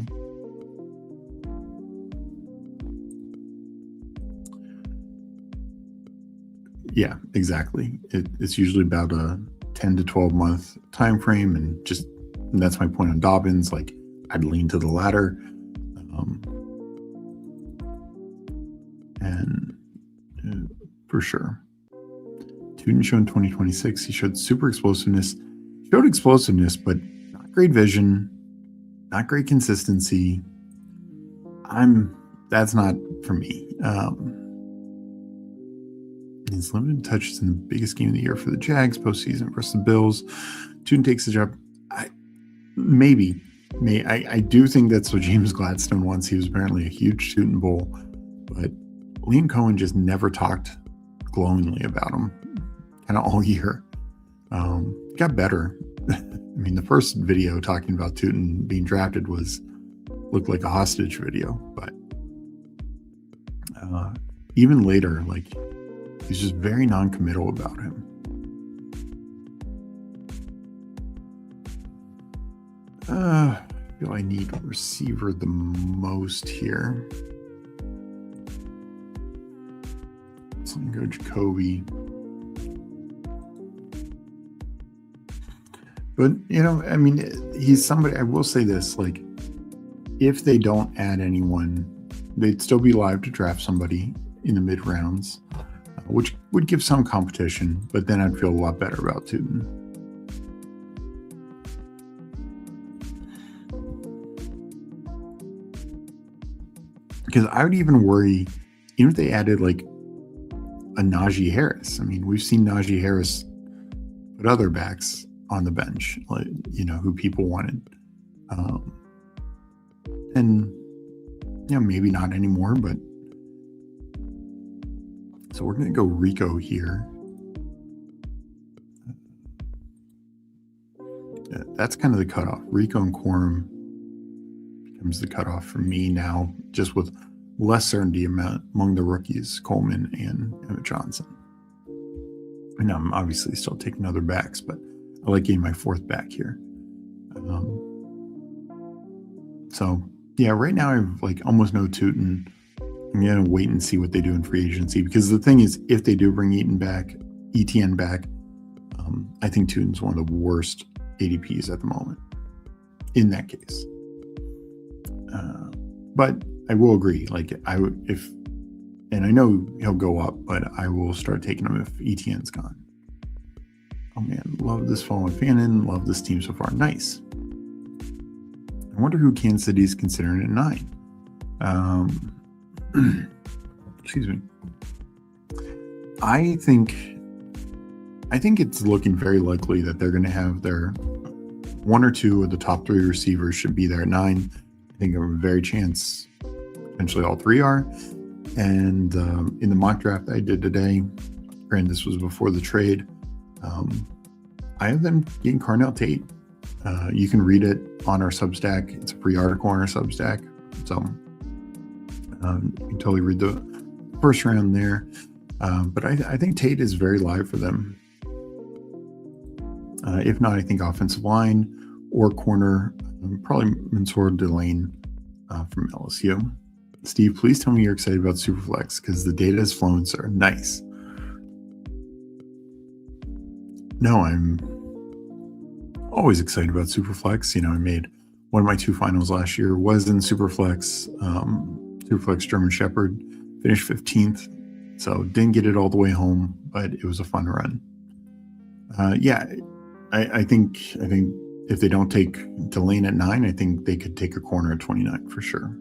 Speaker 2: Yeah, exactly. It's usually about a 10 to 12 month time frame, and that's my point on Dobbins. Like, I'd lean to the latter, and for sure. Tootin showed 2026. He showed super explosiveness. Showed explosiveness, but not great vision, not great consistency. That's not for me. His limited touches in the biggest game of the year for the Jags postseason versus the Bills. Tootin takes the job. I do think that's what James Gladstone wants. He was apparently a huge Tootin bull, but Liam Cohen just never talked glowingly about him kind of all year. Got better. I mean, the first video talking about Tootin being drafted looked like a hostage video, but even later, like, he's just very non-committal about him. I feel I need a receiver the most here. So I'm going to go Jacoby. But, I mean, he's somebody, I will say this, like, if they don't add anyone, they'd still be live to draft somebody in the mid rounds, which would give some competition, but then I'd feel a lot better about Tootin. Because I would even worry, even if they added like a Najee Harris. I mean, we've seen Najee Harris put other backs on the bench, like, who people wanted. And, maybe not anymore, but so we're going to go Rico here. That's kind of the cutoff. Rico and Quorum becomes the cutoff for me now, just with less certainty among the rookies, Coleman and Emmett Johnson. And I'm obviously still taking other backs, but I like getting my fourth back here. So yeah, right now I have like almost no Tootin. I'm going to wait and see what they do in free agency, because the thing is, if they do bring ETN back, I think Tootin's one of the worst ADPs at the moment in that case. But I will agree, like, and I know he'll go up, but I will start taking him if ETN's gone. Oh man, love this fall with Fannin, love this team so far. Nice. I wonder who Kansas City's considering at 9. Excuse me. I think it's looking very likely that they're going to have their one or two of the top 3 receivers should be there at 9. I think there's a very chance potentially all 3 are. And in the mock draft I did today, granted this was before the trade, I have them getting Carnell Tate. You can read it on our Substack. It's a free article on our Substack. So you can totally read the first round there. But I think Tate is very live for them. If not, I think offensive line or corner, probably Mansour Delane from LSU. Steve, please tell me you're excited about Superflex, because the data is flowing, sir. Nice. No, I'm always excited about Superflex. I made one of my 2 finals last year was in Superflex. Superflex German Shepherd, finished 15th. So didn't get it all the way home, but it was a fun run. I think if they don't take Delane at 9, I think they could take a corner at 29 for sure.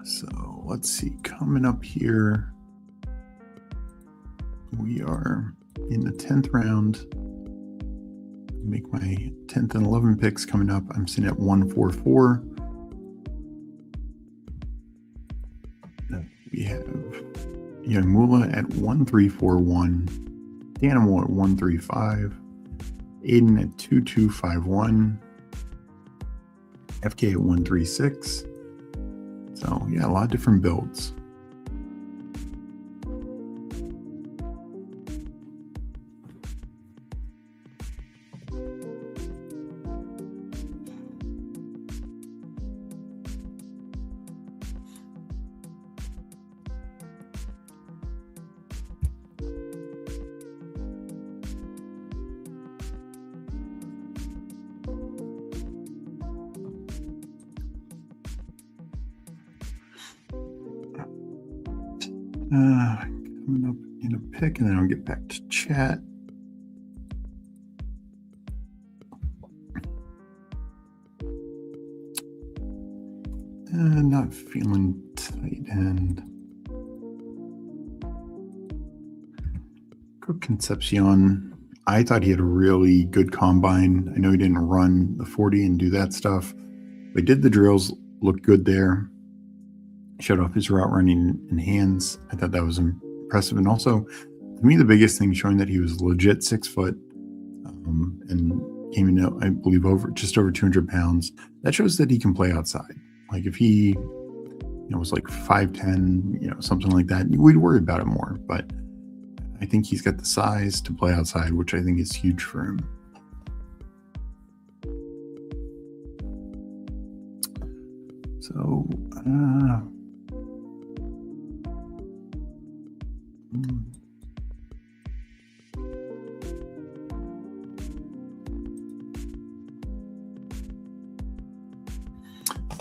Speaker 2: So let's see, coming up here, we are in the 10th round. Make my 10th and 11th picks coming up. I'm sitting at 144. We have Mula at 1341, Danimal at 135, Aiden at 2251, FK at 136. So yeah, a lot of different builds. Coming up in a pick, and then I'll get back to chat. Not feeling tight end. Cook Concepcion. I thought he had a really good combine. I know he didn't run the 40 and do that stuff, but he did the drills, looked good there. Showed off his route running in hands. I thought that was impressive. And also, to me, the biggest thing showing that he was legit 6 foot and came in, I believe, just over 200 pounds. That shows that he can play outside. Like if he was like 5'10", something like that, we'd worry about it more. But I think he's got the size to play outside, which I think is huge for him. So, I'm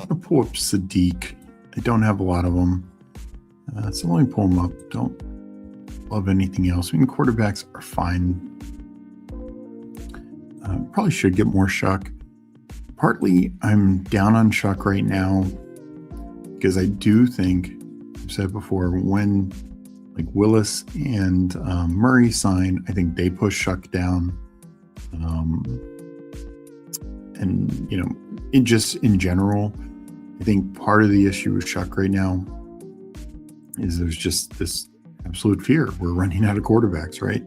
Speaker 2: gonna pull up Sadiq. I don't have a lot of them, so let me pull them up. Don't love anything else. I mean, quarterbacks are fine. Probably should get more Shuck. Partly, I'm down on Shuck right now because I do think, I've said before, when like Willis and Murray sign, I think they push Shuck down. And in general, I think part of the issue with Shuck right now is there's just this absolute fear. We're running out of quarterbacks, right?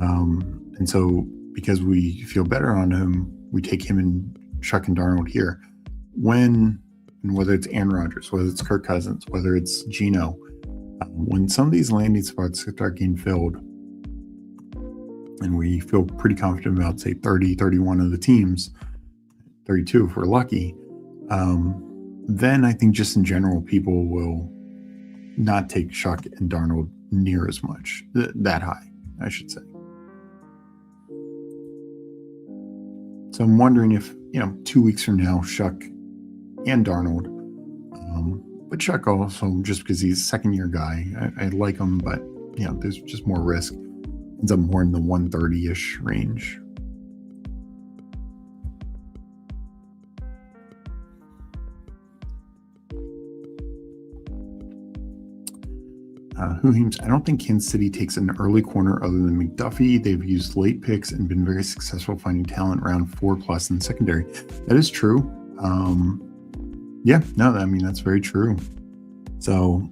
Speaker 2: And so because we feel better on him, we take him and Shuck and Darnold here. And whether it's Aaron Rodgers, whether it's Kirk Cousins, whether it's Geno, when some of these landing spots start getting filled, and we feel pretty confident about, say, 30, 31 of the teams, 32 if we're lucky, then I think just in general, people will not take Shuck and Darnold near as much, that high, I should say. So I'm wondering if, 2 weeks from now, Shuck and Darnold, but Shuck also, just because he's a second-year guy, I like him, but, there's just more risk. Ends up more in the 130-ish range. I don't think Kansas City takes an early corner other than McDuffie. They've used late picks and been very successful finding talent around 4+ in secondary. That is true. That's very true. So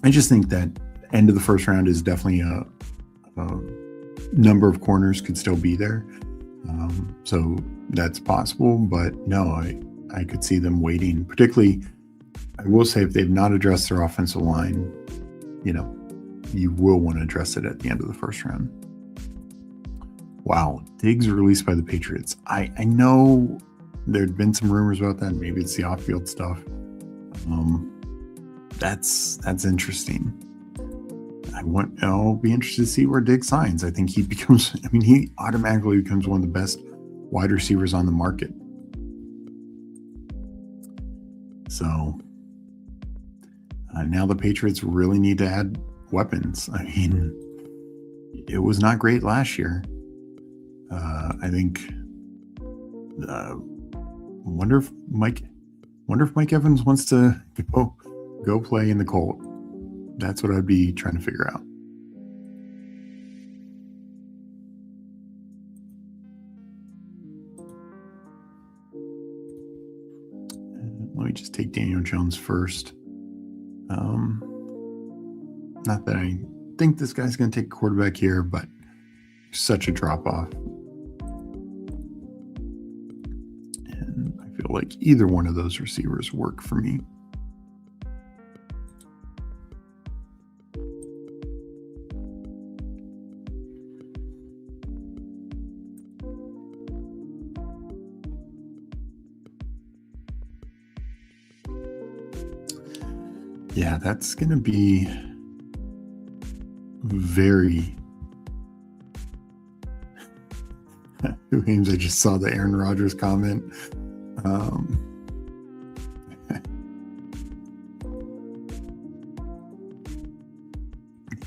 Speaker 2: I just think that end of the first round is definitely a number of corners could still be there. So that's possible, but no, I could see them waiting. Particularly, I will say, if they've not addressed their offensive line, you will want to address it at the end of the first round. Wow, Diggs released by the Patriots. I know there'd been some rumors about that. Maybe it's the off-field stuff. That's interesting. I'll be interested to see where Diggs signs. I think he automatically becomes one of the best wide receivers on the market. So now the Patriots really need to add weapons. I mean, it was not great last year. I think. Wonder if Mike Evans wants to go play in the Colt. That's what I'd be trying to figure out. Let me just take Daniel Jones first. Not that I think this guy's going to take quarterback here, but such a drop off. And I feel like either one of those receivers work for me. Yeah, that's going to be very... James, I just saw the Aaron Rodgers comment.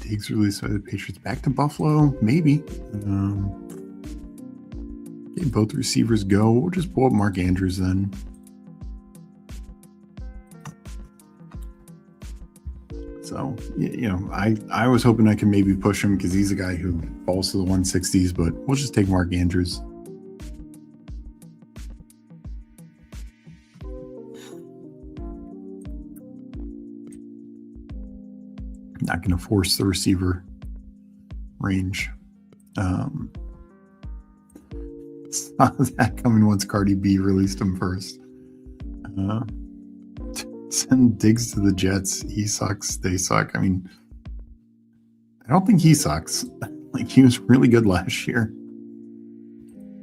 Speaker 2: Diggs released by the Patriots back to Buffalo, maybe. Okay, both receivers go. We'll just pull up Mark Andrews then. So, I was hoping I could maybe push him because he's a guy who falls to the 160s, but we'll just take Mark Andrews. Not going to force the receiver range. Saw that coming once Cardi B released him first. Send Diggs to the Jets. He sucks. They suck. I mean, I don't think he sucks. Like, he was really good last year.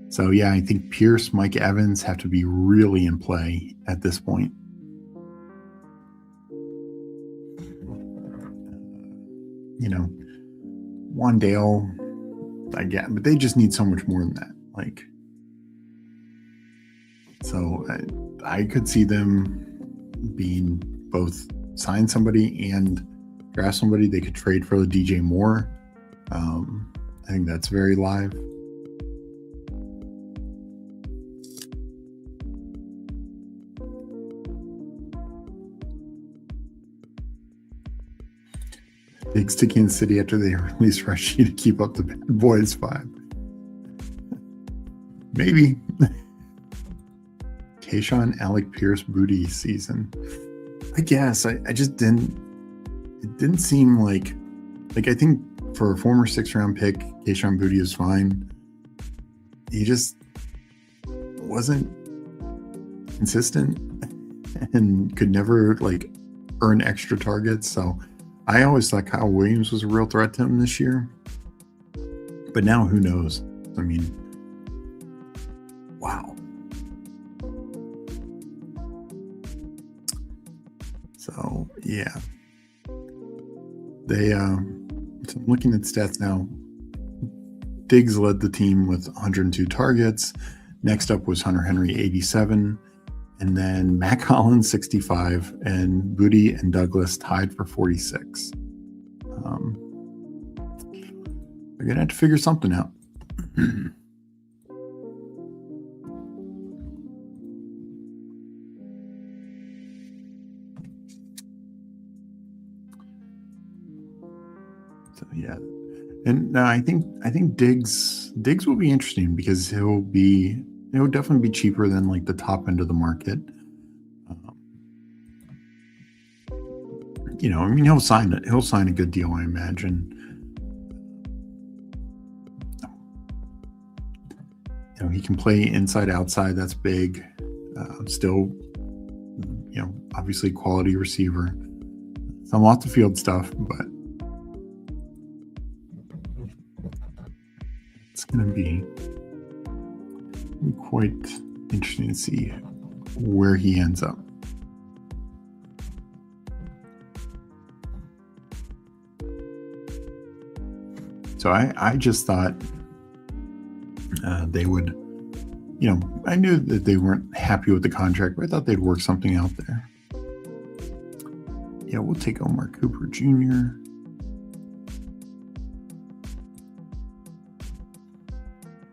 Speaker 2: So, yeah, I think Pierce, Mike Evans have to be really in play at this point. Wandale, I get, but they just need so much more than that. Like, so I could see them being both sign somebody and draft somebody. They could trade for the DJ Moore. I think that's very live. Diggs to Kansas City after they release Rushy to keep up the bad boys vibe. Maybe. Kayshawn, Alec Pierce, booty season. I guess I just didn't. It didn't seem like I think for a former 6th-round pick, Kayshawn Boutte is fine. He just wasn't consistent and could never earn extra targets. So I always thought Kyle Williams was a real threat to him this year. But now who knows? I mean, wow. So yeah, they so I'm looking at stats now. Diggs led the team with 102 targets. Next up was Hunter Henry, 87, and then Mac Hollins, 65, and Boutte and Douglas tied for 46. They're gonna have to figure something out. So yeah, and I think Diggs will be interesting because he'll definitely be cheaper than the top end of the market. I mean, he'll sign a good deal, I imagine. He can play inside, outside. That's big. Still, obviously quality receiver. Some off the field stuff, but it's going to be quite interesting to see where he ends up. So I just thought they would, I knew that they weren't happy with the contract, but I thought they'd work something out there. Yeah, we'll take Omar Cooper Jr.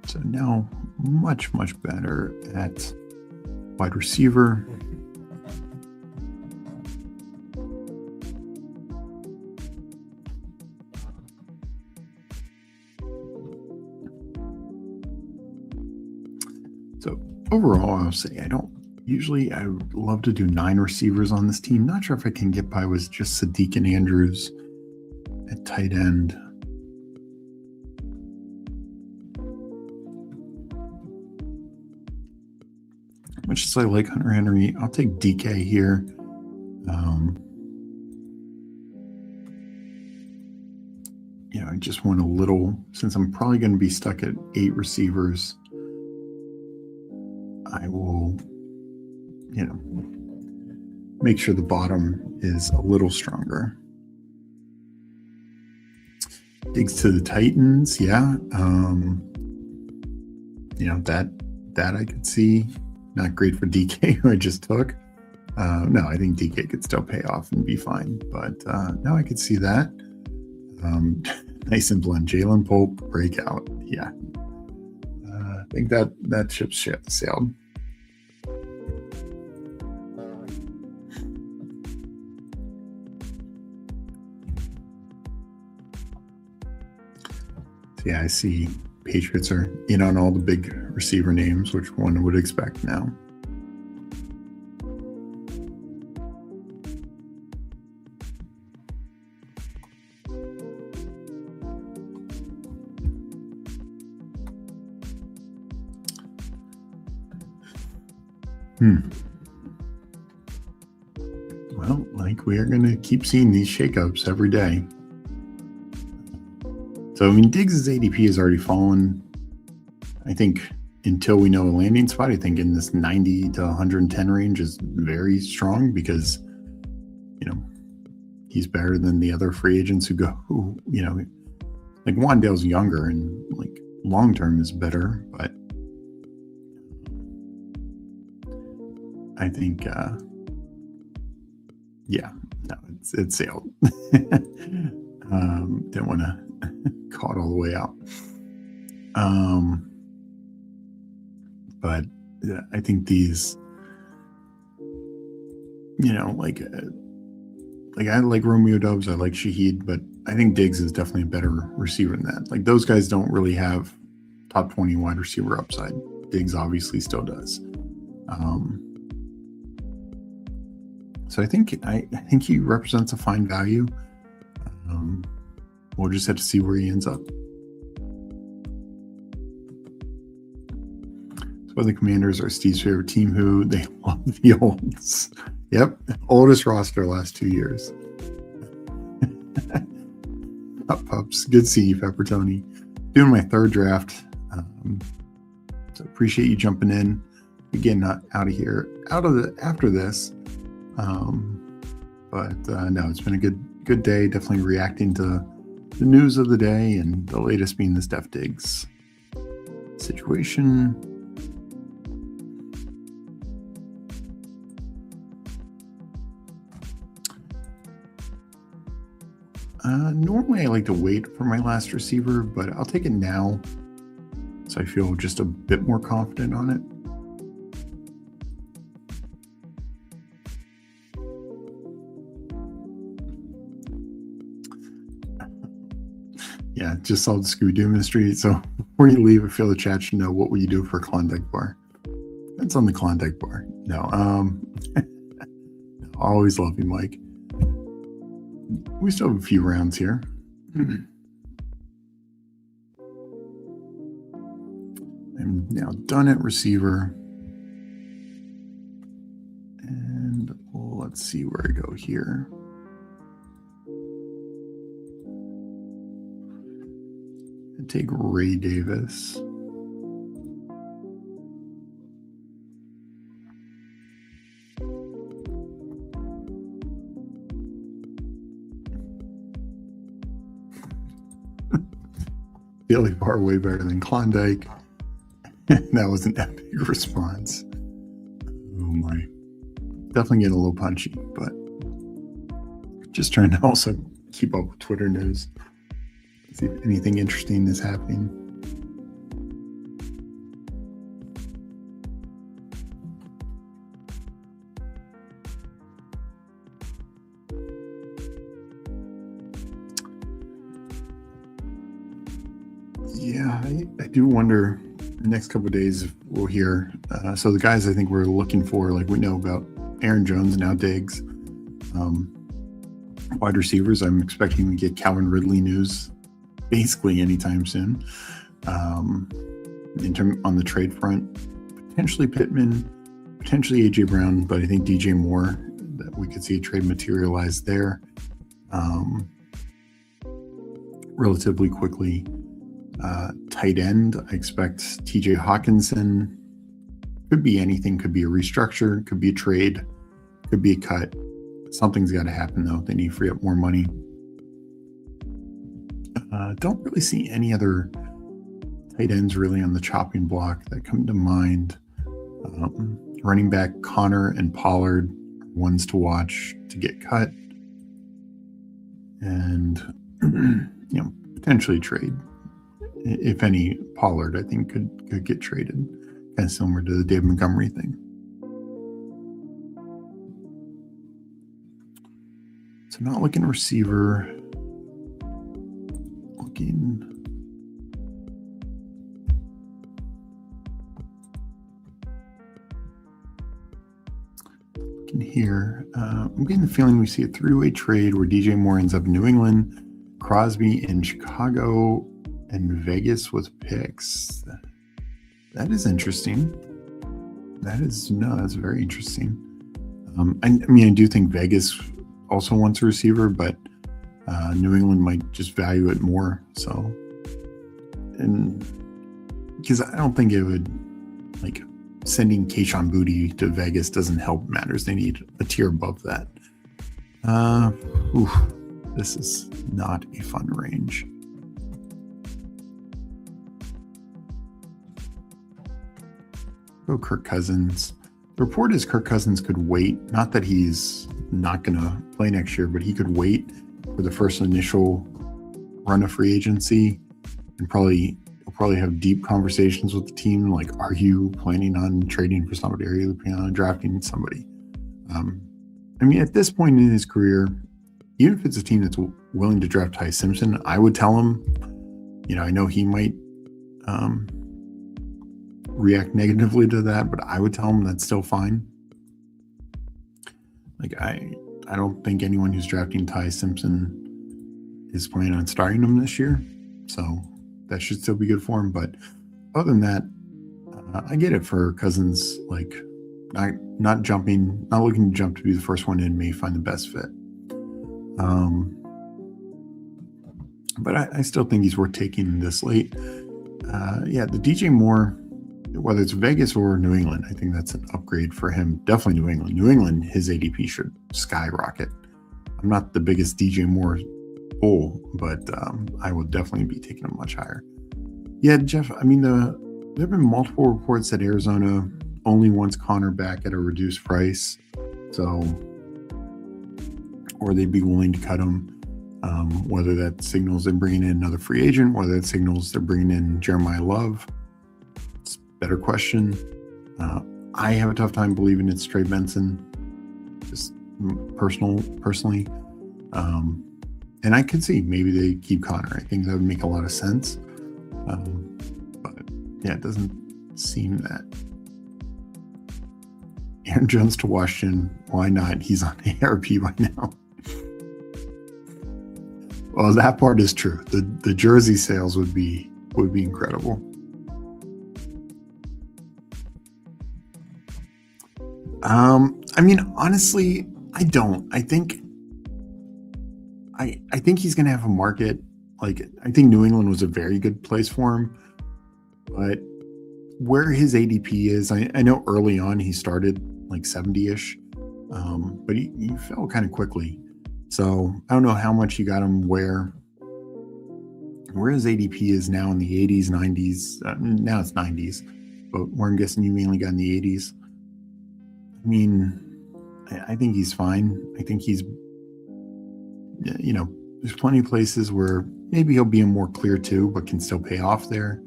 Speaker 2: So now much, much better at wide receiver. So overall, I'll say I don't Usually I would love to do 9 receivers on this team. Not sure if I can get by with just Sadiq and Andrews at tight end. Much as I like Hunter Henry, I'll take DK here. I just want a little, since I'm probably going to be stuck at 8 receivers, I will, make sure the bottom is a little stronger. Diggs to the Titans, yeah. That I could see. Not great for DK, who I just took. No, I think DK could still pay off and be fine. But no, I could see that. Nice and blunt. Jalen Pope breakout. Yeah. I think that ship sailed. So yeah, I see Patriots are in on all the big receiver names, which one would expect now. Well, we are going to keep seeing these shakeups every day. So, Diggs' ADP has already fallen. I think until we know a landing spot, I think in this 90 to 110 range is very strong because, he's better than the other free agents who go, Wandale's younger and long-term is better, but I think, it sailed. Didn't want to call it all the way out. But I think these, I like Romeo Doubs, I like Shaheed, but I think Diggs is definitely a better receiver than that. Those guys don't really have top 20 wide receiver upside. Diggs obviously still does. So I think he represents a fine value. We'll just have to see where he ends up. So the Commanders are Steve's favorite team. Who they love the olds. Yep, oldest roster last 2 years. Up pups, good to see you, Pepper Tony. Doing my 3rd draft. So appreciate you jumping in. Again, not out of here, after this. But no, it's been a good day. Definitely reacting to the news of the day, and the latest being the Steph Diggs situation. Normally I like to wait for my last receiver, but I'll take it now, so I feel just a bit more confident on it. Yeah, just saw the Scooby-Doo mystery. So before you leave, I feel the chat should know, what will you do for a Klondike bar? That's on the Klondike bar. No, always love you, Mike. We still have a few rounds here. I'm now done at receiver. And let's see where I go here. Take Ray Davis. Daily bar way better than Klondike. That was an epic response. Oh my. Definitely getting a little punchy, but just trying to also keep up with Twitter news. See if anything interesting is happening. Yeah, I do wonder the next couple of days we'll hear. So the guys I think we're looking for, like we know about Aaron Jones, now Diggs. Wide receivers, I'm expecting to get Calvin Ridley news basically anytime soon. On the trade front, potentially Pittman, potentially AJ Brown, but I think DJ Moore, that we could see a trade materialize there relatively quickly. Tight end, I expect TJ Hawkinson. Could be anything, could be a restructure, could be a trade, could be a cut. Something's got to happen though. They need to free up more money. Don't really see any other tight ends really on the chopping block that come to mind. Running back Connor and Pollard, ones to watch to get cut, and potentially trade. If any, Pollard I think could get traded, kind of similar to the David Montgomery thing. So not looking at receiver. Looking here. I'm getting the feeling we see a three-way trade where DJ Moore ends up in New England, Crosby in Chicago, and Vegas with picks. That is interesting. That's very interesting. I do think Vegas also wants a receiver, but New England might just value it more. So, and because I don't think it would, like, sending Kayshon Boutte to Vegas doesn't help matters. They need a tier above that. This is not a fun range. Go Kirk Cousins. The report is Kirk Cousins could wait. Not that he's not going to play next year, but he could wait for the first initial run of free agency and probably have deep conversations with the team. Like, are you planning on trading for somebody? Are you planning on drafting somebody? At this point in his career, even if it's a team that's willing to draft Ty Simpson, I would tell him, I know he might react negatively to that, but I would tell him that's still fine. Like, I don't think anyone who's drafting Ty Simpson is planning on starting him this year, so that should still be good for him. But other than that, I get it for Cousins, like not looking to jump to be the first one in, may find the best fit. But I still think he's worth taking this late. The DJ Moore, whether it's Vegas or New England, I think that's an upgrade for him. Definitely New England. New England, his ADP should skyrocket. I'm not the biggest DJ Moore bull, but I will definitely be taking him much higher. Yeah, Jeff, there have been multiple reports that Arizona only wants Connor back at a reduced price, or they'd be willing to cut him. Whether that signals they're bringing in another free agent, whether that signals they're bringing in Jeremiah Love, it's a better question. I have a tough time believing it's Trey Benson, just personally. And I could see maybe they keep Connor. I think that would make a lot of sense. But yeah, it doesn't seem that. Aaron Jones to Washington, why not? He's on ARP by now. Well, that part is true. The jersey sales would be incredible. Honestly, I don't. I think he's going to have a market. Like, I think New England was a very good place for him, but where his ADP is, I know early on he started like 70-ish, but he fell kind of quickly. So I don't know how much you got him where his ADP is now, in the 80s, 90s. Now it's 90s, but where I'm guessing you mainly got in the 80s. I think he's fine. I think he's, there's plenty of places where maybe he'll be a more clear two, but can still pay off there.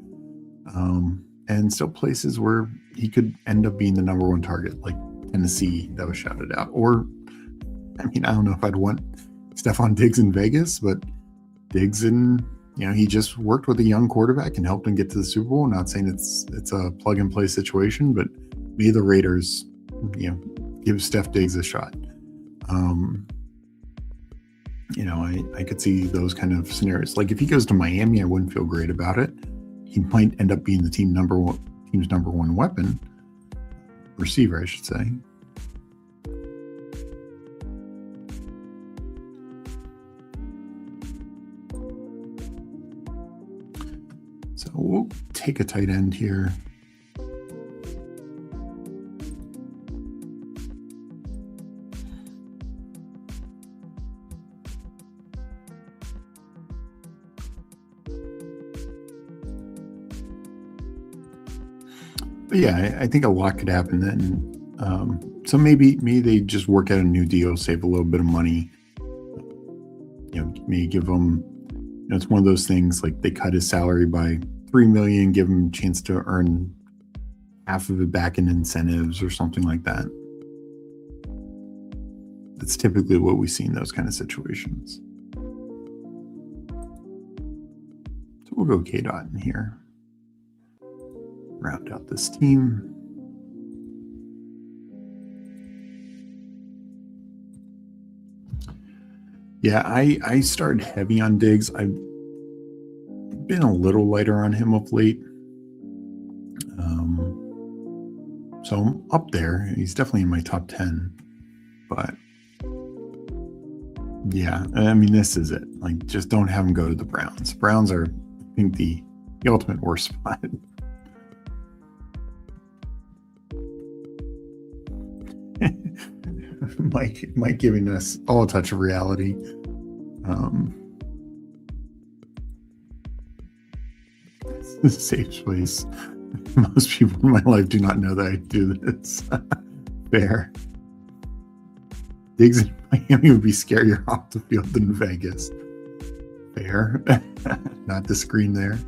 Speaker 2: And still places where he could end up being the number one target, like Tennessee that was shouted out. Or, I don't know if I'd want Stephon Diggs in Vegas, but Diggs in, he just worked with a young quarterback and helped him get to the Super Bowl. Not saying it's a plug and play situation, but maybe the Raiders, give Steph Diggs a shot. I could see those kind of scenarios. Like if he goes to Miami, I wouldn't feel great about it. He might end up being the team's number one weapon, receiver, I should say. So we'll take a tight end here. But yeah, I think a lot could happen then. So maybe they just work out a new deal, save a little bit of money. Maybe give him. It's one of those things like they cut his salary by $3 million, give him a chance to earn half of it back in incentives or something like that. That's typically what we see in those kind of situations. So we'll go K-Dot in here. Round out this team. Yeah, I started heavy on Diggs. I've been a little lighter on him of late. So I'm up there. He's definitely in my top 10. But yeah, I mean, this is it. Like, just don't have him go to the Browns. Browns are, I think, the ultimate worst spot. Mike giving us all a touch of reality. This is a safe place. Most people in my life do not know that I do this. Fair. Diggs in Miami would be scarier off the field than Vegas. Fair. Not disagreeing there.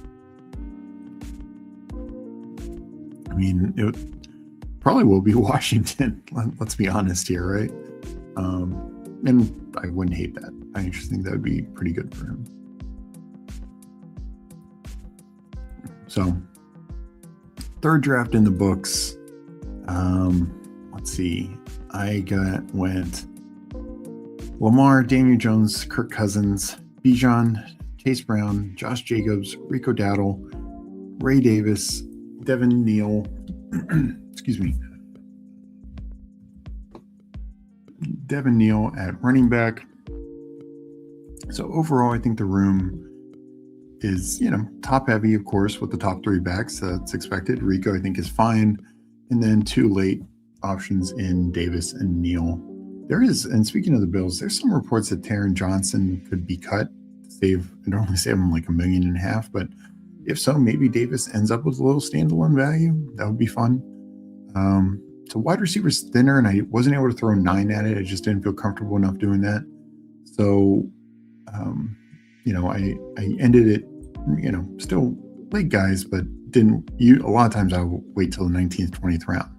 Speaker 2: I mean, it probably will be Washington. Let's be honest here, right? And I wouldn't hate that. I actually think that would be pretty good for him. So, third draft in the books. Let's see. I went Lamar, Daniel Jones, Kirk Cousins, Bijan, Chase Brown, Josh Jacobs, Rico Dowdle, Ray Davis, Devin Neal. Excuse me. Devin Neal at running back. So overall, I think the room is, top heavy, of course, with the top three backs. That's expected. Rico, I think, is fine. And then two late options in Davis and Neal. There is, and speaking of the Bills, there's some reports that Taron Johnson could be cut. I'd only save him like $1.5 million, but if so, maybe Davis ends up with a little standalone value. That would be fun. So wide receiver's thinner, and I wasn't able to throw 9 at it. I just didn't feel comfortable enough doing that. So, I ended it, still late guys, but a lot of times I'll wait till the 19th, 20th round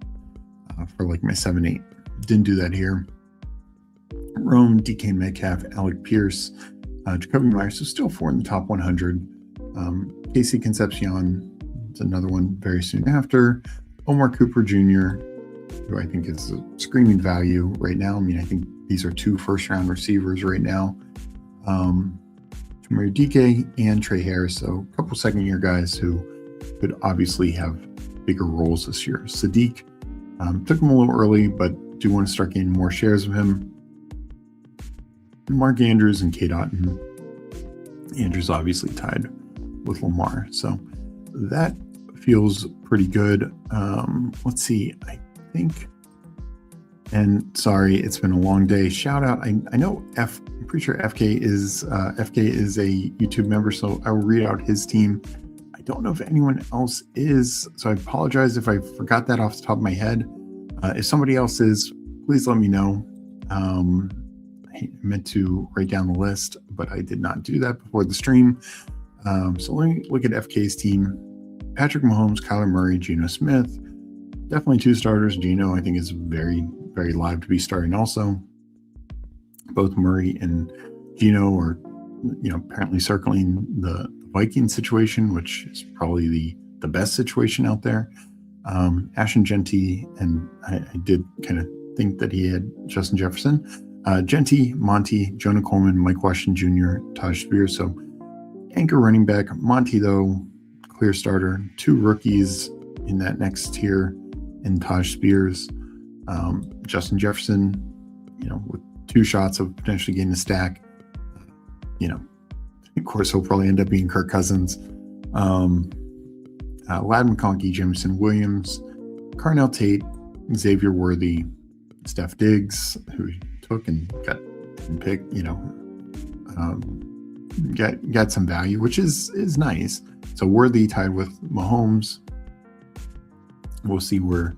Speaker 2: for like my 7-8. Didn't do that here. Rome, DK Metcalf, Alec Pierce, Jacoby Myers, so still 4 in the top 100. Casey Concepcion is another one very soon after. Omar Cooper Jr., who I think is a screaming value right now. I mean, I think these are 2 first-round receivers right now. Tamari DK and Trey Harris, so a couple second-year guys who could obviously have bigger roles this year. Sadiq, took him a little early, but do want to start getting more shares of him. Mark Andrews and K-Dot. Andrews obviously tied with Lamar. So that feels pretty good. Let's see. I think, and sorry, it's been a long day. Shout out. I know I'm pretty sure FK is a YouTube member, so I will read out his team. I don't know if anyone else is, so I apologize if I forgot that off the top of my head. If somebody else is, please let me know. I meant to write down the list, but I did not do that before the stream. So let me look at FK's team. Patrick Mahomes, Kyler Murray, Geno Smith. Definitely 2 starters. Geno, I think, is very, very live to be starting also. Both Murray and Geno are, apparently circling the Viking situation, which is probably the best situation out there. Ashton Genty, and I did kind of think that he had Justin Jefferson. Genty, Monty, Jonah Coleman, Mike Washington Jr., Taj Spears. So anchor running back. Monty, though, clear starter. 2 rookies in that next tier in Taj Spears. Justin Jefferson, with 2 shots of potentially getting a stack. Of course, he'll probably end up being Kirk Cousins. Ladd McConkey, Jameson Williams, Carnell Tate, Xavier Worthy, Steph Diggs, who he took and got picked, got some value, which is nice. So Worthy tied with Mahomes. We'll see where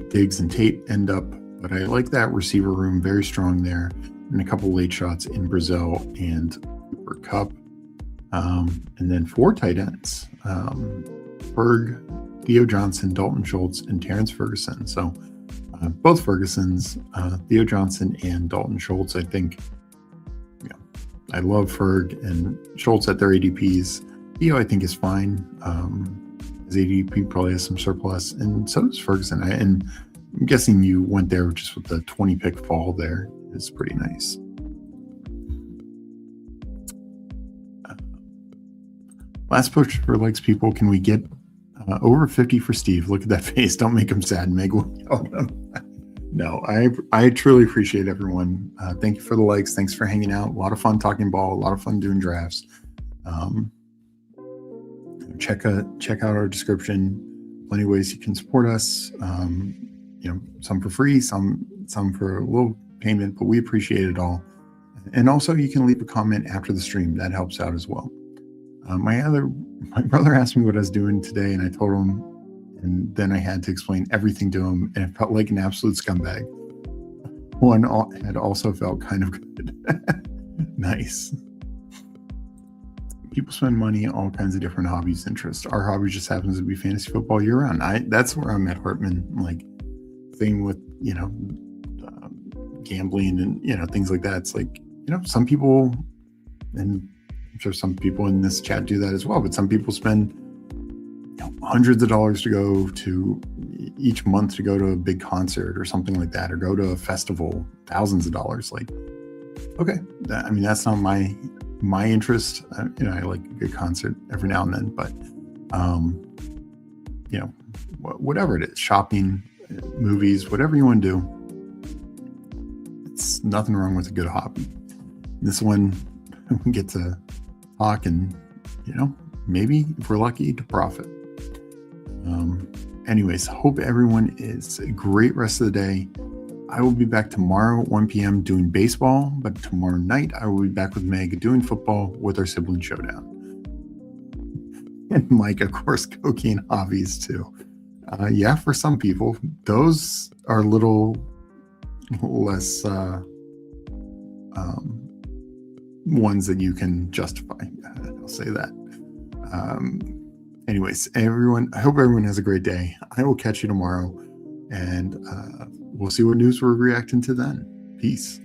Speaker 2: Diggs and Tate end up, but I like that receiver room, very strong there, and a couple late shots in Brazil and Cooper Kupp. And then 4 tight ends. Ferg, Theo Johnson, Dalton Schultz, and Terrence Ferguson. So both Fergusons, Theo Johnson and Dalton Schultz. I think, I love Ferg and Schultz at their ADPs. Theo, I think, is fine. His ADP probably has some surplus, and so does Ferguson. And I'm guessing you went there just with the 20 pick fall there. It's pretty nice. Last push for likes, people. Can we get over 50 for Steve? Look at that face. Don't make him sad. Meg will yell at him. No, I truly appreciate everyone. Thank you for the likes. Thanks for hanging out. A lot of fun talking ball. A lot of fun doing drafts. Check out our description. Plenty of ways you can support us. Some for free, some for a little payment, but we appreciate it all. And also, you can leave a comment after the stream. That helps out as well. My brother asked me what I was doing today, and I told him, and then I had to explain everything to him, and it felt like an absolute scumbag. One had also felt kind of good. Nice. People spend money on all kinds of different hobbies, interests. Our hobby just happens to be fantasy football year round. That's where I'm at, Hartman. Thing with gambling and things like that. It's some people, and I'm sure some people in this chat do that as well, but some people spend hundreds of dollars to go to each month to go to a big concert or something like that, or go to a festival, thousands of dollars. Okay, that's not my interest. I like a good concert every now and then, but whatever it is, shopping, movies, whatever you want to do, it's nothing wrong with a good hobby. This one, we get to talk and maybe if we're lucky to profit. Anyways, hope everyone is a great rest of the day. I will be back tomorrow at 1 p.m. doing baseball, but tomorrow night I will be back with Meg doing football with our sibling showdown. And Mike, of course, cocaine hobbies too. For some people, those are a little less ones that you can justify. I'll say that. Anyways, everyone, I hope everyone has a great day. I will catch you tomorrow, and we'll see what news we're reacting to then. Peace.